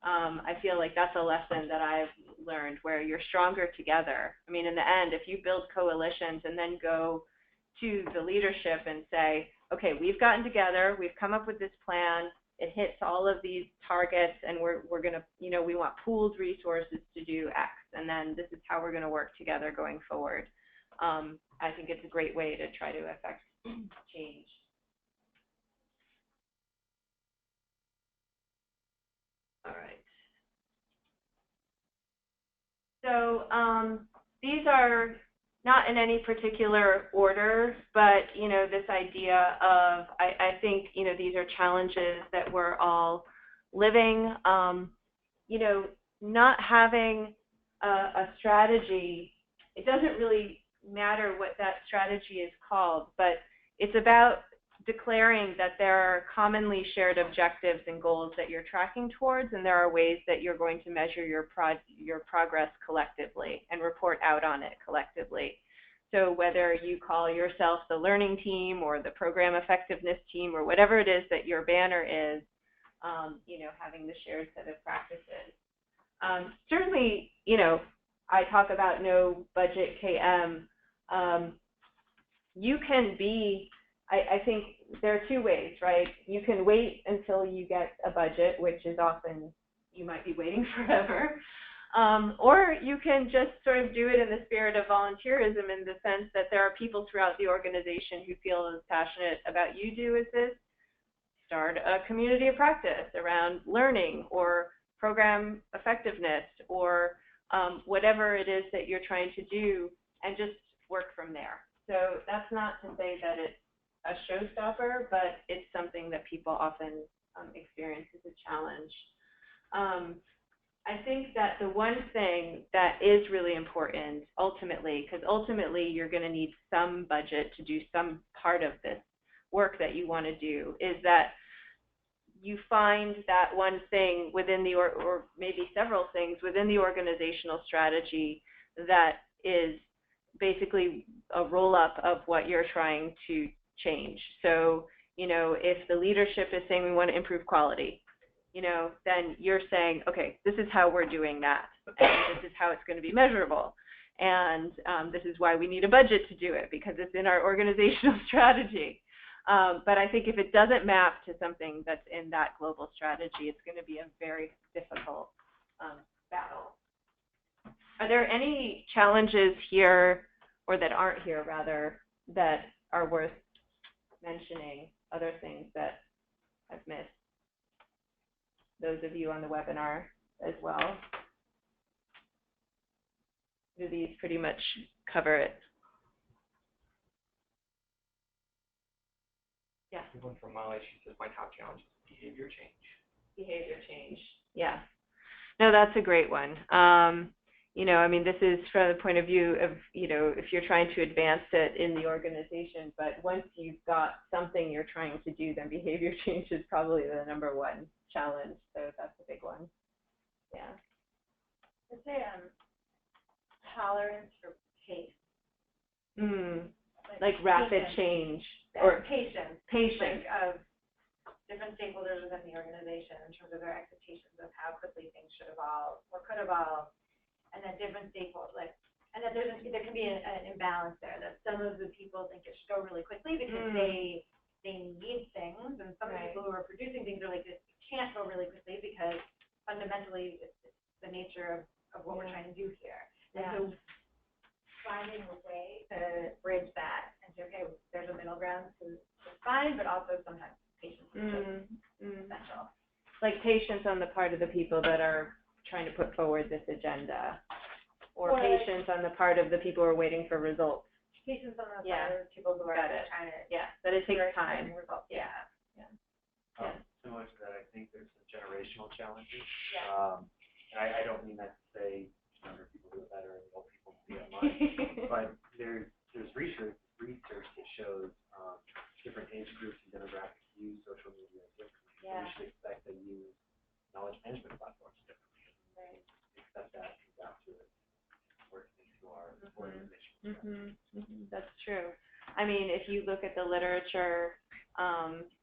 I feel like that's a lesson that I've learned where you're stronger together. I mean, in the end, if you build coalitions and then go to the leadership and say, okay, we've gotten together, we've come up with this plan, it hits all of these targets, and we're going to, you know, we want pooled resources to do X, and then this is how we're going to work together going forward. I think it's a great way to try to affect change. All right. So these are not in any particular order, but, you know, this idea of, I think, you know, these are challenges that we're all living. You know, not having a strategy, it doesn't really matter what that strategy is called, but it's about declaring that there are commonly shared objectives and goals that you're tracking towards, and there are ways that you're going to measure your progress collectively and report out on it collectively. So whether you call yourself the learning team or the program effectiveness team or whatever it is that your banner is, you know, having the shared set of practices. Certainly, you know, I talk about no budget KM. You can be, I think there are two ways, right? You can wait until you get a budget, which is often, you might be waiting forever. Or you can just sort of do it in the spirit of volunteerism, in the sense that there are people throughout the organization who feel as passionate about you do as this. Start a community of practice around learning or program effectiveness or whatever it is that you're trying to do, and just work from there. So that's not to say that it's a showstopper, but it's something that people often experience as a challenge. I think that the one thing that is really important ultimately, because ultimately you're going to need some budget to do some part of this work that you want to do, is that you find that one thing within the, or maybe several things within the organizational strategy that is basically a roll-up of what you're trying to change. So, you know, if the leadership is saying we want to improve quality, you know, then you're saying, okay, this is how we're doing that, and this is how it's going to be measurable, and this is why we need a budget to do it, because it's in our organizational strategy. But I think if it doesn't map to something that's in that global strategy, it's going to be a very difficult battle. Are there any challenges here, or that aren't here rather, that are worth mentioning, other things that I've missed? Those of you on the webinar as well. Do these pretty much cover it? Yeah. One from Molly, she says, my top challenge is behavior change. behavior change. Yeah. No, that's a great one. You know, I mean, this is from the point of view of, you know, if you're trying to advance it in the organization, but once you've got something you're trying to do, then behavior change is probably the #1 challenge. So that's a big one. Yeah. I'd say tolerance for pace. Like rapid change. Or patience. Patience. Like, different stakeholders within the organization in terms of their expectations of how quickly things should evolve or could evolve. And then different stakeholders, like, and that there can be an imbalance there, that some of the people think it should go really quickly because they need things, and some people who are producing things are like, it can't go really quickly because fundamentally it's the nature of what we're trying to do here. And so finding a way to bridge that and say, okay, there's a middle ground to find, but also sometimes patience is essential. Like patience on the part of the people that are trying to put forward this agenda, or patience on the part of the people who are waiting for results. Patience on the part of people who are trying to that it takes time. Results. Similar to that, I think there's some generational challenges. Yeah. And I don't mean that to say younger people do it better and old people do it much, but there's research that shows different age groups and demographics use social media differently. So we should expect they use knowledge management platforms differently. Accept that and adapt to it, work into our organization. That's true. I mean, if you look at the literature,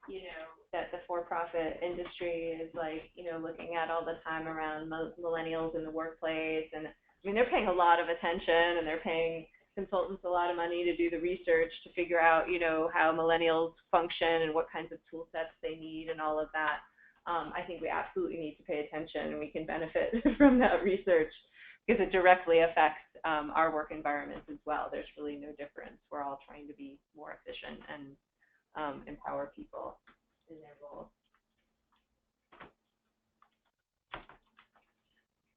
you know, that the for-profit industry is like, you know, looking at all the time around millennials in the workplace, and I mean, they're paying a lot of attention, and they're paying consultants a lot of money to do the research to figure out, you know, how millennials function and what kinds of tool sets they need and all of that. I think we absolutely need to pay attention, and we can benefit from that research because it directly affects our work environments as well. There's really no difference. We're all trying to be more efficient and empower people in their roles.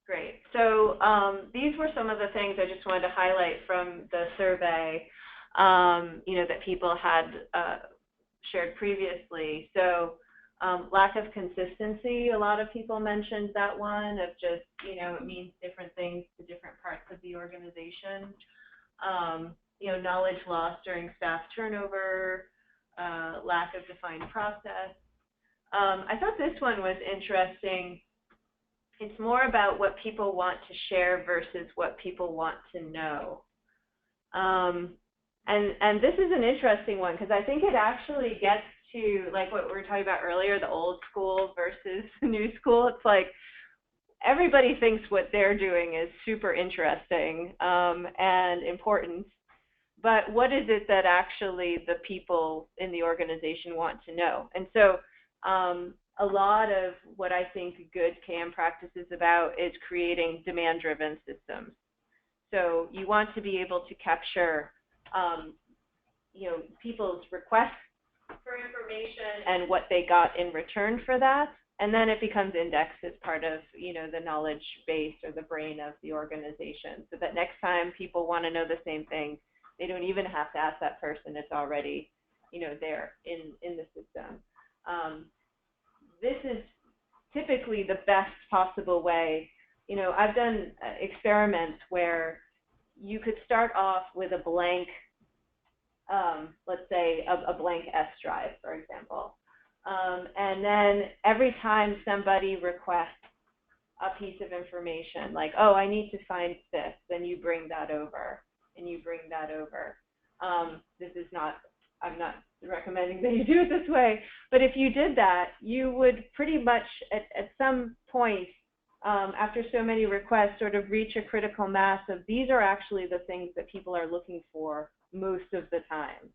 Great. So these were some of the things I just wanted to highlight from the survey, you know, that people had shared previously. So lack of consistency, a lot of people mentioned that one, of just, you know, it means different things to different parts of the organization. You know, knowledge loss during staff turnover, lack of defined process. I thought this one was interesting. It's more about what people want to share versus what people want to know. And this is an interesting one because I think it actually gets to like what we were talking about earlier, the old school versus the new school. It's like everybody thinks what they're doing is super interesting and important, but what is it that actually the people in the organization want to know? And so a lot of what I think good KM practice is about is creating demand-driven systems. So you want to be able to capture you know, people's requests for information and what they got in return for that, and then it becomes indexed as part of, you know, the knowledge base or the brain of the organization, so that next time people want to know the same thing, they don't even have to ask that person. It's already, you know, there in the system. This is typically the best possible way. You know, I've done experiments where you could start off with a blank, let's say a blank S drive, for example. And then every time somebody requests a piece of information, like, oh, I need to find this, then you bring that over, and you bring that over. This is not, I'm not recommending that you do it this way, but if you did that, you would pretty much at some point, after so many requests, sort of reach a critical mass of these are actually the things that people are looking for most of the time.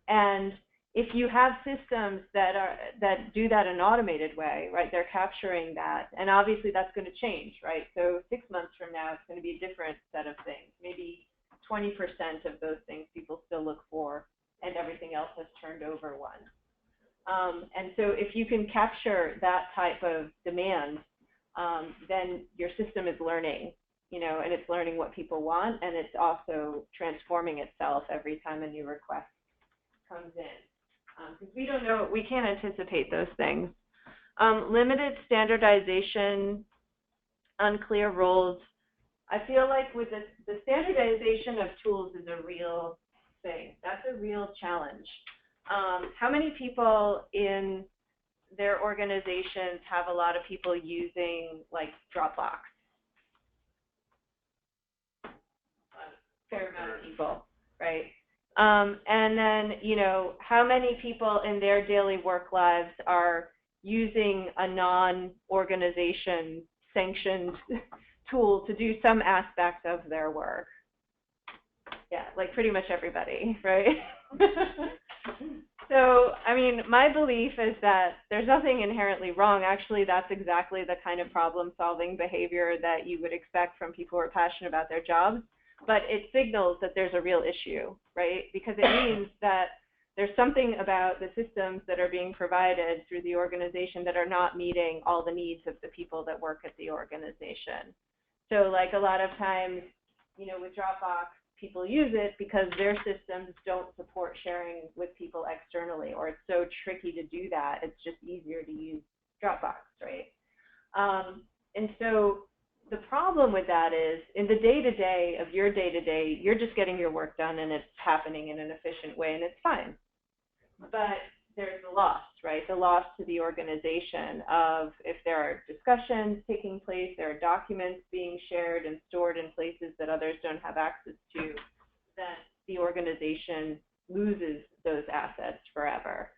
And if you have systems that do that in an automated way, right, they're capturing that, and obviously that's going to change, right? So 6 months from now, it's going to be a different set of things. Maybe 20% of those things people still look for, and everything else has turned over one. And so if you can capture that type of demand, then your system is learning, you know, and it's learning what people want, and it's also transforming itself every time a new request comes in. Because we don't know, we can't anticipate those things. Limited standardization, unclear roles. I feel like with the standardization of tools is a real thing. That's a real challenge. How many people in their organizations have a lot of people using like Dropbox? A fair amount of people, right? And then, you know, how many people in their daily work lives are using a non-organization sanctioned tool to do some aspect of their work? Yeah, like pretty much everybody, right? So, I mean, my belief is that there's nothing inherently wrong. Actually, that's exactly the kind of problem-solving behavior that you would expect from people who are passionate about their jobs. But it signals that there's a real issue, right? Because it means that there's something about the systems that are being provided through the organization that are not meeting all the needs of the people that work at the organization. So, like a lot of times, you know, with Dropbox, people use it because their systems don't support sharing with people externally, or it's so tricky to do that, it's just easier to use Dropbox, right? And so the problem with that is, in the day-to-day of your day-to-day, you're just getting your work done and it's happening in an efficient way and it's fine. But there's the loss, right? The loss to the organization of if there are discussions taking place, there are documents being shared and stored in places that others don't have access to, then the organization loses those assets forever.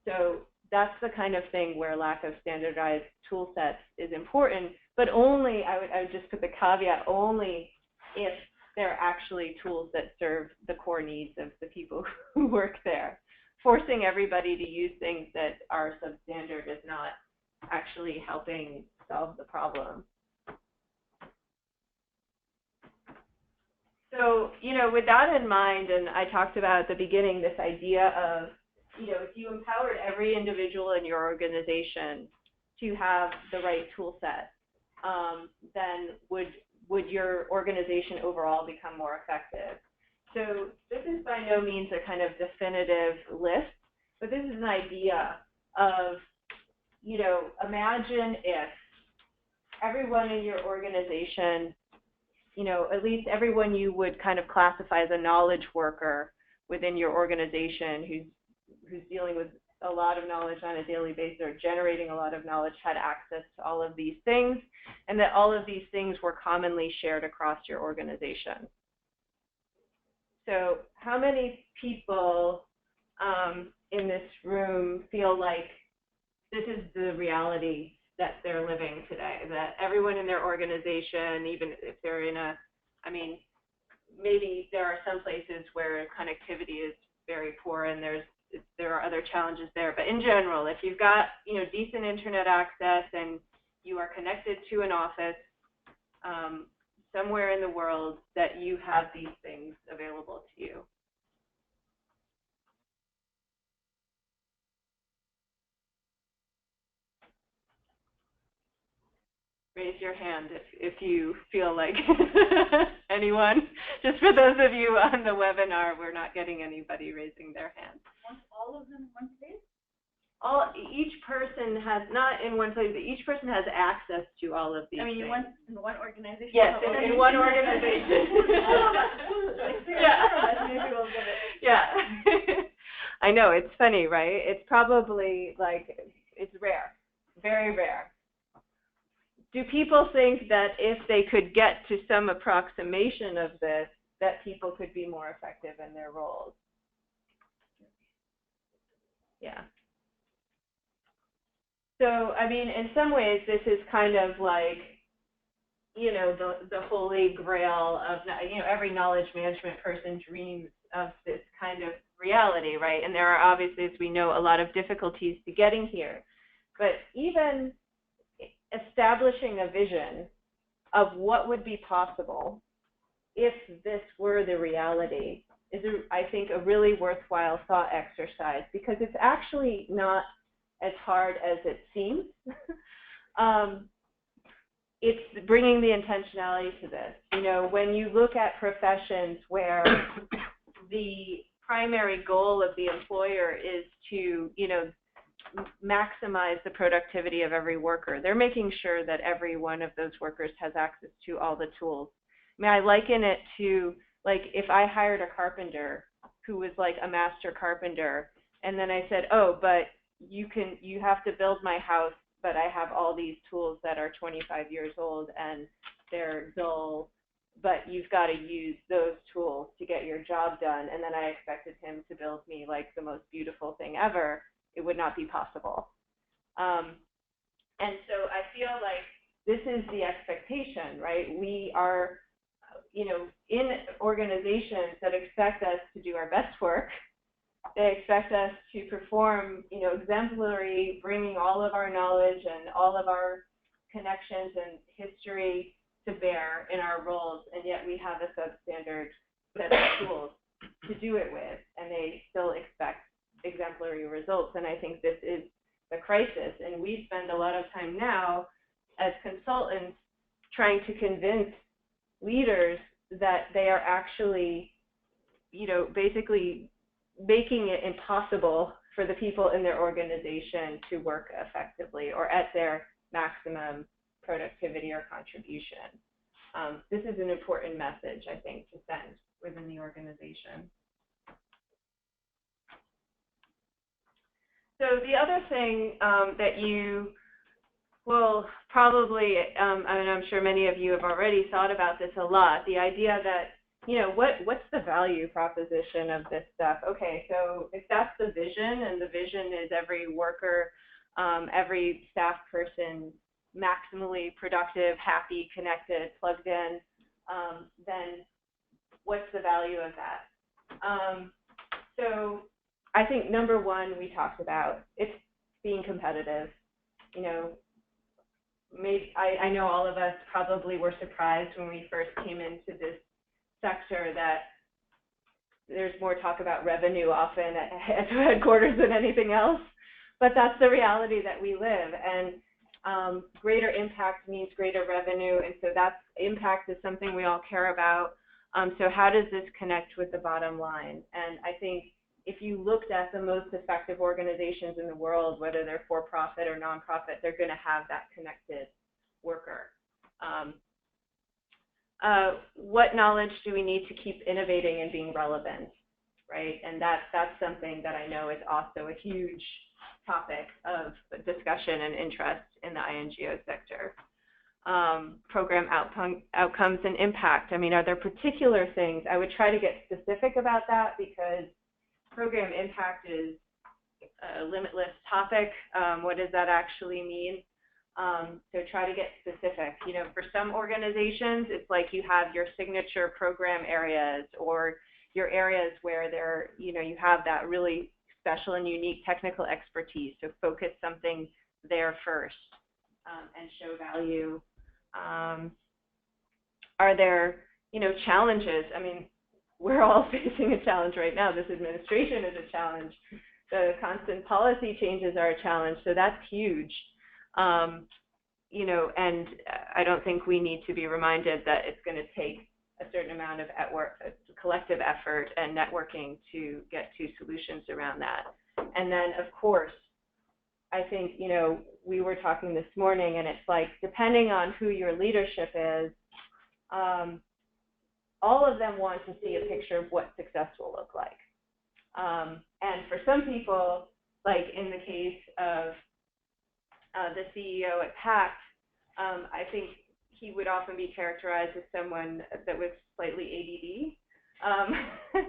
So that's the kind of thing where lack of standardized tool sets is important, but only, I would just put the caveat, only if they're actually tools that serve the core needs of the people who work there. Forcing everybody to use things that are substandard is not actually helping solve the problem. So, you know, with that in mind, and I talked about at the beginning this idea of, you know, if you empowered every individual in your organization to have the right tool set, then would your organization overall become more effective? So this is by no means a kind of definitive list, but this is an idea of, you know, imagine if everyone in your organization, you know, at least everyone you would kind of classify as a knowledge worker within your organization who's dealing with a lot of knowledge on a daily basis or generating a lot of knowledge had access to all of these things, and that all of these things were commonly shared across your organization. So how many people in this room feel like this is the reality that they're living today, that everyone in their organization, even if they're in a, I mean, maybe there are some places where connectivity is very poor and there are other challenges there, but in general, if you've got, you know, decent internet access and you are connected to an office somewhere in the world, that you have these things available to you. Raise your hand if you feel like anyone. Just for those of you on the webinar, we're not getting anybody raising their hand. All of them in one place? Each person has, not in one place, but each person has access to all of these things. In one organization? Yes, in one organization. Yeah. Maybe we'll get it. Yeah. I know, it's funny, right? It's probably like, it's rare, very rare. Do people think that if they could get to some approximation of this, that people could be more effective in their roles? Yeah. So, I mean, in some ways, this is kind of like, you know, the holy grail of, you know, every knowledge management person dreams of this kind of reality, right? And there are obviously, as we know, a lot of difficulties to getting here. But even establishing a vision of what would be possible if this were the reality is, I think, a really worthwhile thought exercise, because it's actually not as hard as it seems. It's bringing the intentionality to this. You know, when you look at professions where the primary goal of the employer is to, you know, maximize the productivity of every worker. They're making sure that every one of those workers has access to all the tools. I mean, I liken it to, like, if I hired a carpenter who was like a master carpenter, and then I said, oh, but you have to build my house, but I have all these tools that are 25 years old and they're dull, but you've got to use those tools to get your job done, and then I expected him to build me like the most beautiful thing ever. It would not be possible. And so I feel like this is the expectation, right? We are, in organizations that expect us to do our best work. They expect us to perform, exemplary, bringing all of our knowledge and all of our connections and history to bear in our roles, and yet we have a substandard set of tools to do it with, and they still expect exemplary results. And I think this is the crisis, and we spend a lot of time now as consultants trying to convince leaders that they are actually, basically making it impossible for the people in their organization to work effectively or at their maximum productivity or contribution. This is an important message, I think, to send within the organization. So the other thing that you will probably, and I'm sure many of you have already thought about this a lot, the idea that, what's the value proposition of this stuff? Okay, so if that's the vision, and the vision is every worker, every staff person maximally productive, happy, connected, plugged in, then what's the value of that? So I think number one we talked about, it's being competitive. I know all of us probably were surprised when we first came into this sector that there's more talk about revenue often at headquarters than anything else, but that's the reality that we live. And greater impact means greater revenue, and so that's impact is something we all care about. So how does this connect with the bottom line? And I think if you looked at the most effective organizations in the world, whether they're for-profit or nonprofit, they're going to have that connected worker. What knowledge do we need to keep innovating and being relevant, right? And that's something that I know is also a huge topic of discussion and interest in the INGO sector. Program outcomes and impact. I mean, are there particular things? I would try to get specific about that because program impact is a limitless topic. What does that actually mean? So try to get specific. For some organizations, it's like you have your signature program areas or your areas where you have that really special and unique technical expertise. So focus something there first and show value. Are there, challenges? I mean, we're all facing a challenge right now. This administration is a challenge. The constant policy changes are a challenge, so that's huge. And I don't think we need to be reminded that it's going to take a certain amount of collective effort and networking to get to solutions around that. And then, of course, I think, we were talking this morning, and it's like, depending on who your leadership is, all of them want to see a picture of what success will look like. And for some people, like in the case of the CEO at PACT, I think he would often be characterized as someone that was slightly ADD.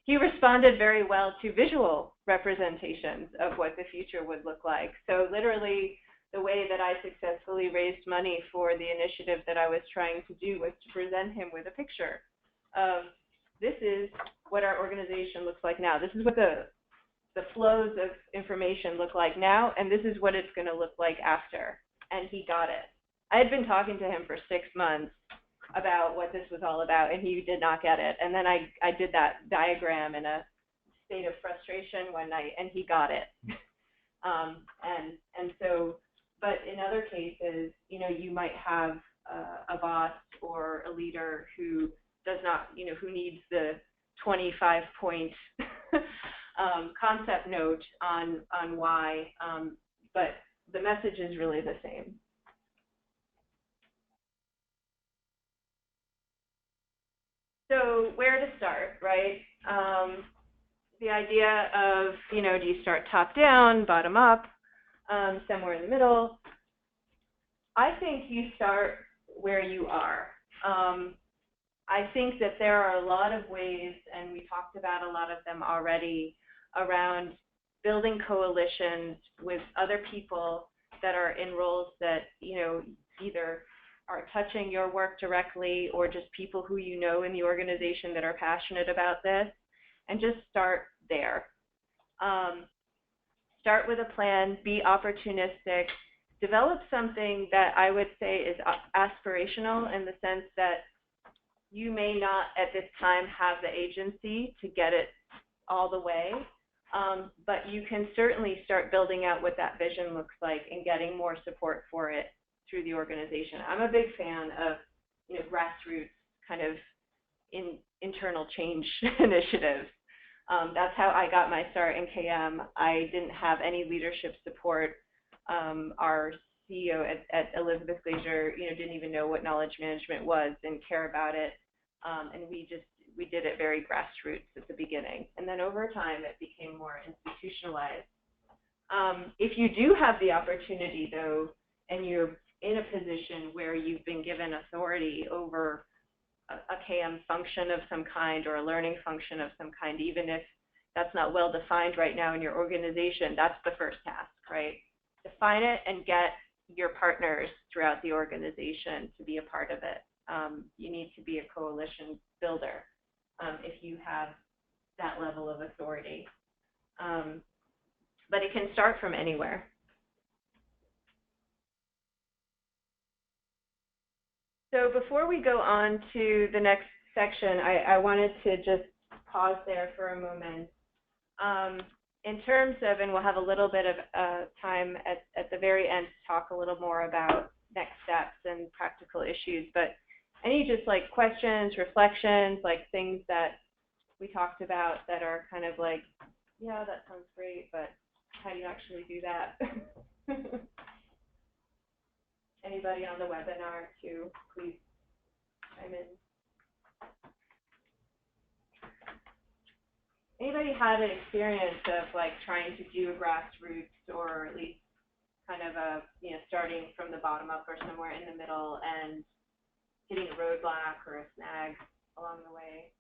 He responded very well to visual representations of what the future would look like. So literally, the way that I successfully raised money for the initiative that I was trying to do was to present him with a picture of, this is what our organization looks like now. This is what the flows of information look like now, and this is what it's going to look like after. And he got it. I had been talking to him for 6 months about what this was all about, and he did not get it. And then I did that diagram in a state of frustration one night, and he got it. And so, but in other cases, you might have a boss or a leader who does not, who needs the 25-point concept note on why, but the message is really the same. So where to start, right? The idea of, do you start top down, bottom up, somewhere in the middle? I think you start where you are. I think that there are a lot of ways, and we talked about a lot of them already, around building coalitions with other people that are in roles that, either are touching your work directly or just people who you know in the organization that are passionate about this, and just start there. Start with a plan, be opportunistic, develop something that I would say is aspirational in the sense that you may not at this time have the agency to get it all the way, but you can certainly start building out what that vision looks like and getting more support for it through the organization. I'm a big fan of, grassroots kind of internal change initiatives. That's how I got my start in KM. I didn't have any leadership support. Our CEO at Elizabeth Glazier, didn't even know what knowledge management was, didn't care about it, and we did it very grassroots at the beginning. And then over time, it became more institutionalized. If you do have the opportunity, though, and you're in a position where you've been given authority over a KM function of some kind or a learning function of some kind, even if that's not well defined right now in your organization, that's the first task, right? Define it and get your partners throughout the organization to be a part of it. You need to be a coalition builder if you have that level of authority. But it can start from anywhere. So before we go on to the next section, I wanted to just pause there for a moment. In terms of, and we'll have a little bit of time at the very end to talk a little more about next steps and practical issues, but any just like questions, reflections, like things that we talked about that are kind of like, yeah, that sounds great, but how do you actually do that? Anybody on the webinar too, please chime in. Anybody had an experience of like trying to do a grassroots or at least kind of a, starting from the bottom up or somewhere in the middle and hitting a roadblock or a snag along the way?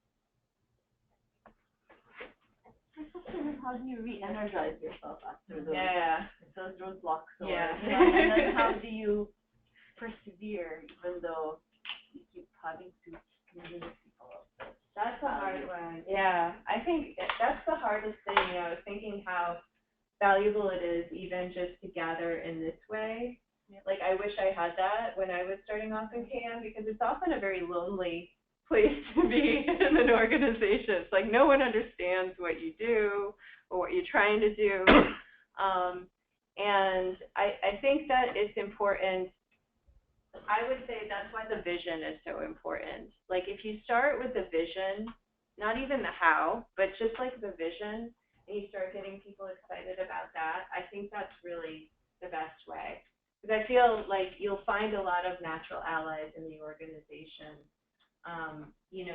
My question is, how do you re-energize yourself after those roadblocks? Yeah. And then how do you persevere even though you keep having to convince people of this? That's a hard one. Yeah, I think that's the hardest thing. Thinking how valuable it is even just to gather in this way. Like I wish I had that when I was starting off in KM, because it's often a very lonely place to be in an organization. It's like no one understands what you do or what you're trying to do. And I think that it's important. I would say that's why the vision is so important. Like if you start with the vision, not even the how, but just like the vision, and you start getting people excited about that, I think that's really the best way. Because I feel like you'll find a lot of natural allies in the organization,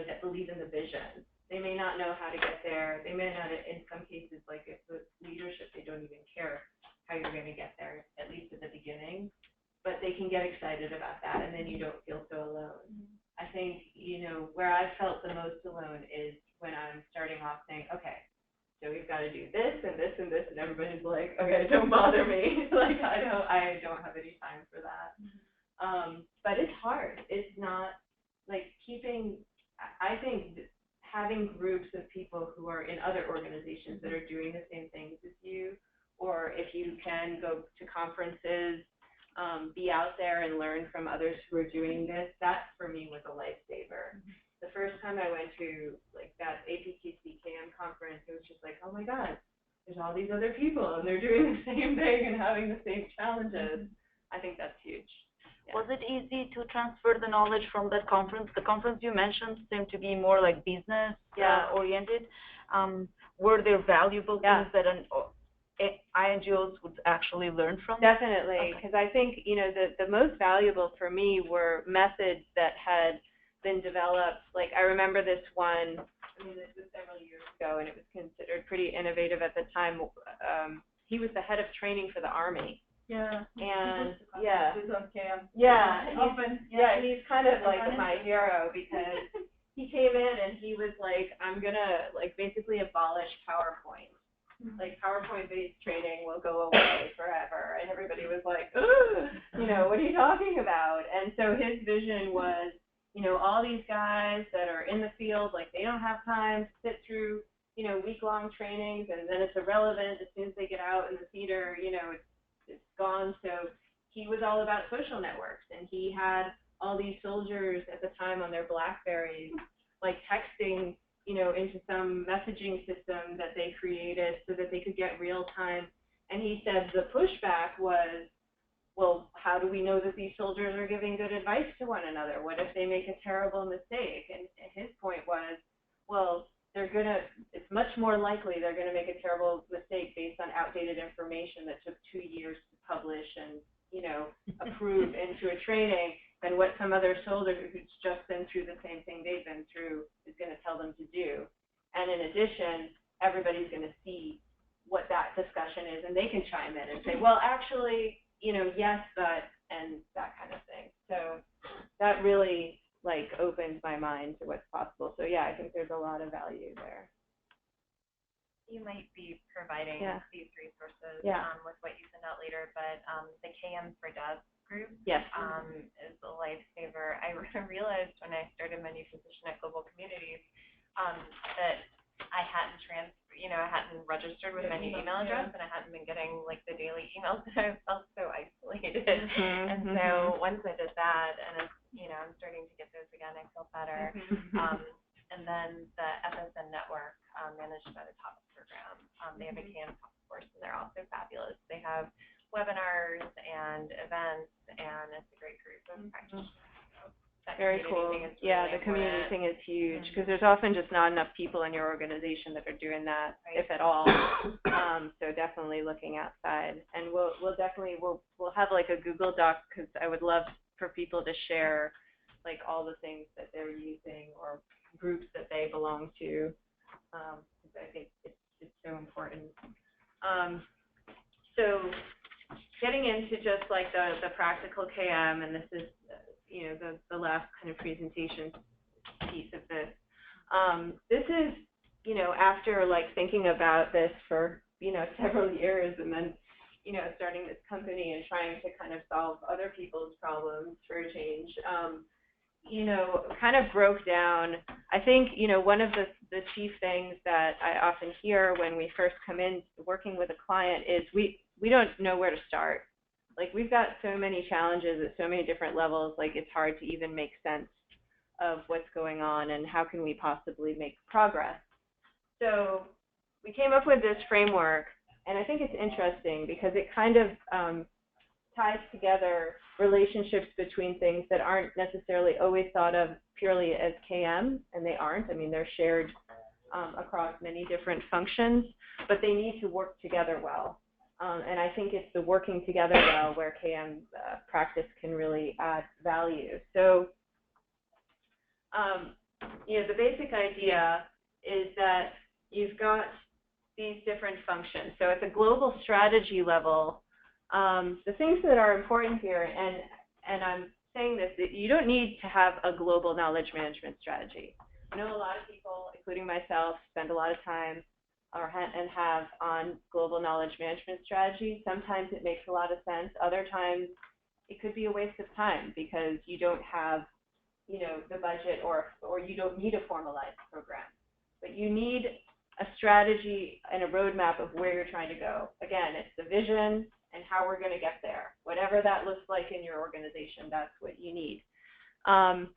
that believe in the vision. They may not know how to get there. They may not, in some cases, like if the leadership, they don't even care how you're going to get there, at least at the beginning. But they can get excited about that, and then you don't feel so alone. I think, where I felt the most alone is when I'm starting off saying, okay, so we've got to do this and this and this, and everybody's like, okay, don't bother me. Like, I don't have any time for that. But it's hard. It's not, like, I think having groups of people who are in other organizations that are doing the same things as you, or if you can go to conferences, be out there and learn from others who are doing this, that for me was a lifesaver. The first time I went to like that EPEWG KM conference, it was just like, oh my God, there's all these other people and they're doing the same thing and having the same challenges. I think that's huge. Yeah. Was it easy to transfer the knowledge from that conference? The conference you mentioned seemed to be more like business oriented. were there valuable Yeah. things that NGOs would actually learn from? Definitely, because I think, you know, the most valuable for me were methods that had been developed. Like, I remember this one, I mean, this was several years ago, and it was considered pretty innovative at the time. He was the head of training for the Army. Yeah. And, yeah. KM. Yeah, Yeah. he's kind of like my hero because he came in and he was like, I'm gonna like basically abolish PowerPoint. Like PowerPoint-based training will go away forever. And everybody was like, ugh, you know, what are you talking about? And so his vision was, you know, all these guys that are in the field, like they don't have time to sit through, you know, week-long trainings, and then it's irrelevant as soon as they get out in the theater, you know, it's gone. So he was all about social networks, and he had all these soldiers at the time on their BlackBerries, like texting, you know, into some messaging system that they created so that they could get real time. And he said the pushback was, well, how do we know that these soldiers are giving good advice to one another? What if they make a terrible mistake? And his point was, well, it's much more likely they're going to make a terrible mistake based on outdated information that took 2 years to publish and, you know, approve into a training than what some other soldier who's just been through the same thing they've been through is going to tell them to do. And in addition, everybody's going to see what that discussion is, and they can chime in and say, well, actually, you know, yes, but, and that kind of thing. So that really, like, opened my mind to what's possible. So yeah, I think there's a lot of value there. You might be providing these resources with what you send out later, but the KM for Dev group yes. Is a lifesaver. I realized when I started my new position at Global Communities that I hadn't registered with my new email address, and I hadn't been getting like the daily emails, and I felt so isolated. And so once I did that, and it's, you know, I'm starting to get those again, I feel better. And then the FSN network, managed by the TOPS program, they have a KM task force, and they're also fabulous. They have webinars and events, and it's a great group of practitioners. Very cool. Yeah, the community thing is huge because there's often just not enough people in your organization that are doing that, if at all. So definitely looking outside, and we'll have like a Google Doc because I would love for people to share like all the things that they're using or groups that they belong to. Because I think it's so important. So getting into just like the practical KM, and this is you know, the last kind of presentation piece of this. This is, you know, after like thinking about this for, you know, several years, and then, you know, starting this company and trying to kind of solve other people's problems for a change, you know, kind of broke down. I think, you know, one of the chief things that I often hear when we first come in working with a client is we don't know where to start. Like, we've got so many challenges at so many different levels, like it's hard to even make sense of what's going on and how can we possibly make progress. So we came up with this framework, and I think it's interesting because it kind of ties together relationships between things that aren't necessarily always thought of purely as KM, and they aren't. I mean, they're shared across many different functions, but they need to work together well. And I think it's the working together well where KM practice can really add value. So, you know, the basic idea is that you've got these different functions. So at the global strategy level, the things that are important here, and I'm saying this, that you don't need to have a global knowledge management strategy. I know a lot of people, including myself, spend a lot of time and have on global knowledge management strategies. Sometimes it makes a lot of sense. Other times it could be a waste of time because you don't have, you know, the budget or you don't need a formalized program. But you need a strategy and a roadmap of where you're trying to go. Again, it's the vision and how we're going to get there. Whatever that looks like in your organization, that's what you need. And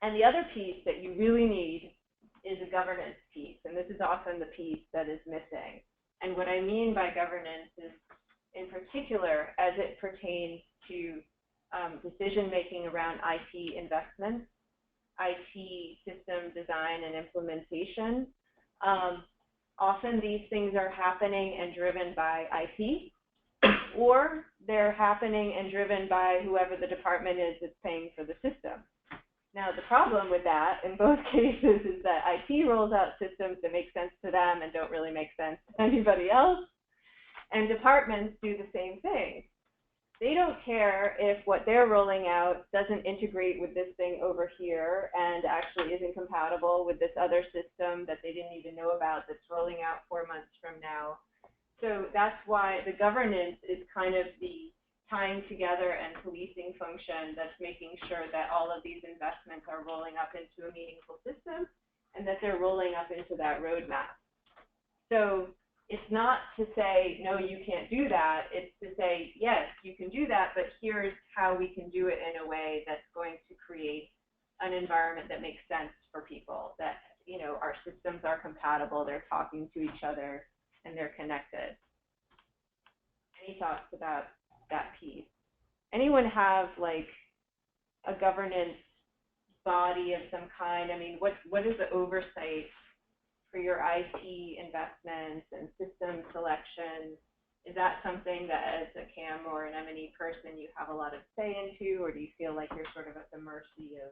the other piece that you really need is a governance piece, and this is often the piece that is missing. And what I mean by governance is, in particular, as it pertains to decision-making around IT investments, IT system design and implementation, often these things are happening and driven by IT, or they're happening and driven by whoever the department is that's paying for the system. Now, the problem with that in both cases is that IT rolls out systems that make sense to them and don't really make sense to anybody else, and departments do the same thing. They don't care if what they're rolling out doesn't integrate with this thing over here and actually isn't compatible with this other system that they didn't even know about that's rolling out 4 months from now. So that's why the governance is kind of the tying together and policing function that's making sure that all of these investments are rolling up into a meaningful system and that they're rolling up into that roadmap. So it's not to say, no, you can't do that. It's to say, yes, you can do that, but here's how we can do it in a way that's going to create an environment that makes sense for people, that, you know, our systems are compatible, they're talking to each other, and they're connected. Any thoughts about that piece? Anyone have like a governance body of some kind? I mean, what is the oversight for your IT investments and system selection? Is that something that as a CAM or an M&E person you have a lot of say into, or do you feel like you're sort of at the mercy of?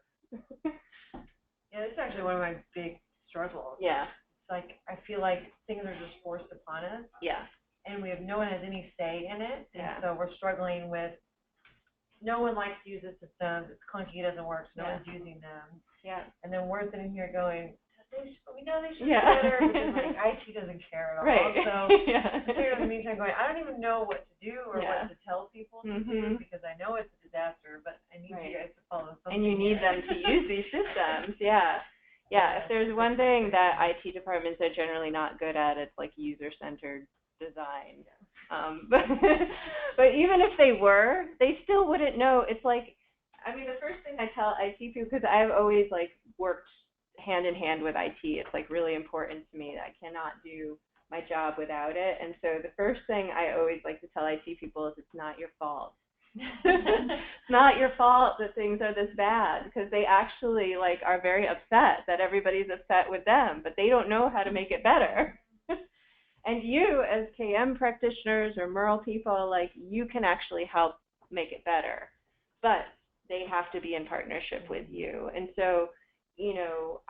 Yeah, this is actually one of my big struggles. Yeah. It's like I feel like things are just forced upon us. Yeah. And we have no one has any say in it. Yeah. And so we're struggling with, no one likes to use the systems. It's clunky, it doesn't work, so no one's using them. Yeah. And then we're sitting here going, we know they should Yeah. be better, but then like IT doesn't care at all. Right. So Yeah. here in the meantime going, I don't even know what to do or Yeah. what to tell people to do because I know it's a disaster, but I need you guys to follow something. And you need them to use these systems. Yeah. Yeah. If there's one thing that IT departments are generally not good at, it's like user-centered design. But even if they were, they still wouldn't know. It's like, I mean, the first thing I tell IT people, because I've always like worked hand in hand with IT. It's like really important to me that I cannot do my job without it. And so the first thing I always like to tell IT people is it's not your fault. It's not your fault that things are this bad, because they actually like are very upset that everybody's upset with them, but they don't know how to make it better. And you as KM practitioners or Merle people, like you can actually help make it better, but they have to be in partnership with you. And so, you know,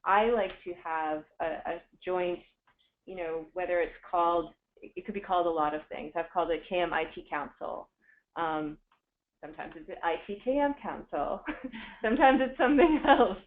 I like to have a joint, you know, whether it's called, it could be called a lot of things. I've called it KM IT Council. Sometimes it's an IT KM Council. Sometimes it's something else.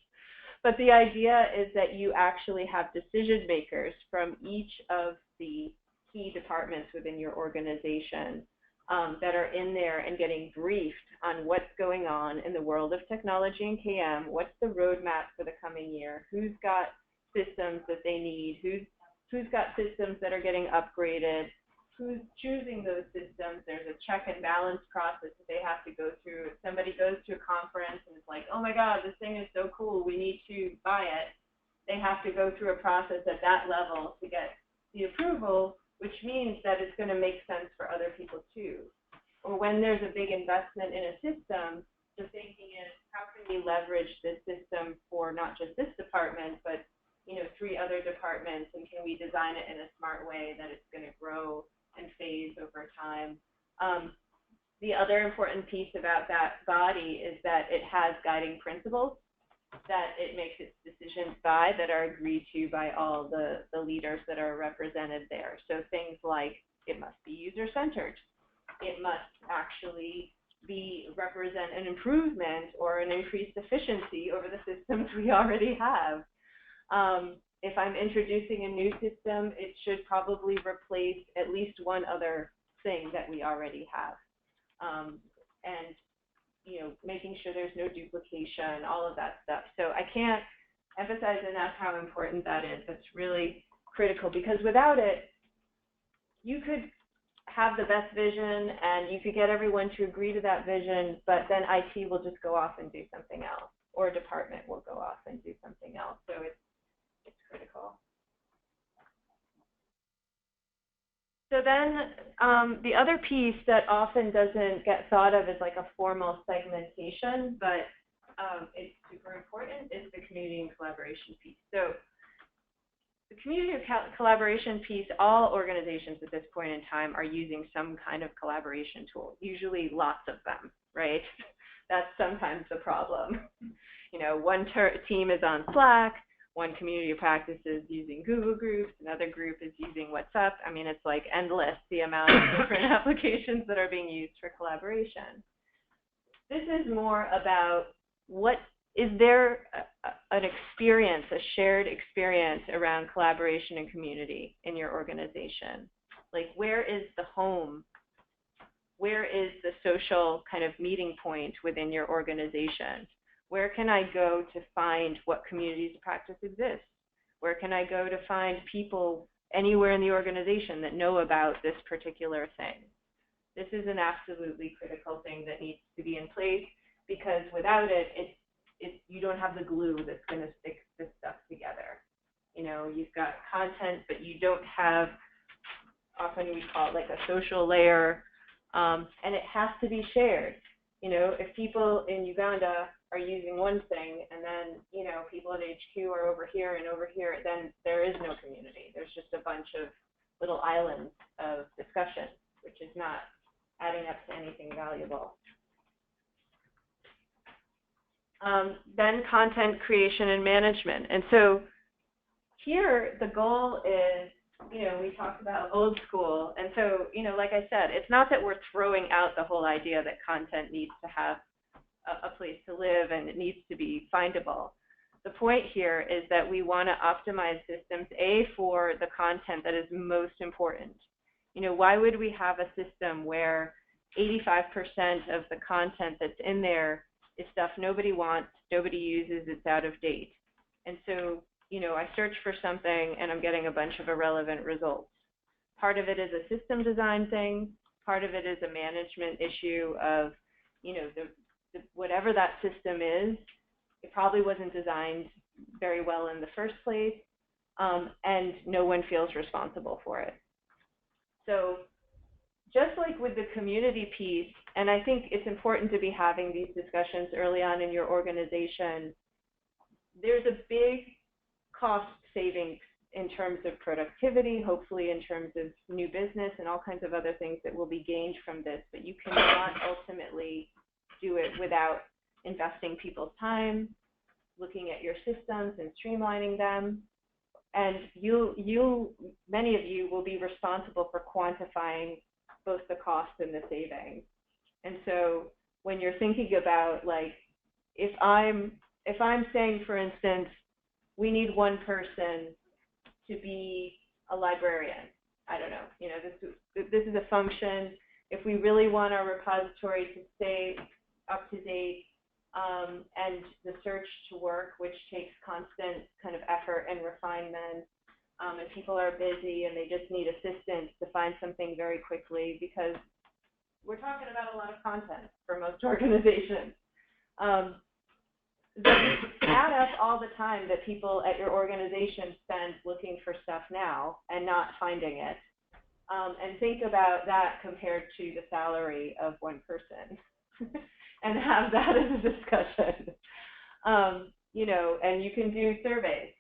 But the idea is that you actually have decision makers from each of the key departments within your organization that are in there and getting briefed on what's going on in the world of technology and KM, what's the roadmap for the coming year, who's got systems that they need, who's got systems that are getting upgraded, who's choosing those systems. There's a check and balance process that they have to go through. If somebody goes to a conference and it's like, oh my God, this thing is so cool, we need to buy it, they have to go through a process at that level to get the approval, which means that it's going to make sense for other people too. Or when there's a big investment in a system, the thinking is, how can we leverage this system for not just this department, but 3 other departments, and can we design it in a smart way that it's going to grow and phase over time. The other important piece about that body is that it has guiding principles that it makes its decisions by, that are agreed to by all the leaders that are represented there. So things like, it must be user-centered. It must actually represent an improvement or an increased efficiency over the systems we already have. If I'm introducing a new system, it should probably replace at least one other thing that we already have. And making sure there's no duplication, all of that stuff. So I can't emphasize enough how important that is. That's really critical, because without it, you could have the best vision and you could get everyone to agree to that vision, but then IT will just go off and do something else, or a department will go off and do something else. So it's critical. So then the other piece that often doesn't get thought of as like a formal segmentation, but it's super important, is the community and collaboration piece. So the community collaboration piece, all organizations at this point in time are using some kind of collaboration tool, usually lots of them, right? That's sometimes the problem. You know, one team is on Slack, one community of practice is using Google Groups, another group is using WhatsApp. I mean, it's like endless, the amount of different applications that are being used for collaboration. This is more about what is there an experience, a shared experience around collaboration and community in your organization? Like, where is the home? Where is the social kind of meeting point within your organization? Where can I go to find what communities of practice exist? Where can I go to find people anywhere in the organization that know about this particular thing? This is an absolutely critical thing that needs to be in place, because without it, you don't have the glue that's going to stick this stuff together. You know, you've got content, but you don't have, often we call it like a social layer, and it has to be shared. You know, if people in Uganda are using one thing, and then, you know, people at HQ are over here and over here, then there is no community. There's just a bunch of little islands of discussion, which is not adding up to anything valuable. Then content creation and management. And so here the goal is, you know, we talked about old school. And so, you know, like I said, it's not that we're throwing out the whole idea that content needs to have a place to live and it needs to be findable. The point here is that we want to optimize systems, A, for the content that is most important. You know, why would we have a system where 85% of the content that's in there is stuff nobody wants, nobody uses, it's out of date? And so, you know, I search for something and I'm getting a bunch of irrelevant results. Part of it is a system design thing. Part of it is a management issue of, you know, whatever that system is, it probably wasn't designed very well in the first place, and no one feels responsible for it. So just like with the community piece, and I think it's important to be having these discussions early on in your organization, there's a big cost savings in terms of productivity, hopefully in terms of new business and all kinds of other things that will be gained from this, but you cannot ultimately do it without investing people's time, looking at your systems and streamlining them. And many of you will be responsible for quantifying both the cost and the savings. And so when you're thinking about, like, if I'm saying, for instance, we need one person to be a librarian, I don't know, you know, this is a function. If we really want our repository to stay up to date, and the search to work, which takes constant kind of effort and refinement, and people are busy and they just need assistance to find something very quickly, because we're talking about a lot of content for most organizations. Add up all the time that people at your organization spend looking for stuff now and not finding it, and think about that compared to the salary of one person. And have that as a discussion, you know, and you can do surveys.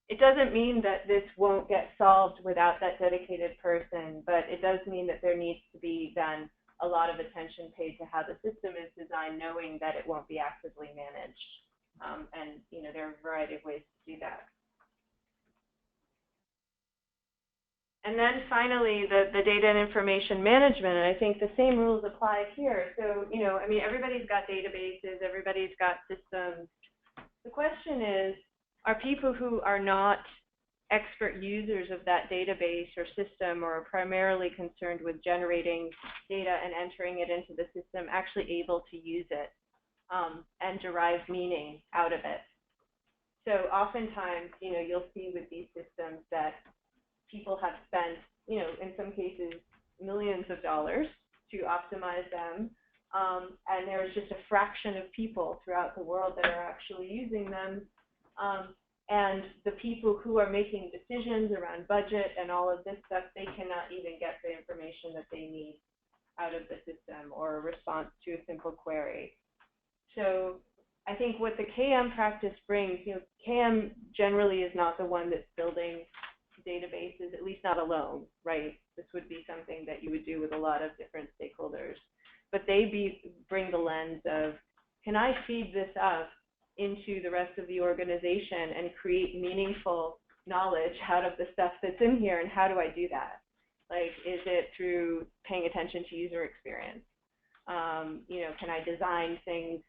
It doesn't mean that this won't get solved without that dedicated person, but it does mean that there needs to be then a lot of attention paid to how the system is designed, knowing that it won't be actively managed. And, you know, there are a variety of ways to do that. And then finally, the data and information management, and I think the same rules apply here. So, you know, I mean, everybody's got databases, everybody's got systems. The question is, are people who are not expert users of that database or system, or are primarily concerned with generating data and entering it into the system, actually able to use it and derive meaning out of it? So oftentimes, you know, you'll see with these systems that people have spent, you know, in some cases, millions of dollars to optimize them, and there's just a fraction of people throughout the world that are actually using them, and the people who are making decisions around budget and all of this stuff, they cannot even get the information that they need out of the system or a response to a simple query. So I think what the KM practice brings, KM generally is not the one that's building databases, at least not alone, right? This would be something that you would do with a lot of different stakeholders. But they bring the lens of, can I feed this up into the rest of the organization and create meaningful knowledge out of the stuff that's in here, and how do I do that? Like, is it through paying attention to user experience? Can I design things,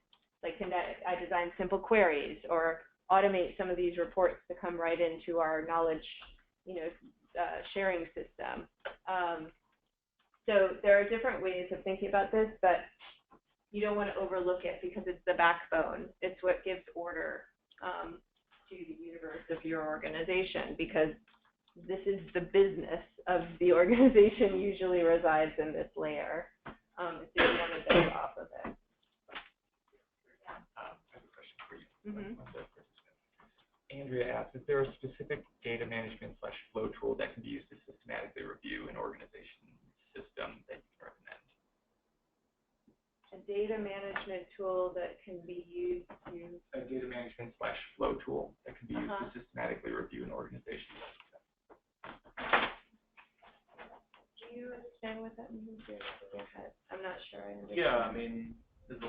like can I design simple queries or automate some of these reports to come right into our knowledge, sharing system? So there are different ways of thinking about this, but you don't want to overlook it because it's the backbone. It's what gives order to the universe of your organization, because this is the business of the organization usually resides in this layer. So you want to build off of it. I have a question for you. Andrea asked, is there a specific data management / flow tool that can be used to systematically review an organization system that you can recommend? A data management tool that can be used to... A data management / flow tool that can be used to systematically review an organization. Do you understand what that means? I'm not sure I understand. Yeah, I mean, there's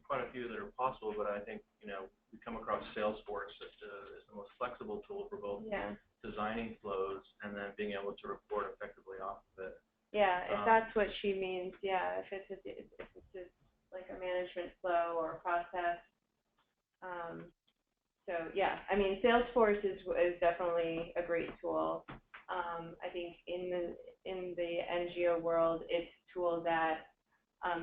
quite a few that are possible, but I think, we come across Salesforce as the most flexible tool for both designing flows and then being able to report effectively off of it. Yeah, if that's what she means, yeah, if it's like a management flow or a process. So yeah, I mean, Salesforce is definitely a great tool. I think in the NGO world, it's a tool that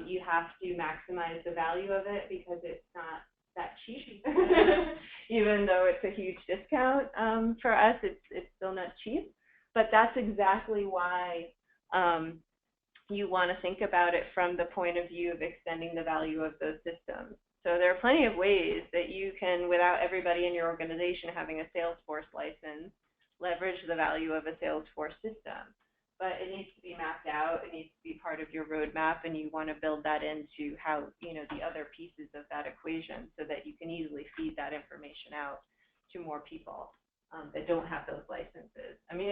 you have to maximize the value of it because it's not that cheap. Even though it's a huge discount for us, it's still not cheap. But that's exactly why you want to think about it from the point of view of extending the value of those systems. So there are plenty of ways that you can, without everybody in your organization having a Salesforce license, leverage the value of a Salesforce system. But it needs to be mapped out, it needs to be part of your roadmap, and you want to build that into how, the other pieces of that equation so that you can easily feed that information out to more people that don't have those licenses. I mean,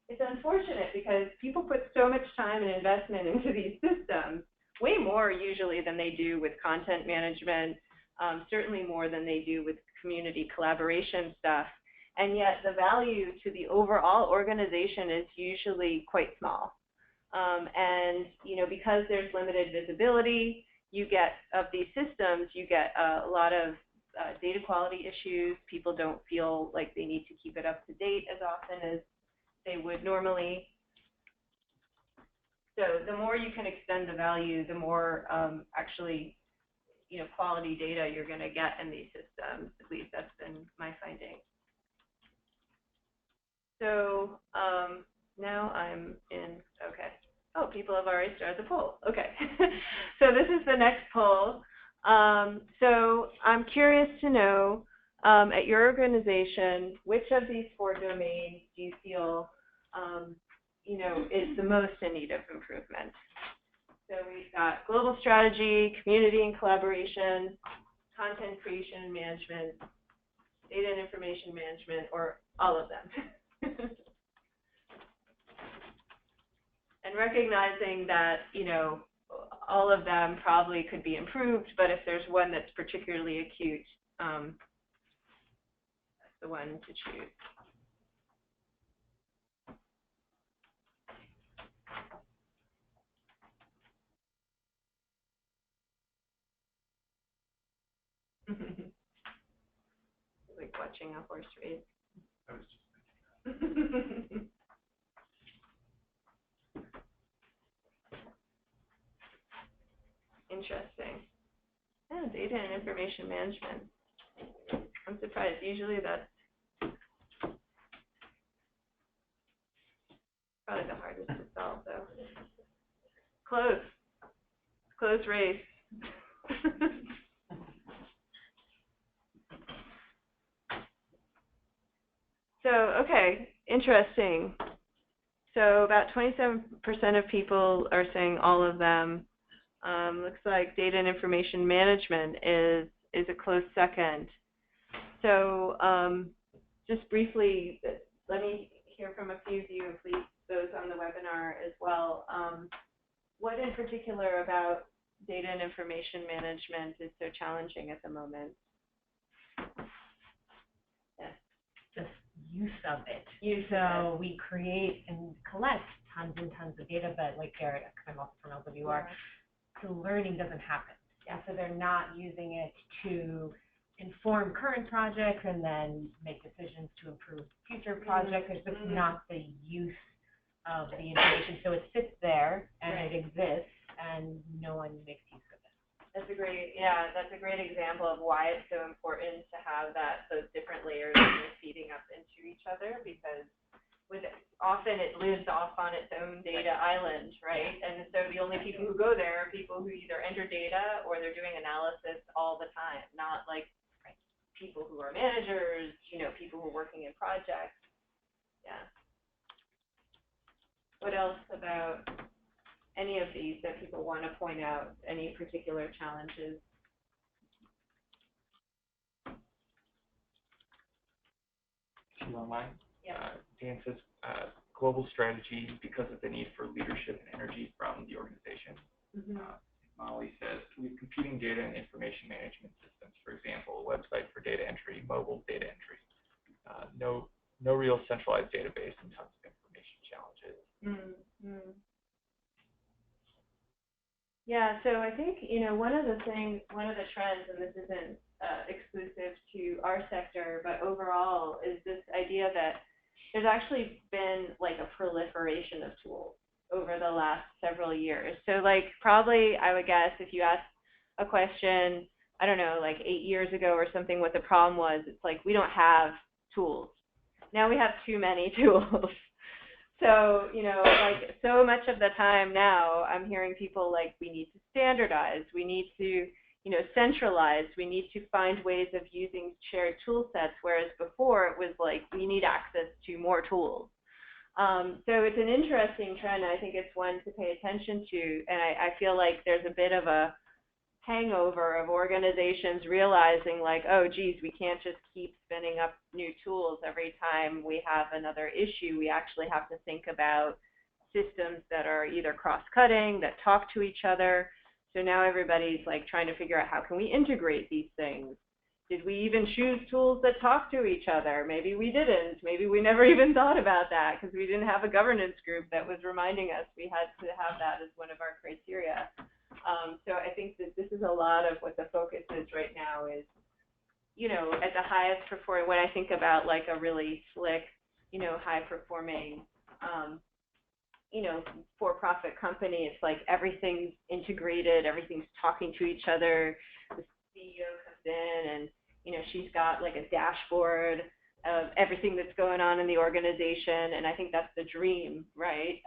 it's unfortunate because people put so much time and investment into these systems, way more usually than they do with content management, certainly more than they do with community collaboration stuff. And yet the value to the overall organization is usually quite small. And, because there's limited visibility, you get, of these systems, you get a lot of data quality issues. People don't feel like they need to keep it up to date as often as they would normally. So the more you can extend the value, the more actually, quality data you're going to get in these systems. At least that's been my finding. So now I'm in, okay. Oh, people have already started the poll. Okay. So this is the next poll. So I'm curious to know, at your organization, which of these 4 domains do you feel, is the most in need of improvement? So we've got global strategy, community and collaboration, content creation and management, data and information management, or all of them. And recognizing that, all of them probably could be improved, but if there's one that's particularly acute, that's the one to choose. Like watching a horse race. I was just thinking Interesting. Yeah, data and information management. I'm surprised. Usually that's probably the hardest to solve, though. Close race. So, okay, interesting. So about 27% of people are saying all of them. Looks like data and information management is is a close second. So just briefly, let me hear from a few of you, and please those on the webinar as well. What in particular about data and information management is so challenging at the moment? Just use of it. So we create and collect tons and tons of data, but like Garrett, I'm also from LWR, so learning doesn't happen. Yeah, so they're not using it to inform current projects and then make decisions to improve future projects. It's just not the use of the information. So it sits there and it exists and no one makes use of it. That's a great, that's a great example of why it's so important to have those different layers feeding up into each other, because often it lives off on its own data island, right? And so the only people who go there are people who either enter data or they're doing analysis all the time, not like people who are managers, people who are working in projects. Yeah. What else about any of these that people want to point out, any particular challenges? If you don't mind. Yeah. Dan says global strategy because of the need for leadership and energy from the organization. Molly says we have competing data and information management systems, for example, a website for data entry, mobile data entry. No real centralized database and tons of information challenges. Yeah, so I think, one of the trends, and this isn't exclusive to our sector, but overall, is this idea that there's actually been like a proliferation of tools over the last several years. So like probably, I would guess, if you ask a question, I don't know, like 8 years ago or something, what the problem was, it's like we don't have tools. Now we have too many tools. So, like so much of the time now, I'm hearing people like, we need to standardize, we need to, centralize, we need to find ways of using shared tool sets, whereas before it was like, we need access to more tools. So it's an interesting trend. I think it's one to pay attention to, and I feel like there's a bit of a hangover of organizations realizing like, oh, geez, we can't just keep spinning up new tools every time we have another issue. We actually have to think about systems that are either cross-cutting, that talk to each other. So now everybody's like trying to figure out how can we integrate these things. Did we even choose tools that talk to each other? Maybe we didn't. Maybe we never even thought about that because we didn't have a governance group that was reminding us we had to have that as one of our criteria. So I think that this is a lot of what the focus is right now is, at the highest performing, when I think about like a really slick, high performing, for-profit company, it's like everything's integrated, everything's talking to each other. The CEO comes in and, she's got like a dashboard of everything that's going on in the organization, and I think that's the dream, right?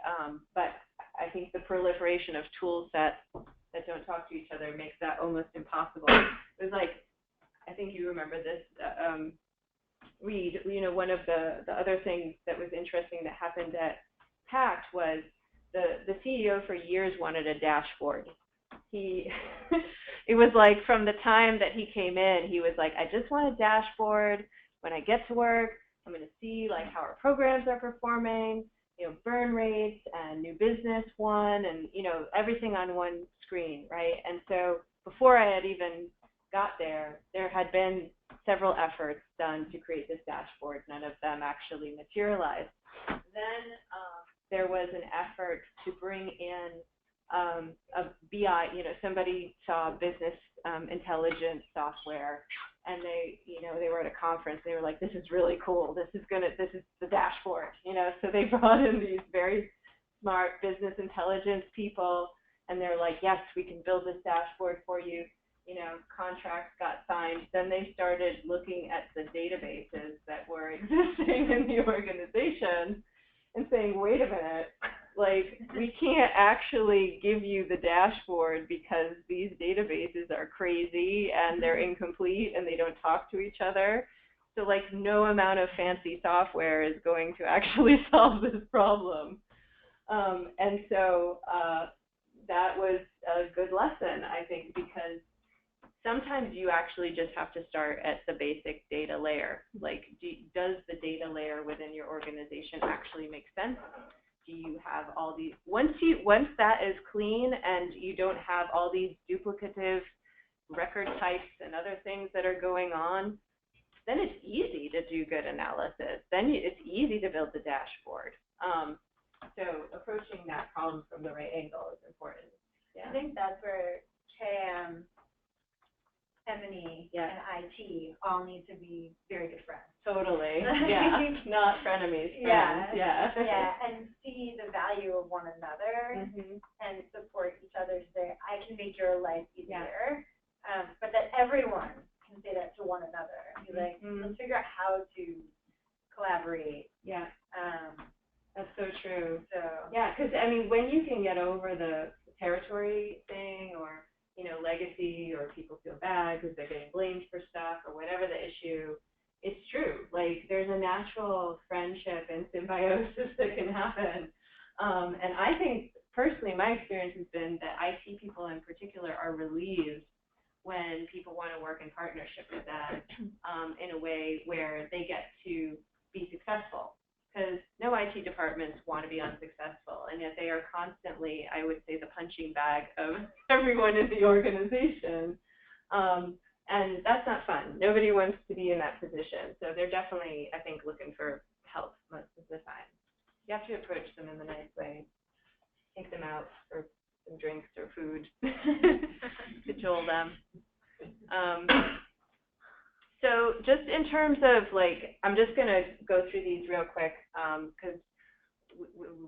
But I think the proliferation of tool sets that don't talk to each other makes that almost impossible. It was like, I think you remember this, Reed, one of the other things that was interesting that happened at PACT was the CEO for years wanted a dashboard. It was like from the time that he came in, he was like, I just want a dashboard. When I get to work, I'm going to see like how our programs are performing, burn rates and new business won, and everything on one screen, right? And so before I had even got there had been several efforts done to create this dashboard. None of them actually materialized. Then there was an effort to bring in a BI, somebody saw business intelligence software, and they were at a conference. They were like, this is really cool. This is the dashboard, So they brought in these very smart business intelligence people, and they're like, yes, we can build this dashboard for you. Contracts got signed. Then they started looking at the databases that were existing in the organization and saying, wait a minute, like, we can't actually give you the dashboard because these databases are crazy and they're incomplete and they don't talk to each other. So, like, no amount of fancy software is going to actually solve this problem. And so that was a good lesson, I think, because sometimes you actually just have to start at the basic data layer. Like, does the data layer within your organization actually make sense? Do you have all these, once that is clean and you don't have all these duplicative record types and other things that are going on, then it's easy to do good analysis. Then it's easy to build the dashboard. So approaching that problem from the right angle is important. I think that's where KM, M&E, and IT all need to be very good friends. Totally. Yeah. Not frenemies. Friends. Yeah, and see the value of one another and support each other to say, I can make your life easier. But that everyone can say that to one another. Be like, let's figure out how to collaborate. Yeah. That's so true. So yeah, because I mean, when you can get over the territory thing, or legacy, or people feel bad because they're getting blamed for stuff, or whatever the issue, it's true. Like, there's a natural friendship and symbiosis that can happen. And I think personally, my experience has been that IT people in particular are relieved when people want to work in partnership with them in a way where they get to be successful. Because no IT departments want to be unsuccessful, and yet they are constantly, I would say, the punching bag of everyone in the organization. And that's not fun. Nobody wants to be in that position. So they're definitely, I think, looking for help most of the time. You have to approach them in the nice way. Take them out for some drinks or food. Cajole them. So just in terms of, like, I'm just going to go through these real quick because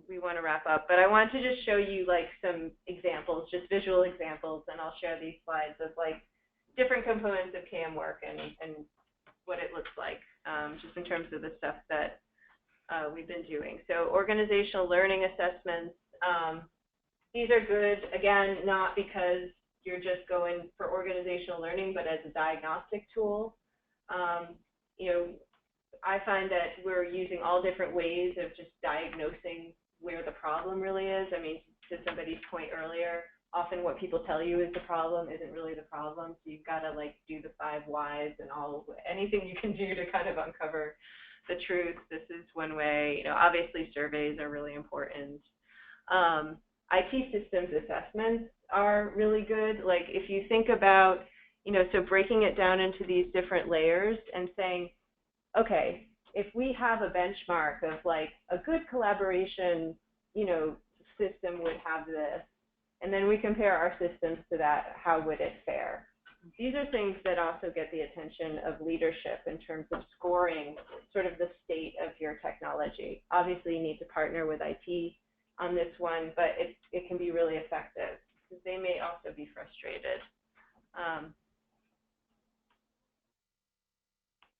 we want to wrap up. But I want to just show you, like, some examples, just visual examples, and I'll share these slides of, like, different components of KM work and what it looks like, just in terms of the stuff that we've been doing. So organizational learning assessments, these are good, again, not because you're just going for organizational learning, but as a diagnostic tool. I find that we're using all different ways of just diagnosing where the problem really is. I mean, to somebody's point earlier, often what people tell you is the problem isn't really the problem. So you've got to, like, do the 5 whys and anything you can do to kind of uncover the truth. This is one way. Obviously surveys are really important. IT systems assessments are really good. Like, if you think about, so breaking it down into these different layers and saying, okay, if we have a benchmark of, like, a good collaboration, system would have this, and then we compare our systems to that, how would it fare? These are things that also get the attention of leadership in terms of scoring sort of the state of your technology. Obviously, you need to partner with IT on this one, but it can be really effective because they may also be frustrated.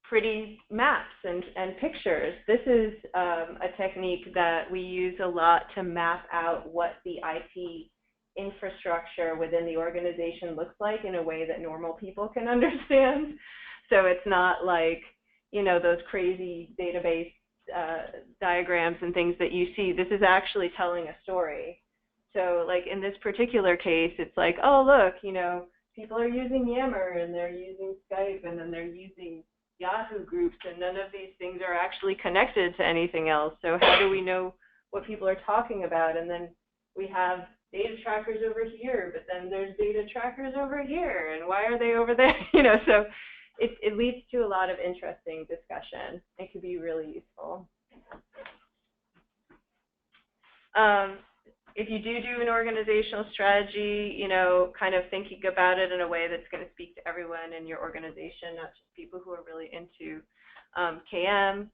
Pretty maps and pictures. This is a technique that we use a lot to map out what the IT infrastructure within the organization looks like in a way that normal people can understand. So it's not like, those crazy database diagrams and things that you see. This is actually telling a story. So, like, in this particular case, it's like, oh, look, people are using Yammer, and they're using Skype, and then they're using Yahoo groups, and none of these things are actually connected to anything else. So how do we know what people are talking about? And then we have data trackers over here, but then there's data trackers over here, and why are they over there? So it leads to a lot of interesting discussion. It could be really useful. If you do an organizational strategy, kind of thinking about it in a way that's going to speak to everyone in your organization, not just people who are really into KM.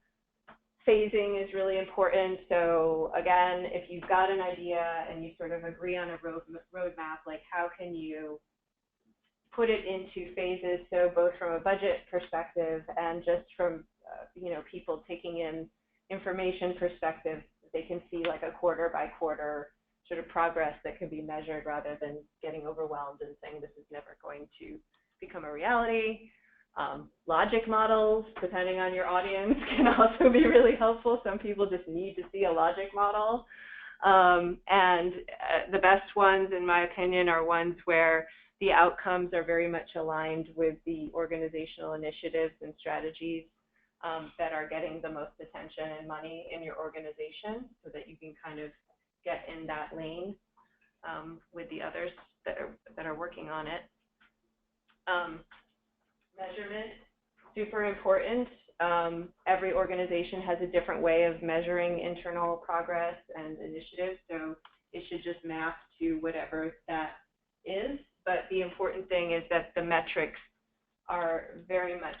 Phasing is really important. So again, if you've got an idea and you sort of agree on a roadmap, like, how can you put it into phases? So both from a budget perspective and just from people taking in information perspective, they can see, like, a quarter by quarter sort of progress that can be measured rather than getting overwhelmed and saying this is never going to become a reality. Logic models, depending on your audience, can also be really helpful. Some people just need to see a logic model. And the best ones, in my opinion, are ones where the outcomes are very much aligned with the organizational initiatives and strategies that are getting the most attention and money in your organization, so that you can kind of get in that lane with the others that are working on it. Measurement, super important. Every organization has a different way of measuring internal progress and initiatives, so it should just map to whatever that is. But the important thing is that the metrics are very much,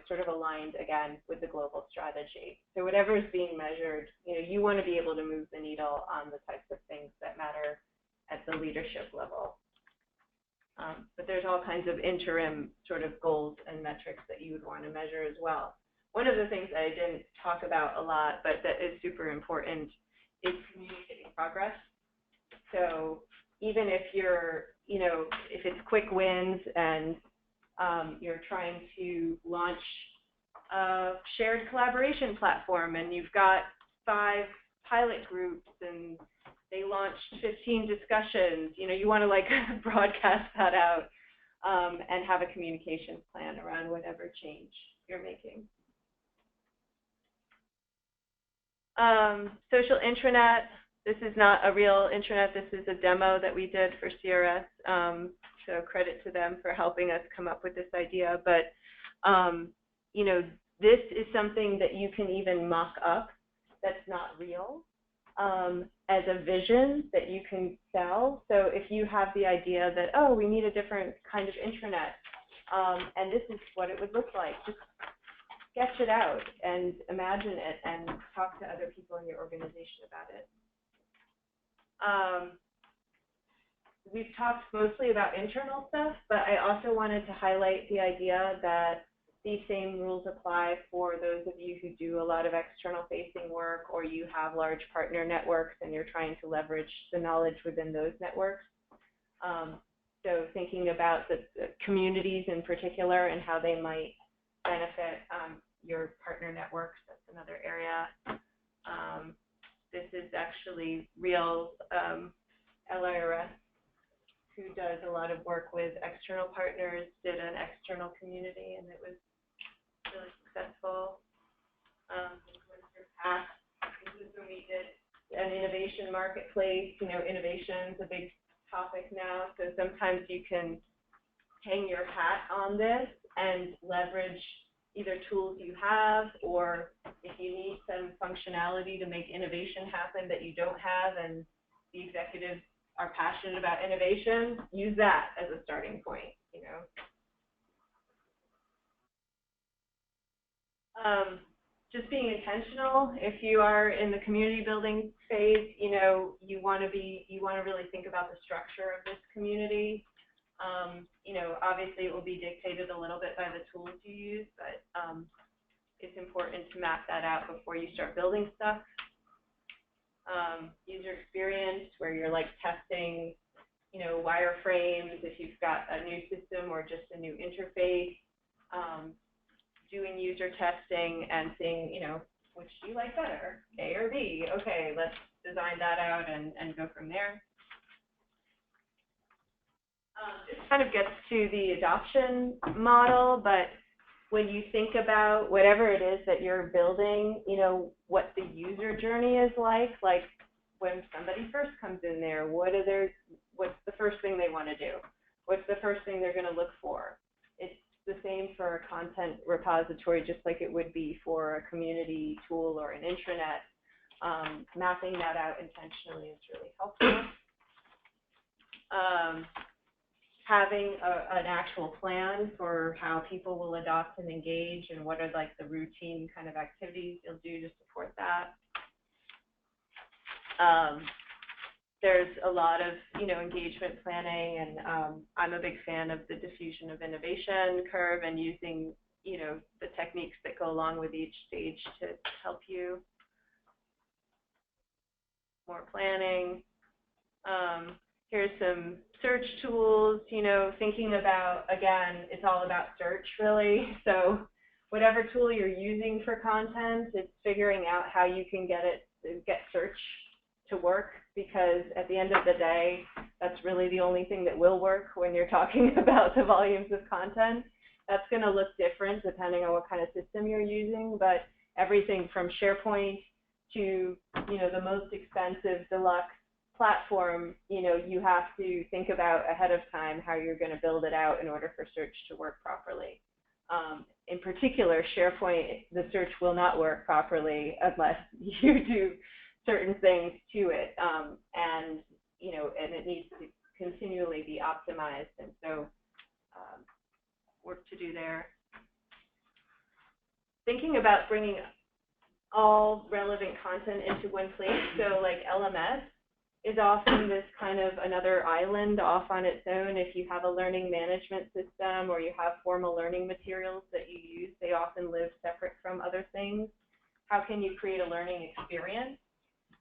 sort of aligned again with the global strategy. So whatever is being measured, you want to be able to move the needle on the types of things that matter at the leadership level. But there's all kinds of interim sort of goals and metrics that you would want to measure as well. One of the things that I didn't talk about a lot, but that is super important, is communicating progress. So even if you're, if it's quick wins and you're trying to launch a shared collaboration platform and you've got 5 pilot groups and they launched 15 discussions, you want to like broadcast that out and have a communications plan around whatever change you're making. Social intranet. This is not a real intranet. This is a demo that we did for CRS. So credit to them for helping us come up with this idea. But, this is something that you can even mock up that's not real as a vision that you can sell. So if you have the idea that, oh, we need a different kind of intranet, and this is what it would look like, just sketch it out and imagine it and talk to other people in your organization about it. We've talked mostly about internal stuff, but I also wanted to highlight the idea that these same rules apply for those of you who do a lot of external facing work, or you have large partner networks and you're trying to leverage the knowledge within those networks. So thinking about the communities in particular and how they might benefit your partner networks, that's another area. This is actually real LIRS, who does a lot of work with external partners, did an external community, and it was really successful. This is when we did an innovation marketplace. Innovation is a big topic now, so sometimes you can hang your hat on this and leverage either tools you have, or if you need some functionality to make innovation happen that you don't have and the executives are passionate about innovation, use that as a starting point, Just being intentional. If you are in the community building phase, you want to really think about the structure of this community. Obviously it will be dictated a little bit by the tools you use, but it's important to map that out before you start building stuff. User experience, where you're like testing, wireframes if you've got a new system or just a new interface, doing user testing and seeing, which do you like better, A or B? Okay, let's design that out and go from there. This kind of gets to the adoption model, but when you think about whatever it is that you're building, what the user journey is like when somebody first comes in there, what's the first thing they want to do? What's the first thing they're going to look for? It's the same for a content repository, just like it would be for a community tool or an intranet. Mapping that out intentionally is really helpful. Having an actual plan for how people will adopt and engage, and what are like the routine kind of activities you'll do to support that. There's a lot of engagement planning, and I'm a big fan of the diffusion of innovation curve and using the techniques that go along with each stage to help you. More planning. Here's some search tools, thinking about, again, it's all about search really. So whatever tool you're using for content, it's figuring out how you can get search to work, because at the end of the day, that's really the only thing that will work when you're talking about the volumes of content. That's going to look different depending on what kind of system you're using, but everything from SharePoint to, you know, the most expensive deluxe platform, you know, you have to think about ahead of time how you're going to build it out in order for search to work properly. In particular, SharePoint, the search will not work properly unless you do certain things to it, and you know, and it needs to continually be optimized, and so work to do there. Thinking about bringing all relevant content into one place, so like LMS is often this kind of another island off on its own. If you have a learning management system or you have formal learning materials that you use, they often live separate from other things. How can you create a learning experience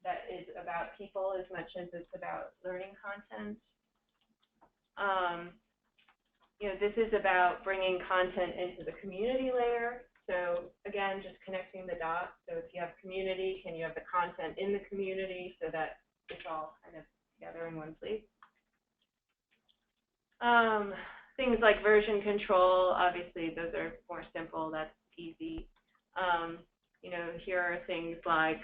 that is about people as much as it's about learning content? You know, this is about bringing content into the community layer. So again, just connecting the dots. So if you have community, can you have the content in the community so that it's all kind of together in one place? Things like version control, obviously those are more simple, that's easy. You know, here are things like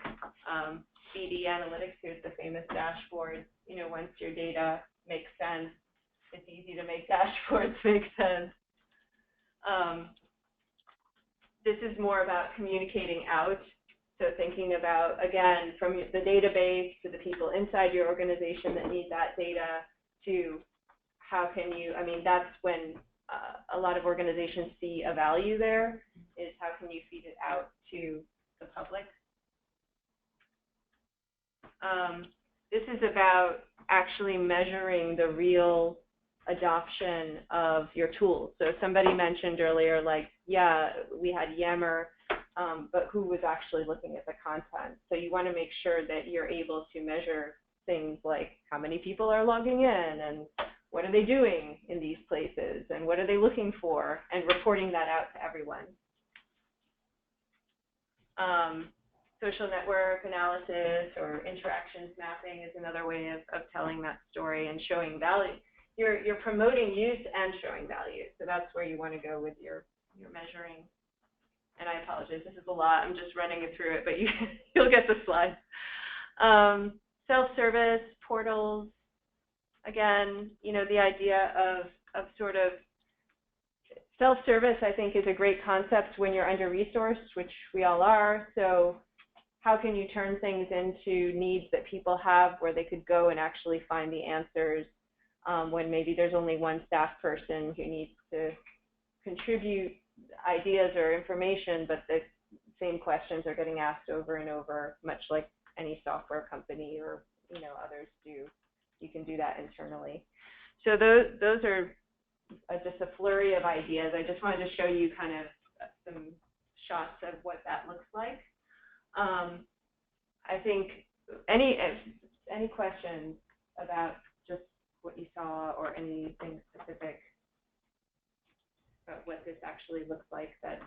BD analytics. Here's the famous dashboard. You know, once your data makes sense, it's easy to make dashboards make sense. This is more about communicating out. So thinking about, again, from the database to the people inside your organization that need that data to how can you, I mean, that's when a lot of organizations see a value there, is how can you feed it out to the public. This is about actually measuring the real adoption of your tools. So somebody mentioned earlier, like, yeah, we had Yammer, but who was actually looking at the content? So you want to make sure that you're able to measure things like how many people are logging in and what are they doing in these places and what are they looking for, and reporting that out to everyone. Social network analysis or interactions mapping is another way of telling that story and showing value. You're promoting use and showing value, so that's where you want to go with your measuring. And I apologize, this is a lot. I'm just running it through it, but you'll get the slides. Self-service, portals. Again, you know, the idea of sort of self-service, I think, is a great concept when you're under-resourced, which we all are. So how can you turn things into needs that people have where they could go and actually find the answers when maybe there's only one staff person who needs to contribute ideas or information, but the same questions are getting asked over and over, much like any software company or, you know, others do. You can do that internally. So those are just a flurry of ideas. I just wanted to show you kind of some shots of what that looks like. I think any questions about just what you saw or anything specific about what this actually looks like that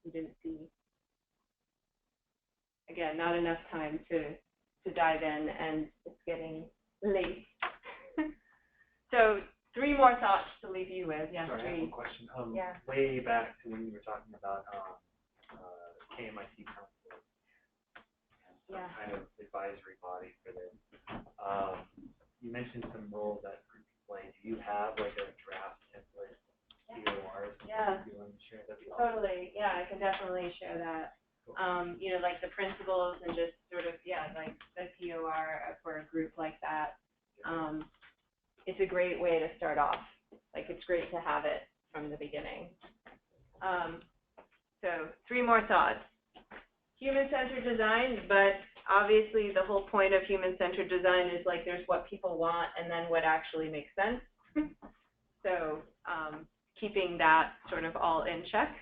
you didn't see? Again, not enough time to dive in, and it's getting late. So 3 more thoughts to leave you with. Yes, sorry, I have a question. Yeah. Way back to when you were talking about KMIT Council, some kind of advisory body for this. You mentioned some roles that group play. Do you have like a draft template POR? Yeah. You want to share that? Totally. Yeah, I can definitely share that. You know, like the principles and just sort of, yeah, like the POR for a group like that. It's a great way to start off. Like, it's great to have it from the beginning. So 3 more thoughts. Human-centered design, but obviously the whole point of human-centered design is like there's what people want and then what actually makes sense. So keeping that sort of all in check.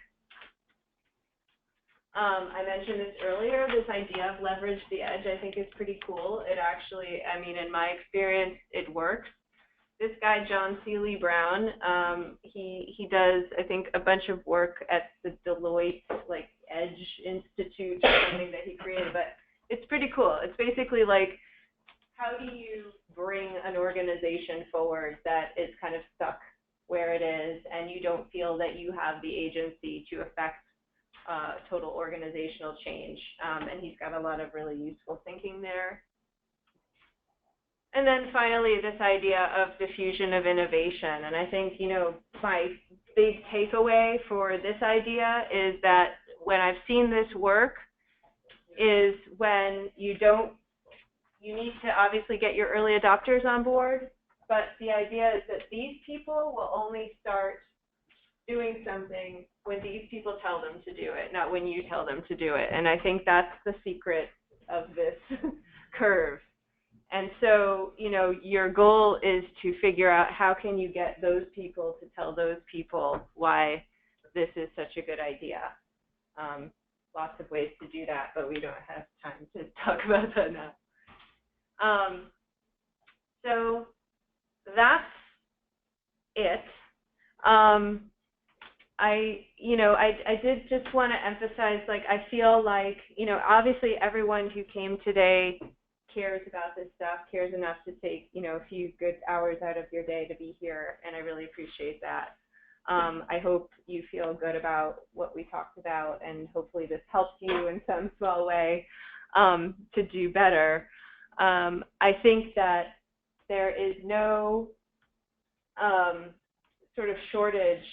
I mentioned this earlier, this idea of leverage the edge I think is pretty cool. It actually, I mean, in my experience, it works. This guy, John Seeley Brown, he does, I think, a bunch of work at the Deloitte, like, Edge Institute or something that he created, but it's pretty cool. It's basically like, how do you bring an organization forward that is kind of stuck where it is, and you don't feel that you have the agency to affect total organizational change. And he's got a lot of really useful thinking there. And then finally, this idea of diffusion of innovation. And I think, you know, my big takeaway for this idea is that when I've seen this work is when you need to obviously get your early adopters on board, but the idea is that these people will only start doing something when these people tell them to do it, not when you tell them to do it. And I think that's the secret of this curve. And so, you know, your goal is to figure out how can you get those people to tell those people why this is such a good idea. Lots of ways to do that, but we don't have time to talk about that now. So that's it. I did just want to emphasize, like, I feel like, you know, obviously everyone who came today cares about this stuff, cares enough to take, you know, a few good hours out of your day to be here, and I really appreciate that. I hope you feel good about what we talked about, and hopefully this helps you in some small way to do better. I think that there is no sort of shortage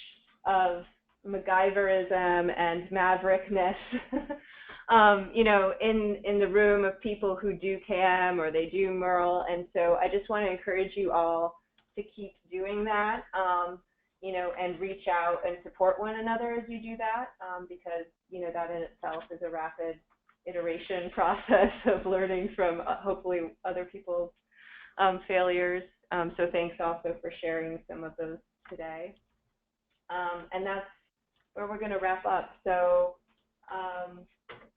of MacGyverism and maverickness, you know, in the room of people who do KM or they do Merle. And so I just want to encourage you all to keep doing that, you know, and reach out and support one another as you do that, because, you know, that in itself is a rapid iteration process of learning from hopefully other people's failures. So thanks also for sharing some of those today. And that's where we're going to wrap up. So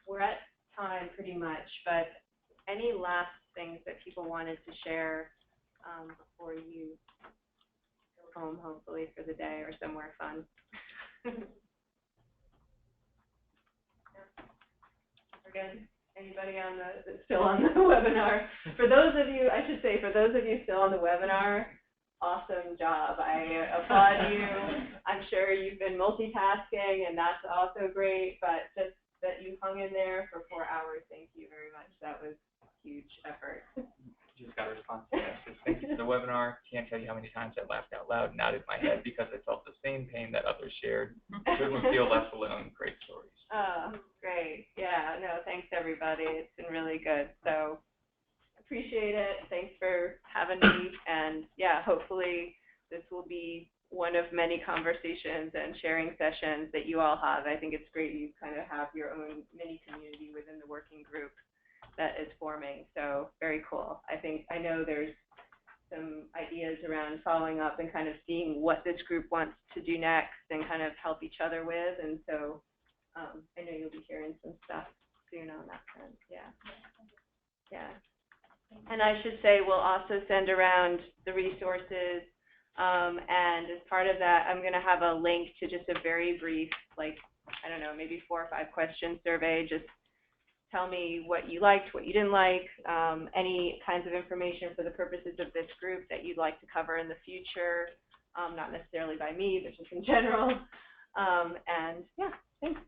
we're at time pretty much, but any last things that people wanted to share before you go home, hopefully, for the day or somewhere fun? We're good? Anybody on still on the webinar? For those of you, I should say, for those of you still on the webinar, awesome job. I applaud you. I'm sure you've been multitasking, and that's also great, but just that you hung in there for 4 hours, thank you very much. That was a huge effort. Just got a response to that. Thank you for the webinar. Can't tell you how many times I laughed out loud and nodded my head because I felt the same pain that others shared. Shouldn't feel less alone. Great stories. Oh, great. Yeah, no, thanks everybody. It's been really good. So appreciate it. Thanks for having me. And yeah, hopefully this will be one of many conversations and sharing sessions that you all have. I think it's great you kind of have your own mini community within the working group that is forming. So very cool. I know there's some ideas around following up and kind of seeing what this group wants to do next and kind of help each other with. And so I know you'll be hearing some stuff soon on that front. Yeah. Yeah. And I should say we'll also send around the resources. And as part of that, I'm going to have a link to just a very brief, like, I don't know, maybe 4 or 5 question survey. Just tell me what you liked, what you didn't like, any kinds of information for the purposes of this group that you'd like to cover in the future, not necessarily by me, but just in general. And yeah, thanks.